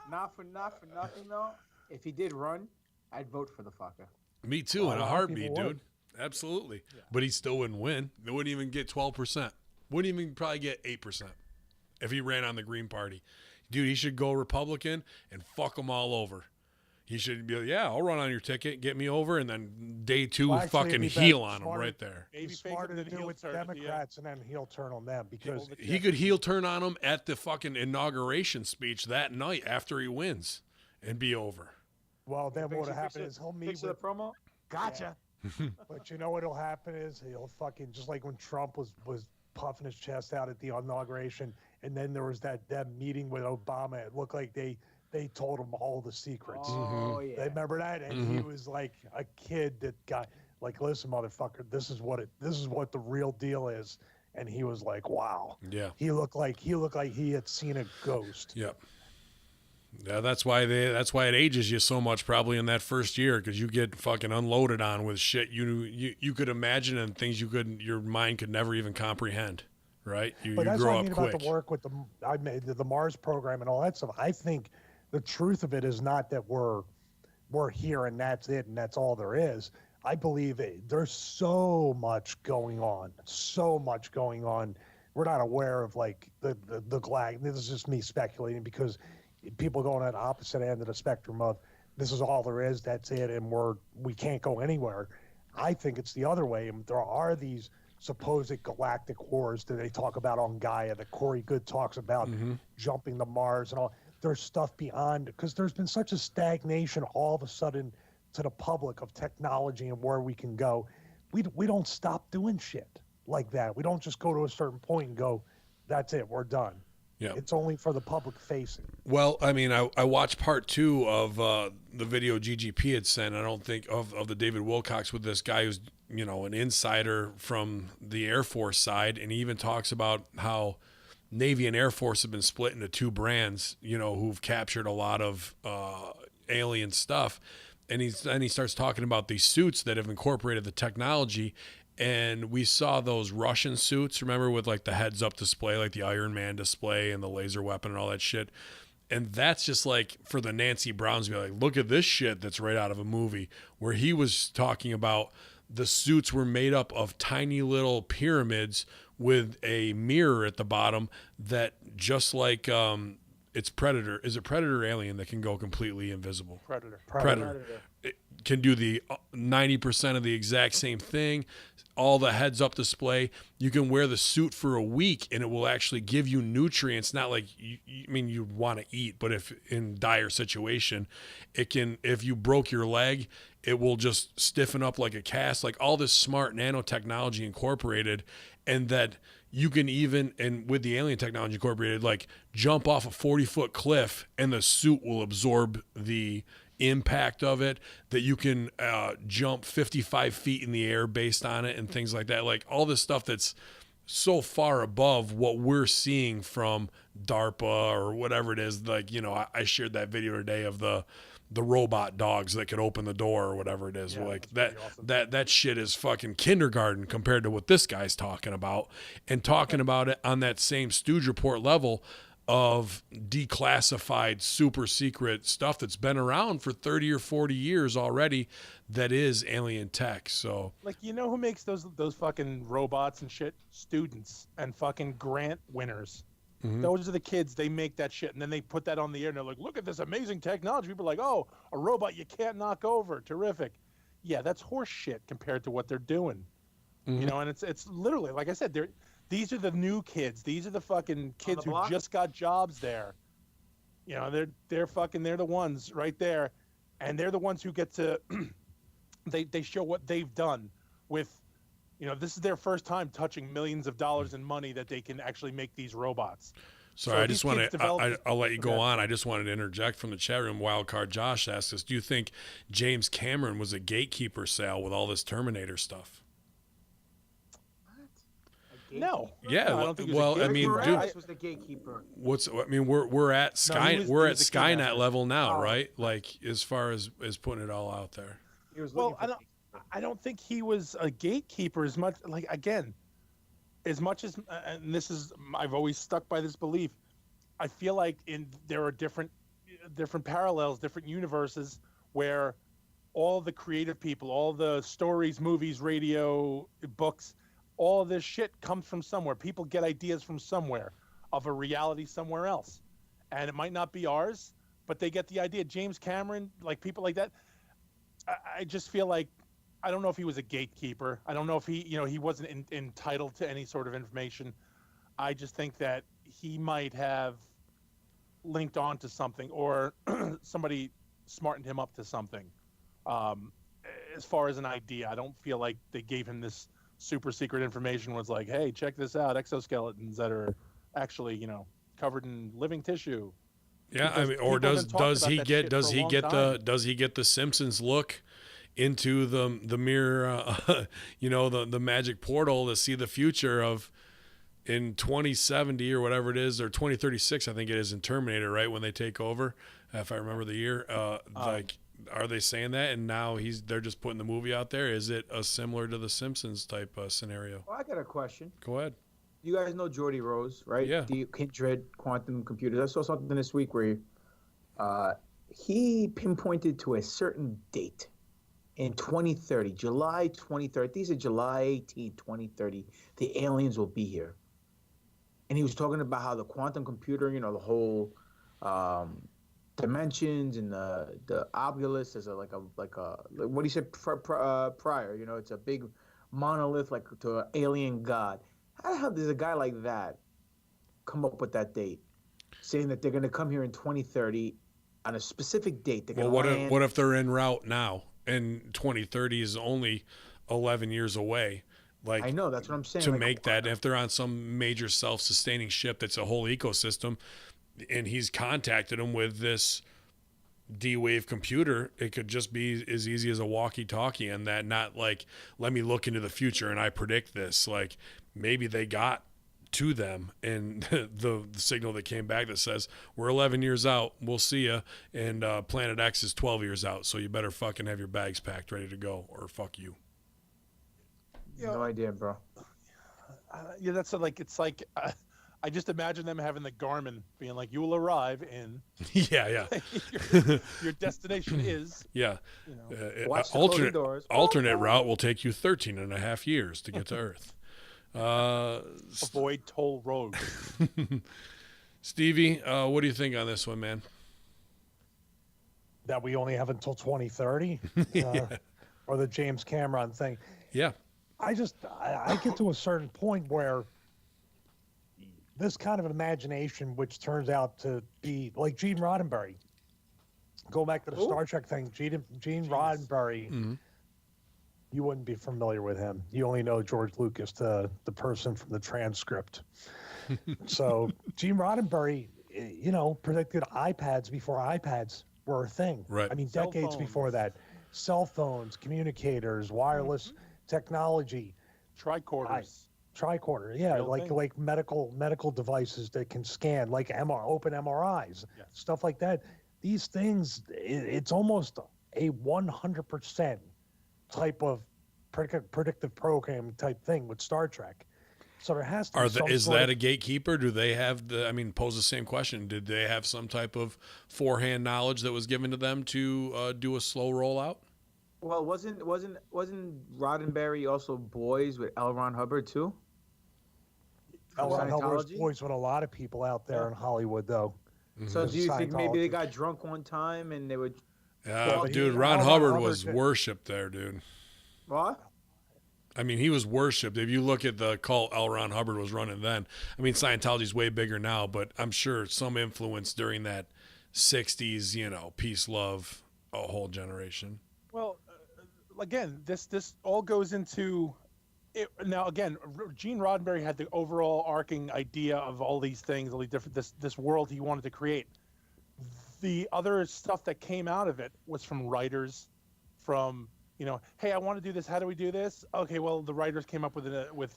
Not for nothing though. If he did run, I'd vote for the fucker. Me too, in a heartbeat, dude. Absolutely. Yeah. But he still wouldn't win. They wouldn't even get 12%. Wouldn't even probably get 8% if he ran on the Green Party. Dude, he should go Republican and fuck them all over. He should be, I'll run on your ticket, get me over, and then day two, fucking heel on them right there. Maybe smarter to do with Democrats and then heel turn on them because he could heel turn on them at the fucking inauguration speech that night after he wins and be over. Well, then what'll happen is he'll meet with the promo. Gotcha. But you know what'll happen is he'll fucking just like when Trump was puffing his chest out at the inauguration, and then there was that meeting with Obama. It looked like they told him all the secrets. Oh yeah. They remember that, and he was like a kid that got like, listen, motherfucker, this is what the real deal is. And he was like, wow. Yeah. He looked like he had seen a ghost. Yep. Yeah, that's why it ages you so much probably in that first year, because you get fucking unloaded on with shit you could imagine and things your mind could never even comprehend, right? But that's grow what I mean up quick. About the work with the Mars program and all that stuff. I think the truth of it is not that we're here and that's it and that's all there is. I believe there's so much going on. We're not aware of like the glag. This is just me speculating because people go on that opposite end of the spectrum of this is all there is, that's it, and we can't go anywhere. I think it's the other way. And there are these supposed galactic wars that they talk about on Gaia, that Corey Good talks about, jumping to Mars and all. There's stuff beyond, because there's been such a stagnation all of a sudden to the public of technology and where we can go. We don't stop doing shit like that. We don't just go to a certain point and go, that's it, we're done. Yeah. It's only for the public facing. Well, I mean, I watched part 2 of the video GGP had sent. I don't think of the David Wilcox with this guy who's, an insider from the Air Force side. And he even talks about how Navy and Air Force have been split into two brands, who've captured a lot of alien stuff. And he starts talking about these suits that have incorporated the technology. And we saw those Russian suits, remember, with like the heads up display, like the Iron Man display and the laser weapon and all that shit. And that's just like for the Nancy Browns to be like, look at this shit that's right out of a movie, where he was talking about the suits were made up of tiny little pyramids with a mirror at the bottom that just like it's Predator. Is it Predator or Alien that can go completely invisible? Predator. It can do the 90% of the exact same thing. All the heads up display. You can wear the suit for a week and it will actually give you nutrients. Not like you'd want to eat, but if in dire situation, it can. If you broke your leg, it will just stiffen up like a cast. Like all this smart nanotechnology incorporated, and that you can even, and with the alien technology incorporated, like jump off a 40-foot cliff and the suit will absorb the impact of it, that you can jump 55 feet in the air based on it and things like that. Like all this stuff that's so far above what we're seeing from DARPA or whatever it is. Like, I shared that video today of the robot dogs that could open the door or whatever it is. Yeah, like awesome. that shit is fucking kindergarten compared to what this guy's talking about, and talking about it on that same Stooge Report level of declassified super secret stuff that's been around for 30 or 40 years already that is alien tech. So Like, who makes those fucking robots and shit? Students and fucking grant winners. Mhm. Those are the kids. They make that shit, and then they put that on the air, and they're like, look at this amazing technology. People are like, oh, a robot you can't knock over. Terrific. Yeah, that's horse shit compared to what they're doing. Mhm. And it's literally, like I said, these are the new kids. These are the fucking kids who block? just got jobs there. They're the ones right there, and they're the ones who get to they show what they've done with, this is their first time touching millions of dollars in money that they can actually make these robots. Sorry, So I these just want kids to. develop- I'll let you go Okay. on. I just wanted to interject from the chat room. Wildcard Josh asked us, "Do you think James Cameron was a gatekeeper sale with all this Terminator stuff?" No. Yeah, No, I don't think he was a well, I gatekeeper. mean, Rick dude, Moranis was the gatekeeper. we're at Sky, he was we're a at kid Skynet master. level now, Oh. right? Like as far as putting it all out there. He was Well, looking for I don't think he was a gatekeeper as much. Like, again, as much as, and this is, I've always stuck by this belief. I feel like there are different parallels, different universes where all the creative people, all the stories, movies, radio, books, all of this shit comes from somewhere. People get ideas from somewhere of a reality somewhere else, and it might not be ours, but they get the idea. James Cameron, like people like that. I just feel like, I don't know if he was a gatekeeper. I don't know if he wasn't entitled to any sort of information. I just think that he might have linked on to something, or somebody smartened him up to something. As far as an idea, I don't feel like they gave him this super secret information. Was like, hey, check this out, exoskeletons that are actually, covered in living tissue. Yeah, I Because mean, or people have been talking does about he that get shit does for a he long get the time. does he get the Simpsons look into the mirror, the magic portal to see the future of in 2070 or whatever it is, or 2036, I think it is in Terminator, right, when they take over, if I remember the year. Like, are they saying that? And now they're just putting the movie out there. Is it similar to the Simpsons type scenario? Well, I got a question. Go ahead. You guys know Geordie Rose, right? Yeah. The Kindred Quantum Computers. I saw something this week where he pinpointed to a certain date in 2030, July 2030. These are July 18, 2030. The aliens will be here. And he was talking about how the quantum computer, the whole dimensions and the obulus is like what he said prior. It's a big monolith like to an alien god. How the hell does a guy like that come up with that date, saying that they're going to come here in 2030 on a specific date? They're Well, going to land. what if they're en route now and 2030 is only 11 years away? Like, I know, that's what I'm saying. to like, make that, if they're on some major self-sustaining ship that's a whole ecosystem, and he's contacted them with this D-Wave computer, it could just be as easy as a walkie-talkie, and that, not like, let me look into the future and I predict this. Like, maybe they got to them, and the signal that came back that says we're 11 years out, we'll see ya, and Planet X is 12 years out, so you better fucking have your bags packed, ready to go, or fuck you. No idea, bro. Yeah, that's like it's like I just imagine them having the Garmin being like, "You will arrive in." Yeah. your destination is. Yeah. You know, Watch the closing doors. Alternate route will take you 13 and a half years to get to Earth. Avoid toll roads. Stevie, what do you think on this one, man? That we only have until 2030, or the James Cameron thing. Yeah. I get to a certain point where this kind of imagination, which turns out to be like Gene Roddenberry, go back to the Star Trek thing. Gene Roddenberry, you wouldn't be familiar with him. You only know George Lucas, the person from the transcript. So Gene Roddenberry, predicted iPads before iPads were a thing. Right. I mean, Cell decades phones. before that. Cell phones, communicators, wireless technology. Tricorders. Tricorder, yeah, Real like thing. like medical devices that can scan, like open MRIs, Yes. stuff like that. These things, it's almost a 100% type of predictive program type thing with Star Trek. So there has to be Is that a gatekeeper? Do they have pose the same question. Did they have some type of forehand knowledge that was given to them to do a slow rollout? Well, wasn't Roddenberry also boys with L. Ron Hubbard too? L. Ron Hubbard's Scientology? boys with a lot of people out there in Hollywood, though. So do you think maybe they Scientology. got drunk one time and they would Yeah, but dude, he- Ron Ron Hubbard Hubbard was did- worshipped there, dude. what? I mean, he was worshipped. If you look at the cult L. Ron Hubbard was running then, I mean, Scientology's way bigger now, but I'm sure some influence during that 60s, peace, love, a whole generation. Well, again, this all goes into it. Now, again, Gene Roddenberry had the overall arcing idea of all these things, all these different this world he wanted to create. The other stuff that came out of it was from writers, from hey, I want to do this. How do we do this? Okay, well, the writers came up with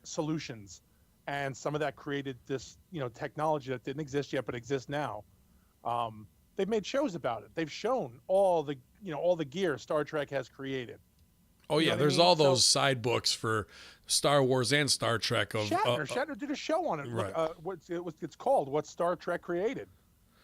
solutions, and some of that created this technology that didn't exist yet but exists now. They've made shows about it. They've shown all the gear Star Trek has created. Oh, You yeah, know what I there's mean? all So- those side books for Star Wars and Star Trek of Shatner did a show on it. right. It's called What Star Trek Created.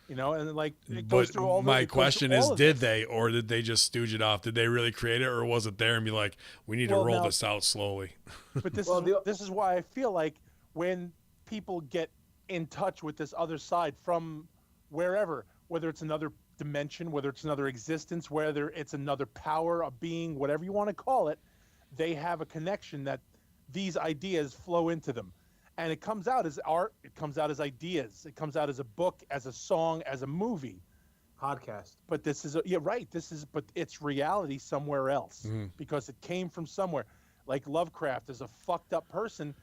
And like it goes But through all. my it goes question through is, all of did this. they, or did they just stooge it off? Did they really create it, or was it there and be like, we need to Well, roll now- this out slowly? But this Well, this is why I feel like when people get in touch with this other side from wherever, whether it's another dimension, whether it's another existence, whether it's another power, a being, whatever you want to call it, they have a connection that these ideas flow into them. And it comes out as art, it comes out as ideas, it comes out as a book, as a song, as a movie. Podcast. But this is but it's reality somewhere else because it came from somewhere. Like Lovecraft is a fucked up person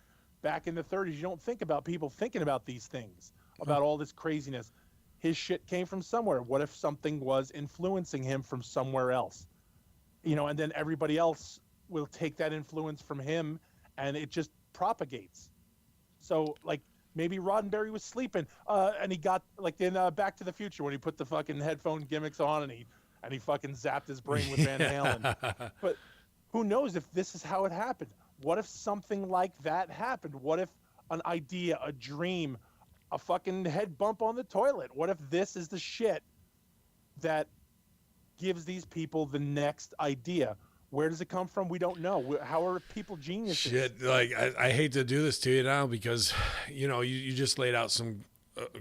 back in the 30s. You don't think about people thinking about these things, about all this craziness. His shit came from somewhere. What if something was influencing him from somewhere else? And then everybody else will take that influence from him and it just propagates. So like maybe Roddenberry was sleeping and he got like in Back to the Future when he put the fucking headphone gimmicks on and he fucking zapped his brain with Van Halen. But who knows if this is how it happened? What if something like that happened? What if an idea, a dream, a fucking head bump on the toilet? What if this is the shit that gives these people the next idea? Where does it come from? We don't know. How are people geniuses? Shit, like I hate to do this to you now because, you just laid out some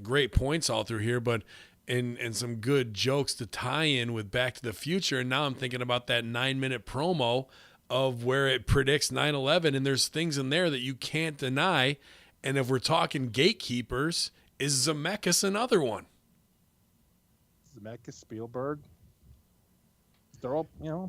great points all through here, but and some good jokes to tie in with Back to the Future. And now I'm thinking about that 9-minute promo of where it predicts 9/11, and there's things in there that you can't deny. And if we're talking gatekeepers, is Zemeckis another one? Zemeckis, Spielberg. They're all,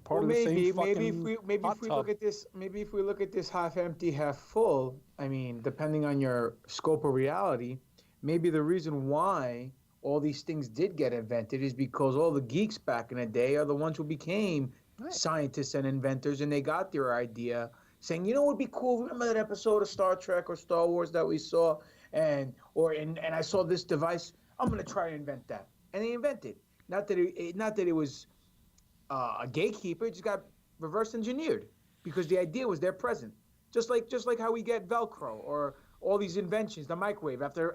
part Well, of the maybe same fucking if hot we tub. look at this, maybe if we look at this half empty, half full. I mean, depending on your scope of reality, maybe the reason why all these things did get invented is because all the geeks back in the day are the ones who became Right. scientists and inventors, and they got their idea saying, you know what would be cool? Remember that episode of Star Trek or Star Wars that we saw? And I saw this device. I'm going to try to invent that. And they invented. Not that it was a gatekeeper. It just got reverse engineered because the idea was there present. Just like how we get Velcro or all these inventions, the microwave after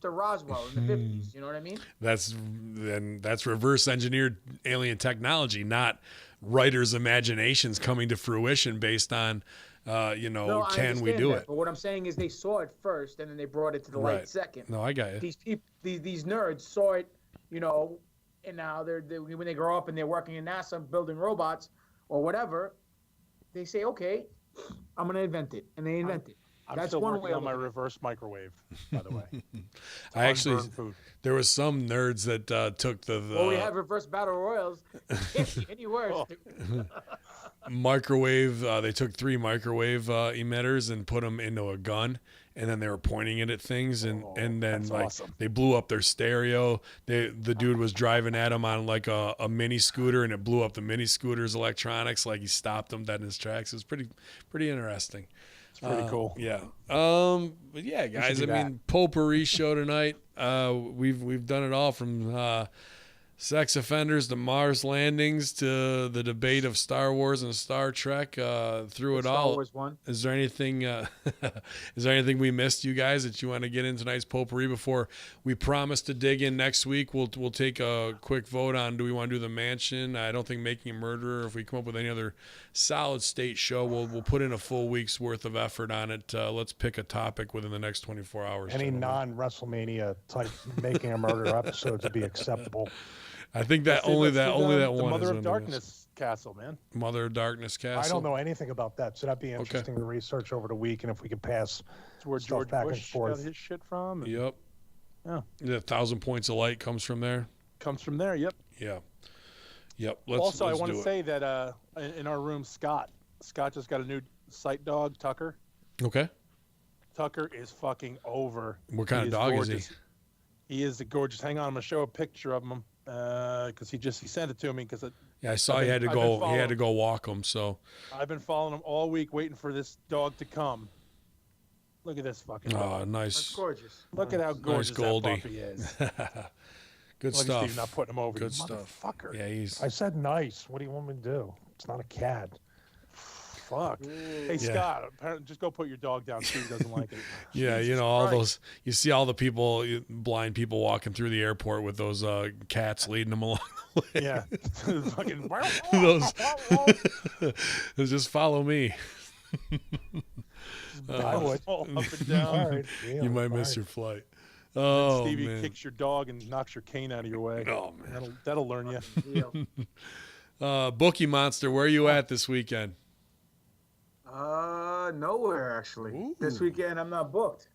Roswell in the 50s. You know what I mean? That's reverse engineered alien technology, not writers' imaginations coming to fruition based on, No, can we do it? But what I'm saying is they saw it first, and then they brought it to the light second. No, I got you. These people, these nerds saw it, and now when they grow up and they're working in NASA building robots or whatever, they say, okay, I'm gonna invent it, and they invent it. I'm That's still one working way on my of it. reverse microwave, by the way. I actually, Unburned food. there was some nerds that took the Well, we have reverse battle royals. Can't be any worse. microwave. They took 3 microwave emitters and put them into a gun, and then they were pointing it at things, and then that's like awesome. they blew up their stereo. The dude was driving at him on like a mini scooter, and it blew up the mini scooter's electronics. Like he stopped him dead in his tracks. It was pretty interesting. It's pretty cool. Yeah. But yeah, guys. I mean, potpourri show tonight. We've done it all from sex offenders to Mars landings to the debate of Star Wars and Star Trek. Through it all. Star Wars 1. Is there anything? Is there anything we missed, you guys, that you want to get in tonight's potpourri before we promise to dig in next week? We'll take a quick vote on do we want to do the mansion. I don't think Making a Murderer. If we come up with any other solid state show, we'll put in a full week's worth of effort on it. Let's pick a topic within the next 24 hours. Any gentlemen. non-WrestleMania type Making a Murder episodes would be acceptable. I think that Let's do only the one Mother is of on the list. Darkness castle, man. Mother of Darkness Castle. I don't know anything about that, so that'd be interesting to research over the week, and if we could pass It's where stuff George back and Bush got forth. his shit from. And Yep. Yeah. The 1,000 Points of Light comes from there. Comes from there. Yep. Yeah. Yep. I want do to it. say that in our room, Scott just got a new sight dog, Tucker. Okay. Tucker is fucking over. What kind of dog is he? gorgeous. He is a gorgeous. Hang on, I'm gonna show a picture of him because he sent it to me because Yeah, I saw I've he had to been go. He following- had to go walk him. So. I've been following him all week, waiting for this dog to come. Look at this fucking Oh, dog. That's nice. gorgeous. Look at how gorgeous that Goldie. puppy is. Good Look at stuff. Steve not putting him over. Good you stuff. Motherfucker. Yeah, he's. I said nice. What do you want me to do? It's not a cat. Fuck. Hey, Scott, apparently, just go put your dog down. Steve doesn't like it. Yeah, Jesus all Christ. those. You see all the people, blind people walking through the airport with those cats leading them along the way. Yeah. Fucking. Those. Just follow me. I would. All up and All down. right. Yeah, You might all miss right. your flight. Oh Stevie man. kicks your dog and knocks your cane out of your way. Oh man. That'll learn you. Deal. Bookie Monster, where are you at this weekend? Nowhere actually. Ooh. This weekend I'm not booked.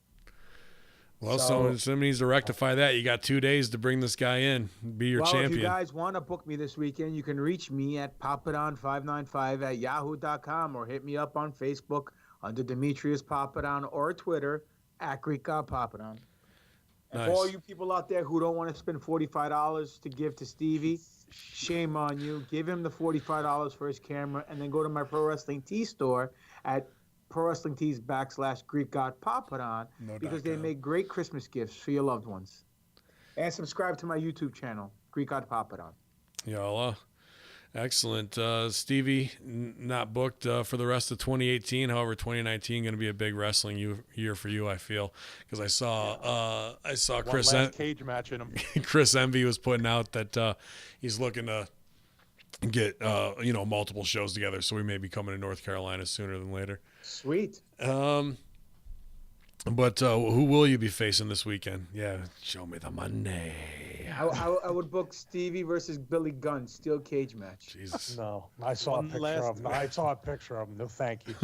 Well, So- someone needs to rectify that. You got 2 days to bring this guy in, be your Well, champion. if you guys want to book me this weekend, you can reach me at papadon595@yahoo.com or hit me up on Facebook under Demetrius Papadon or Twitter at Greek God Papadon. And Nice. for all you people out there who don't want to spend $45 to give to Stevie, shame on you. Give him the $45 for his camera and then go to my Pro Wrestling Tee store at Pro Wrestling Tees / Greek God Papadon because they make great Christmas gifts for your loved ones. And subscribe to my YouTube channel, Greek God Papadon. Yalla. Excellent. Stevie, not booked for the rest of 2018. However, 2019 going to be a big wrestling year for you, I feel, because I saw Chris One last cage match in him. Chris Envy was putting out that he's looking to get multiple shows together. So we may be coming to North Carolina sooner than later. Sweet. But who will you be facing this weekend? Yeah, show me the money. I would book Stevie versus Billy Gunn, steel cage match. Jesus. No, I saw a One picture last- of him. I saw a picture of him. No, thank you.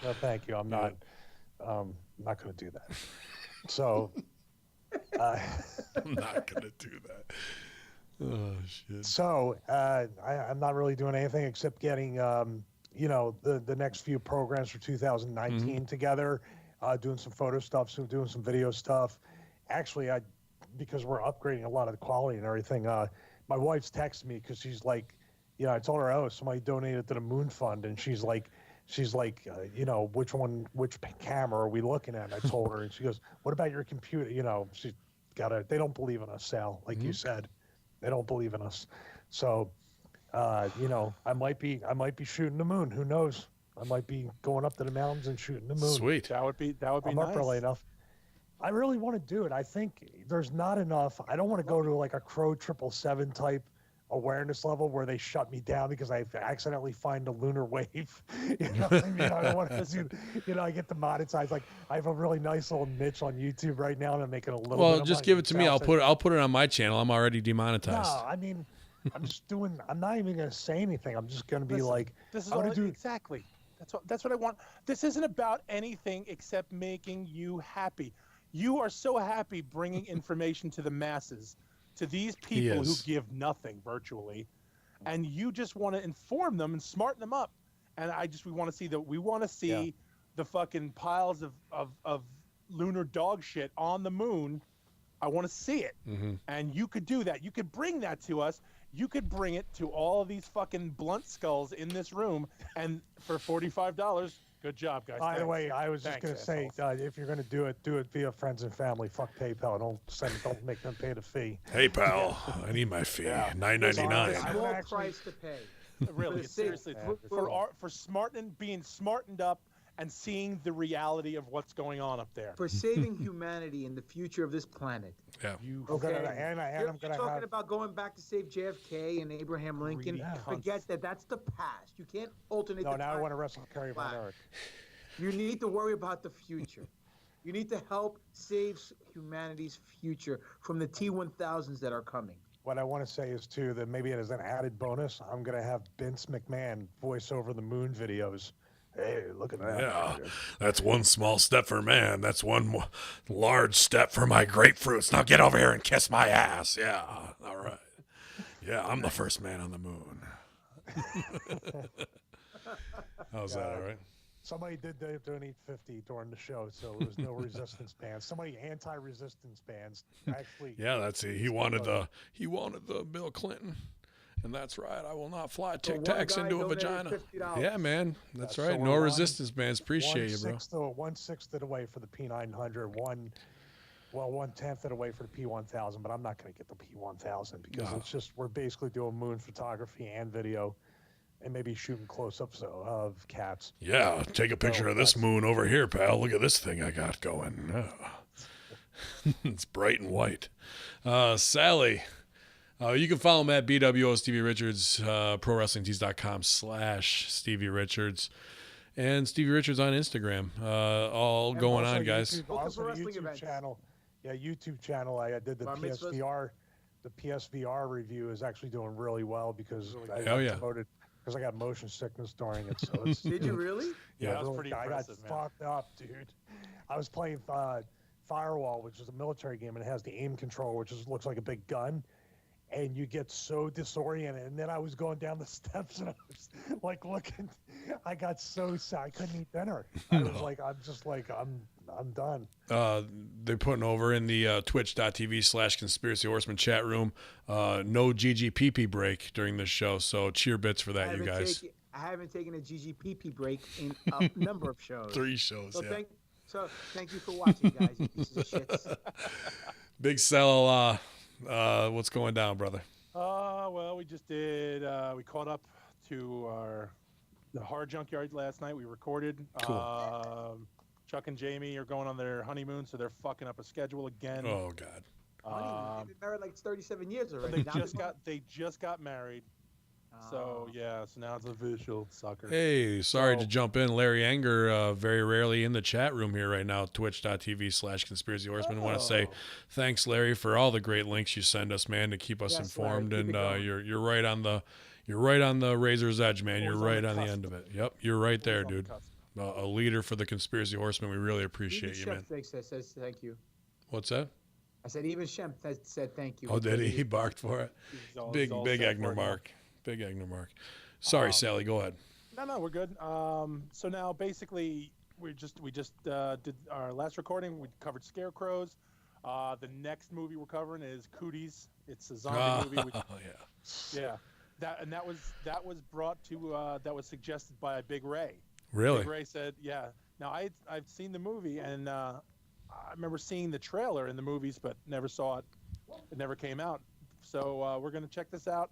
No, thank you. I'm not going to do that. So, I'm not going to do that. Oh, shit. so I'm not really doing anything except getting, the next few programs for 2019 together, doing some photo stuff, doing some video stuff. Actually, because we're upgrading a lot of the quality and everything, my wife's texted me because she's like, I told her, somebody donated to the Moon Fund, and she's like, she's like, which camera are we looking at? And I told her, and she goes, what about your computer? She's they don't believe in us, Sal, like you said. They don't believe in us. So, I might be shooting the moon. Who knows? I might be going up to the mountains and shooting the moon. Sweet. That would be I'm nice. up early enough. I really want to do it. I think there's not enough. I don't want to go to like a Crow 777 type awareness level where they shut me down because I accidentally find a lunar wave. You know what I mean? I don't want to do, I get demonetized. Like I have a really nice little niche on YouTube right now and I'm making a little bit of just money. give it to me. I'll put it on my channel. I'm already demonetized. No, I mean, I'm not even going to say anything. I'm just going to be like, this is I all, want to do exactly. That's what I want. This isn't about anything except making you happy. You are so happy bringing information to the masses, to these people who give nothing virtually, and you just want to inform them and smarten them up. And we want to see the fucking piles of lunar dog shit on the moon. I want to see it. And you could do that. You could bring that to us. You could bring it to all of these fucking blunt skulls in this room, and for $45, good job, guys. By the way, I was just going to say, if you're going to do it via friends and family. Fuck PayPal. Don't make them pay the fee. Hey, pal, I need my fee. $9.99. Small price to pay. Really, seriously, for being smartened up and seeing the reality of what's going on up there. For saving humanity and the future of this planet. Yeah. I'm talking about going back to save JFK and Abraham Lincoln. Forget that. That's the past. You can't alternate. No, now I want to wrestle Kerry Von Erich. You need to worry about the future. You need to help save humanity's future from the T-1000s that are coming. What I want to say is, too, that maybe as an added bonus, I'm going to have Vince McMahon voice over the moon videos. Hey, look at that. Yeah, that's one small step for man. That's one large step for my grapefruits. Now get over here and kiss my ass. Yeah, all right. Yeah, I'm the first man on the moon. How's that, all right? Somebody did donate 50 during the show, so there was no resistance bands. Somebody anti-resistance bands actually. Yeah, that's it. He wanted the Bill Clinton. And that's right. I will not fly Tic Tacs into a vagina. Yeah, man. That's right. No resistance bands. Appreciate you, bro. 1/6 it away for the P900. 1/10 it away for the P1000. But I'm not going to get the P1000 because it's just we're basically doing moon photography and video, and maybe shooting close-ups of cats. Yeah, take a picture of this moon over here, pal. Look at this thing I got going. It's bright and white. Sally. You can follow him at BWO Stevie Richards, ProWrestlingTees.com/Stevie Richards, and Stevie Richards on Instagram. All going on, guys. Also, YouTube channel. Yeah, YouTube channel. I did the PSVR. The PSVR review is actually doing really well because I got promoted because I got motion sickness during it. So it's, did you really? Yeah, that was pretty impressive, man. I got fucked up, dude. I was playing Firewall, which is a military game, and it has the aim control, which looks like a big gun. And you get so disoriented. And then I was going down the steps and I was like looking. I got so sad. I couldn't eat dinner. I was like, I'm done. They're putting over in the twitch.tv/Conspiracy Horseman chat room. No GGPP break during this show. So cheer bits for that, you guys. I haven't taken a GGPP break in a number of shows. 3 shows, So thank you for watching, guys, you pieces of shits. Big Cell, what's going down, brother? Well, we just did. We caught up to the horror junkyard last night. We recorded. Cool. Chuck and Jamie are going on their honeymoon, so they're fucking up a schedule again. Oh God. They've been married like 37 years already. They just got married. So yeah, so now it's official, sucker. Hey, sorry to jump in. Larry Anger, very rarely in the chat room here right now. Twitch.tv/Conspiracy Horseman. I want to say thanks, Larry, for all the great links you send us, man, to keep us informed. Larry, and you're right on the razor's edge, man. You're right on the end of it. Yep, you're right there, dude. A leader for the Conspiracy Horsemen. We really appreciate you, man. Says thank you. What's that? I said even Shemp said thank you. Oh, did he? He barked for it. Big Egner mark. Big Egner mark. Sorry, Sally. Go ahead. No, we're good. So now basically we just did our last recording. We covered Scarecrows. The next movie we're covering is Cooties. It's a zombie movie. Which, yeah. That was brought to that was suggested by Big Ray. Really? Big Ray said, yeah. Now I've seen the movie, and I remember seeing the trailer in the movies, but never saw it. It never came out. So we're gonna check this out.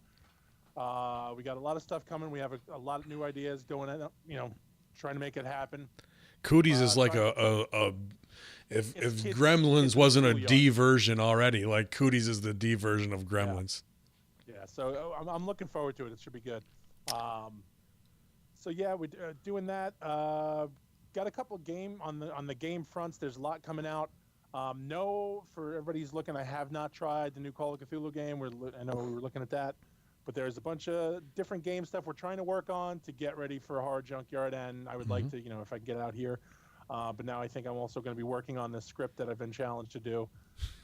We got a lot of stuff coming. We have a lot of new ideas going on. Trying to make it happen. Cooties is like if Gremlins wasn't a D version already, like Cooties is the D version of Gremlins. Yeah. So I'm looking forward to it. It should be good. So yeah, we're doing that. Got a couple of game on the game fronts. There's a lot coming out. No, for everybody's looking, I have not tried the new Call of Cthulhu game. I know we were looking at that, but there's a bunch of different game stuff we're trying to work on to get ready for Horror Junkyard, and I would like to, if I can get it out here. But now I think I'm also going to be working on the script that I've been challenged to do.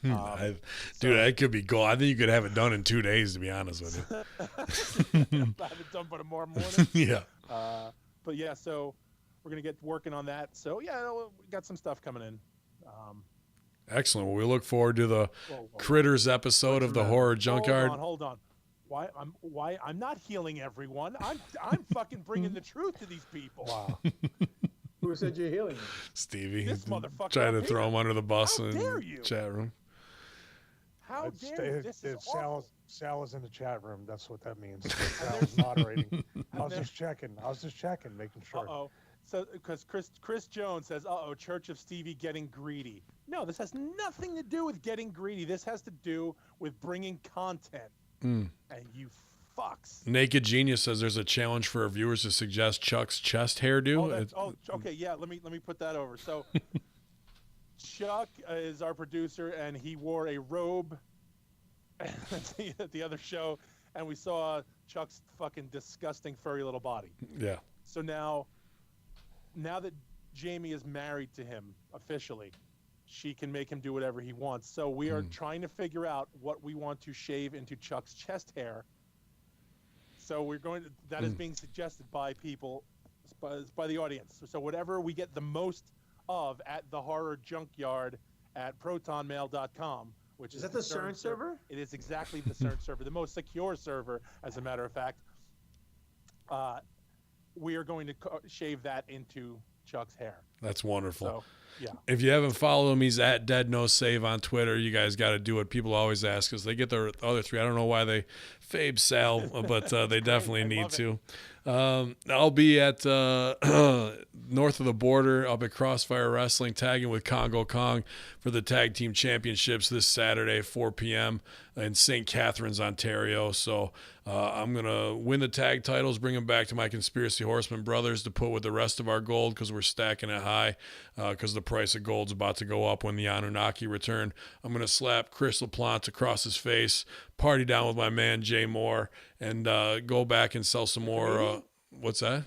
Dude, that could be cool. I think you could have it done in 2 days, to be honest with you. I have it done by tomorrow morning. Yeah. But yeah, so we're going to get working on that. So yeah, we got some stuff coming in. Excellent. Well, we look forward to the Critters episode of the Horror Junkyard. Hold on. Why I'm not healing everyone. I'm fucking bringing the truth to these people. Wow. Who said you're healing? Stevie. This motherfucker. Trying to throw him under the bus in dare the you? chat room. How dare you? This is awful. Sal is in the chat room. That's what that means. Sal's moderating. I was just checking, making sure. Uh-oh. So, because Chris Jones says, Church of Stevie getting greedy. No, this has nothing to do with getting greedy. This has to do with bringing content. And you fucks. Naked Genius says there's a challenge for our viewers to suggest Chuck's chest hairdo. Okay, yeah. Let me put that over. So, Chuck is our producer, and he wore a robe at the other show, and we saw Chuck's fucking disgusting furry little body. Yeah. So now that Jamie is married to him officially, she can make him do whatever he wants. So we are trying to figure out what we want to shave into Chuck's chest hair. So that is being suggested by people, by the audience. So whatever we get the most of at the Horror Junkyard at protonmail.com, which is that the CERN server? It is exactly the CERN server, the most secure server, as a matter of fact. We are going to shave that into Chuck's hair. That's wonderful. So, yeah. If you haven't followed him, he's at Dead No Save on Twitter. You guys got to do it. People always ask us. They get the other three. I don't know why they fave Sal, but they definitely need to. I'll be at north of the border up at Crossfire Wrestling, tagging with Congo Kong for the Tag Team Championships this Saturday, 4 p.m. in St. Catharines, Ontario. So I'm going to win the tag titles, bring them back to my Conspiracy Horsemen brothers to put with the rest of our gold because we're stacking it high because the price of gold's about to go up when the Anunnaki return. I'm going to slap Chris LaPlante across his face, party down with my man Jay Moore, and go back and sell some more. What's that?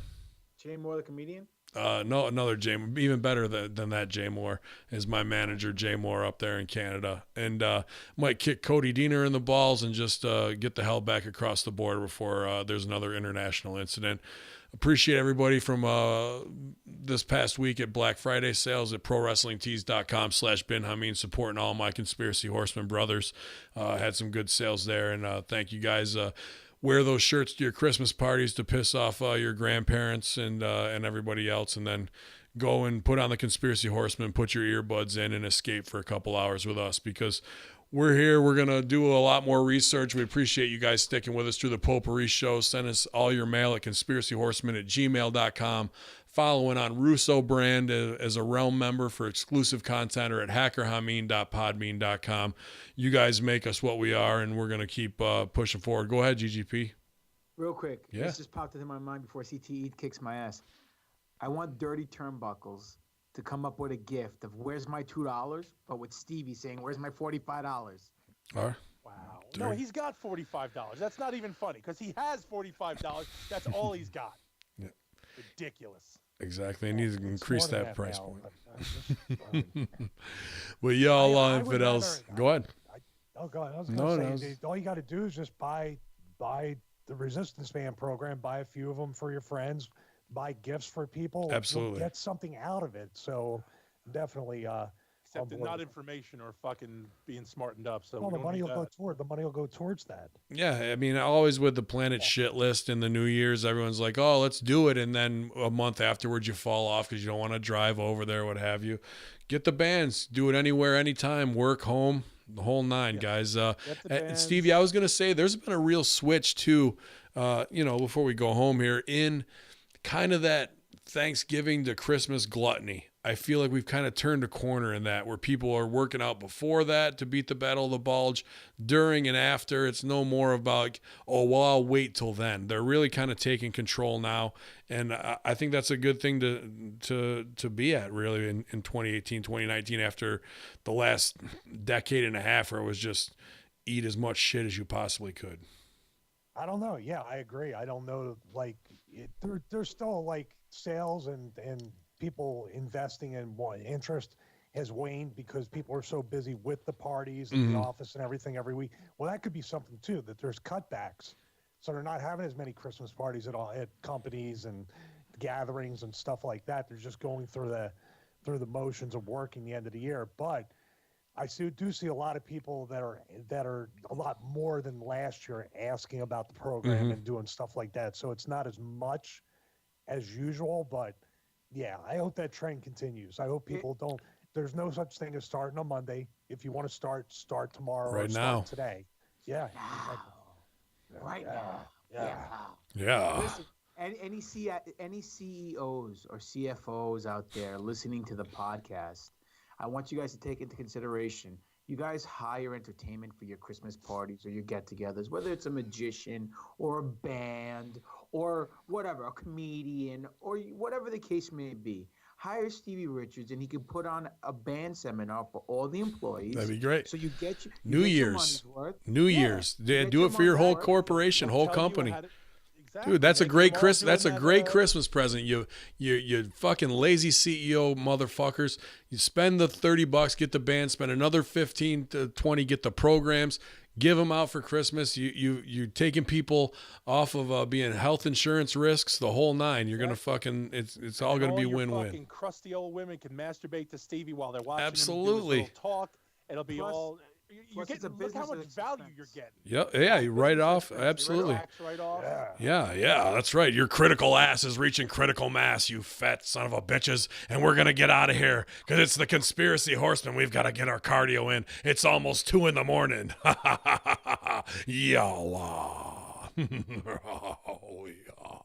Jay Moore, the comedian? No, another Jay, even better than that Jay Moore is my manager, Jay Moore, up there in Canada. And might kick Cody Diener in the balls and just get the hell back across the border before there's another international incident. Appreciate everybody from this past week at Black Friday sales at ProWrestlingTees.com/Bin Hameen, supporting all my Conspiracy Horsemen brothers. Had some good sales there, and thank you guys. Wear those shirts to your Christmas parties to piss off your grandparents and everybody else, and then go and put on the Conspiracy Horsemen, put your earbuds in, and escape for a couple hours with us, because we're here. We're going to do a lot more research. We appreciate you guys sticking with us through the Potpourri show. Send us all your mail at conspiracyhorsemen@gmail.com. Following on Russo Brand as a Realm member for exclusive content, or at hackerhameen.podbean.com. You guys make us what we are, and we're going to keep pushing forward. Go ahead, GGP. Real quick. Yeah. This just popped into my mind before CTE kicks my ass. I want Dirty Turnbuckles to come up with a gift of "Where's my $2?" but with Stevie saying "Where's my $45?" All right. Wow. No, he's got $45. That's not even funny, because he has $45. That's all he's got. Yeah. Ridiculous. Exactly. He needs to increase that price point. But Well, y'all I would infidels, rather- go ahead. go ahead. I was No, going to say, all you got to do is just buy the Resistance Band program, buy a few of them for your friends, buy gifts for people. Absolutely. You'll get something out of it. So definitely, Except that not information or fucking being smartened up. So Well, we the don't money need will that. go towards that. Yeah, I mean, always with the planet shit list in the New Year's, everyone's like, "Oh, let's do it," and then a month afterwards, you fall off because you don't want to drive over there, what have you. Get the bands, do it anywhere, anytime, work, home, the whole nine, guys. Get the And bands. Stevie, I was gonna say, there's been a real switch too. Before we go home here, in kind of that Thanksgiving to Christmas gluttony. I feel like we've kind of turned a corner in that, where people are working out before that to beat the Battle of the Bulge, during and after. It's no more about, oh, well, I'll wait till then. They're really kind of taking control now, and I think that's a good thing to be at, really, in 2018, 2019, after the last decade and a half where it was just eat as much shit as you possibly could. I don't know. Yeah, I agree. I don't know. Like, there's still like sales and people investing in interest has waned because people are so busy with the parties and the office and everything every week. Well, that could be something too, that there's cutbacks. So they're not having as many Christmas parties at companies and gatherings and stuff like that. They're just going through the motions of working the end of the year. But I do see a lot of people that are a lot more than last year asking about the program and doing stuff like that. So it's not as much as usual, but yeah, I hope that trend continues. I hope people don't. There's no such thing as starting on Monday. If you want to start tomorrow Right or now. start today. Yeah. Right now. Yeah. Listen, any CEOs or CFOs out there listening to the podcast, I want you guys to take into consideration. You guys hire entertainment for your Christmas parties or your get-togethers, whether it's a magician or a band or whatever, a comedian or whatever the case may be. Hire Stevie Richards, and he can put on a band seminar for all the employees. That'd be great. So you get your New get your Year's. money's worth. New Yeah. Year's. Yeah, Get do it for your money's whole worth. corporation, They'll whole tell you company. how to- Exactly. Dude, that's a Make great them all doing that, Christmas present. You fucking lazy CEO motherfuckers. You spend the $30, get the band, spend another 15 to 20, get the programs, give them out for Christmas. You taking people off of being health insurance risks, the whole nine. You're gonna fucking it's all And gonna be your win-win. Fucking crusty old women can masturbate to Stevie while they're watching Absolutely. him do his little talk. It'll be Plus- all. You plus get it's a look how business much at value expense. you're getting. Yeah, you write off. Right Absolutely. off. Right off. Yeah, that's right. Your critical ass is reaching critical mass, you fat son of a bitches. And we're going to get out of here because it's the conspiracy horsemen. We've got to get our cardio in. It's almost 2 a.m. Yalla. Oh, yeah.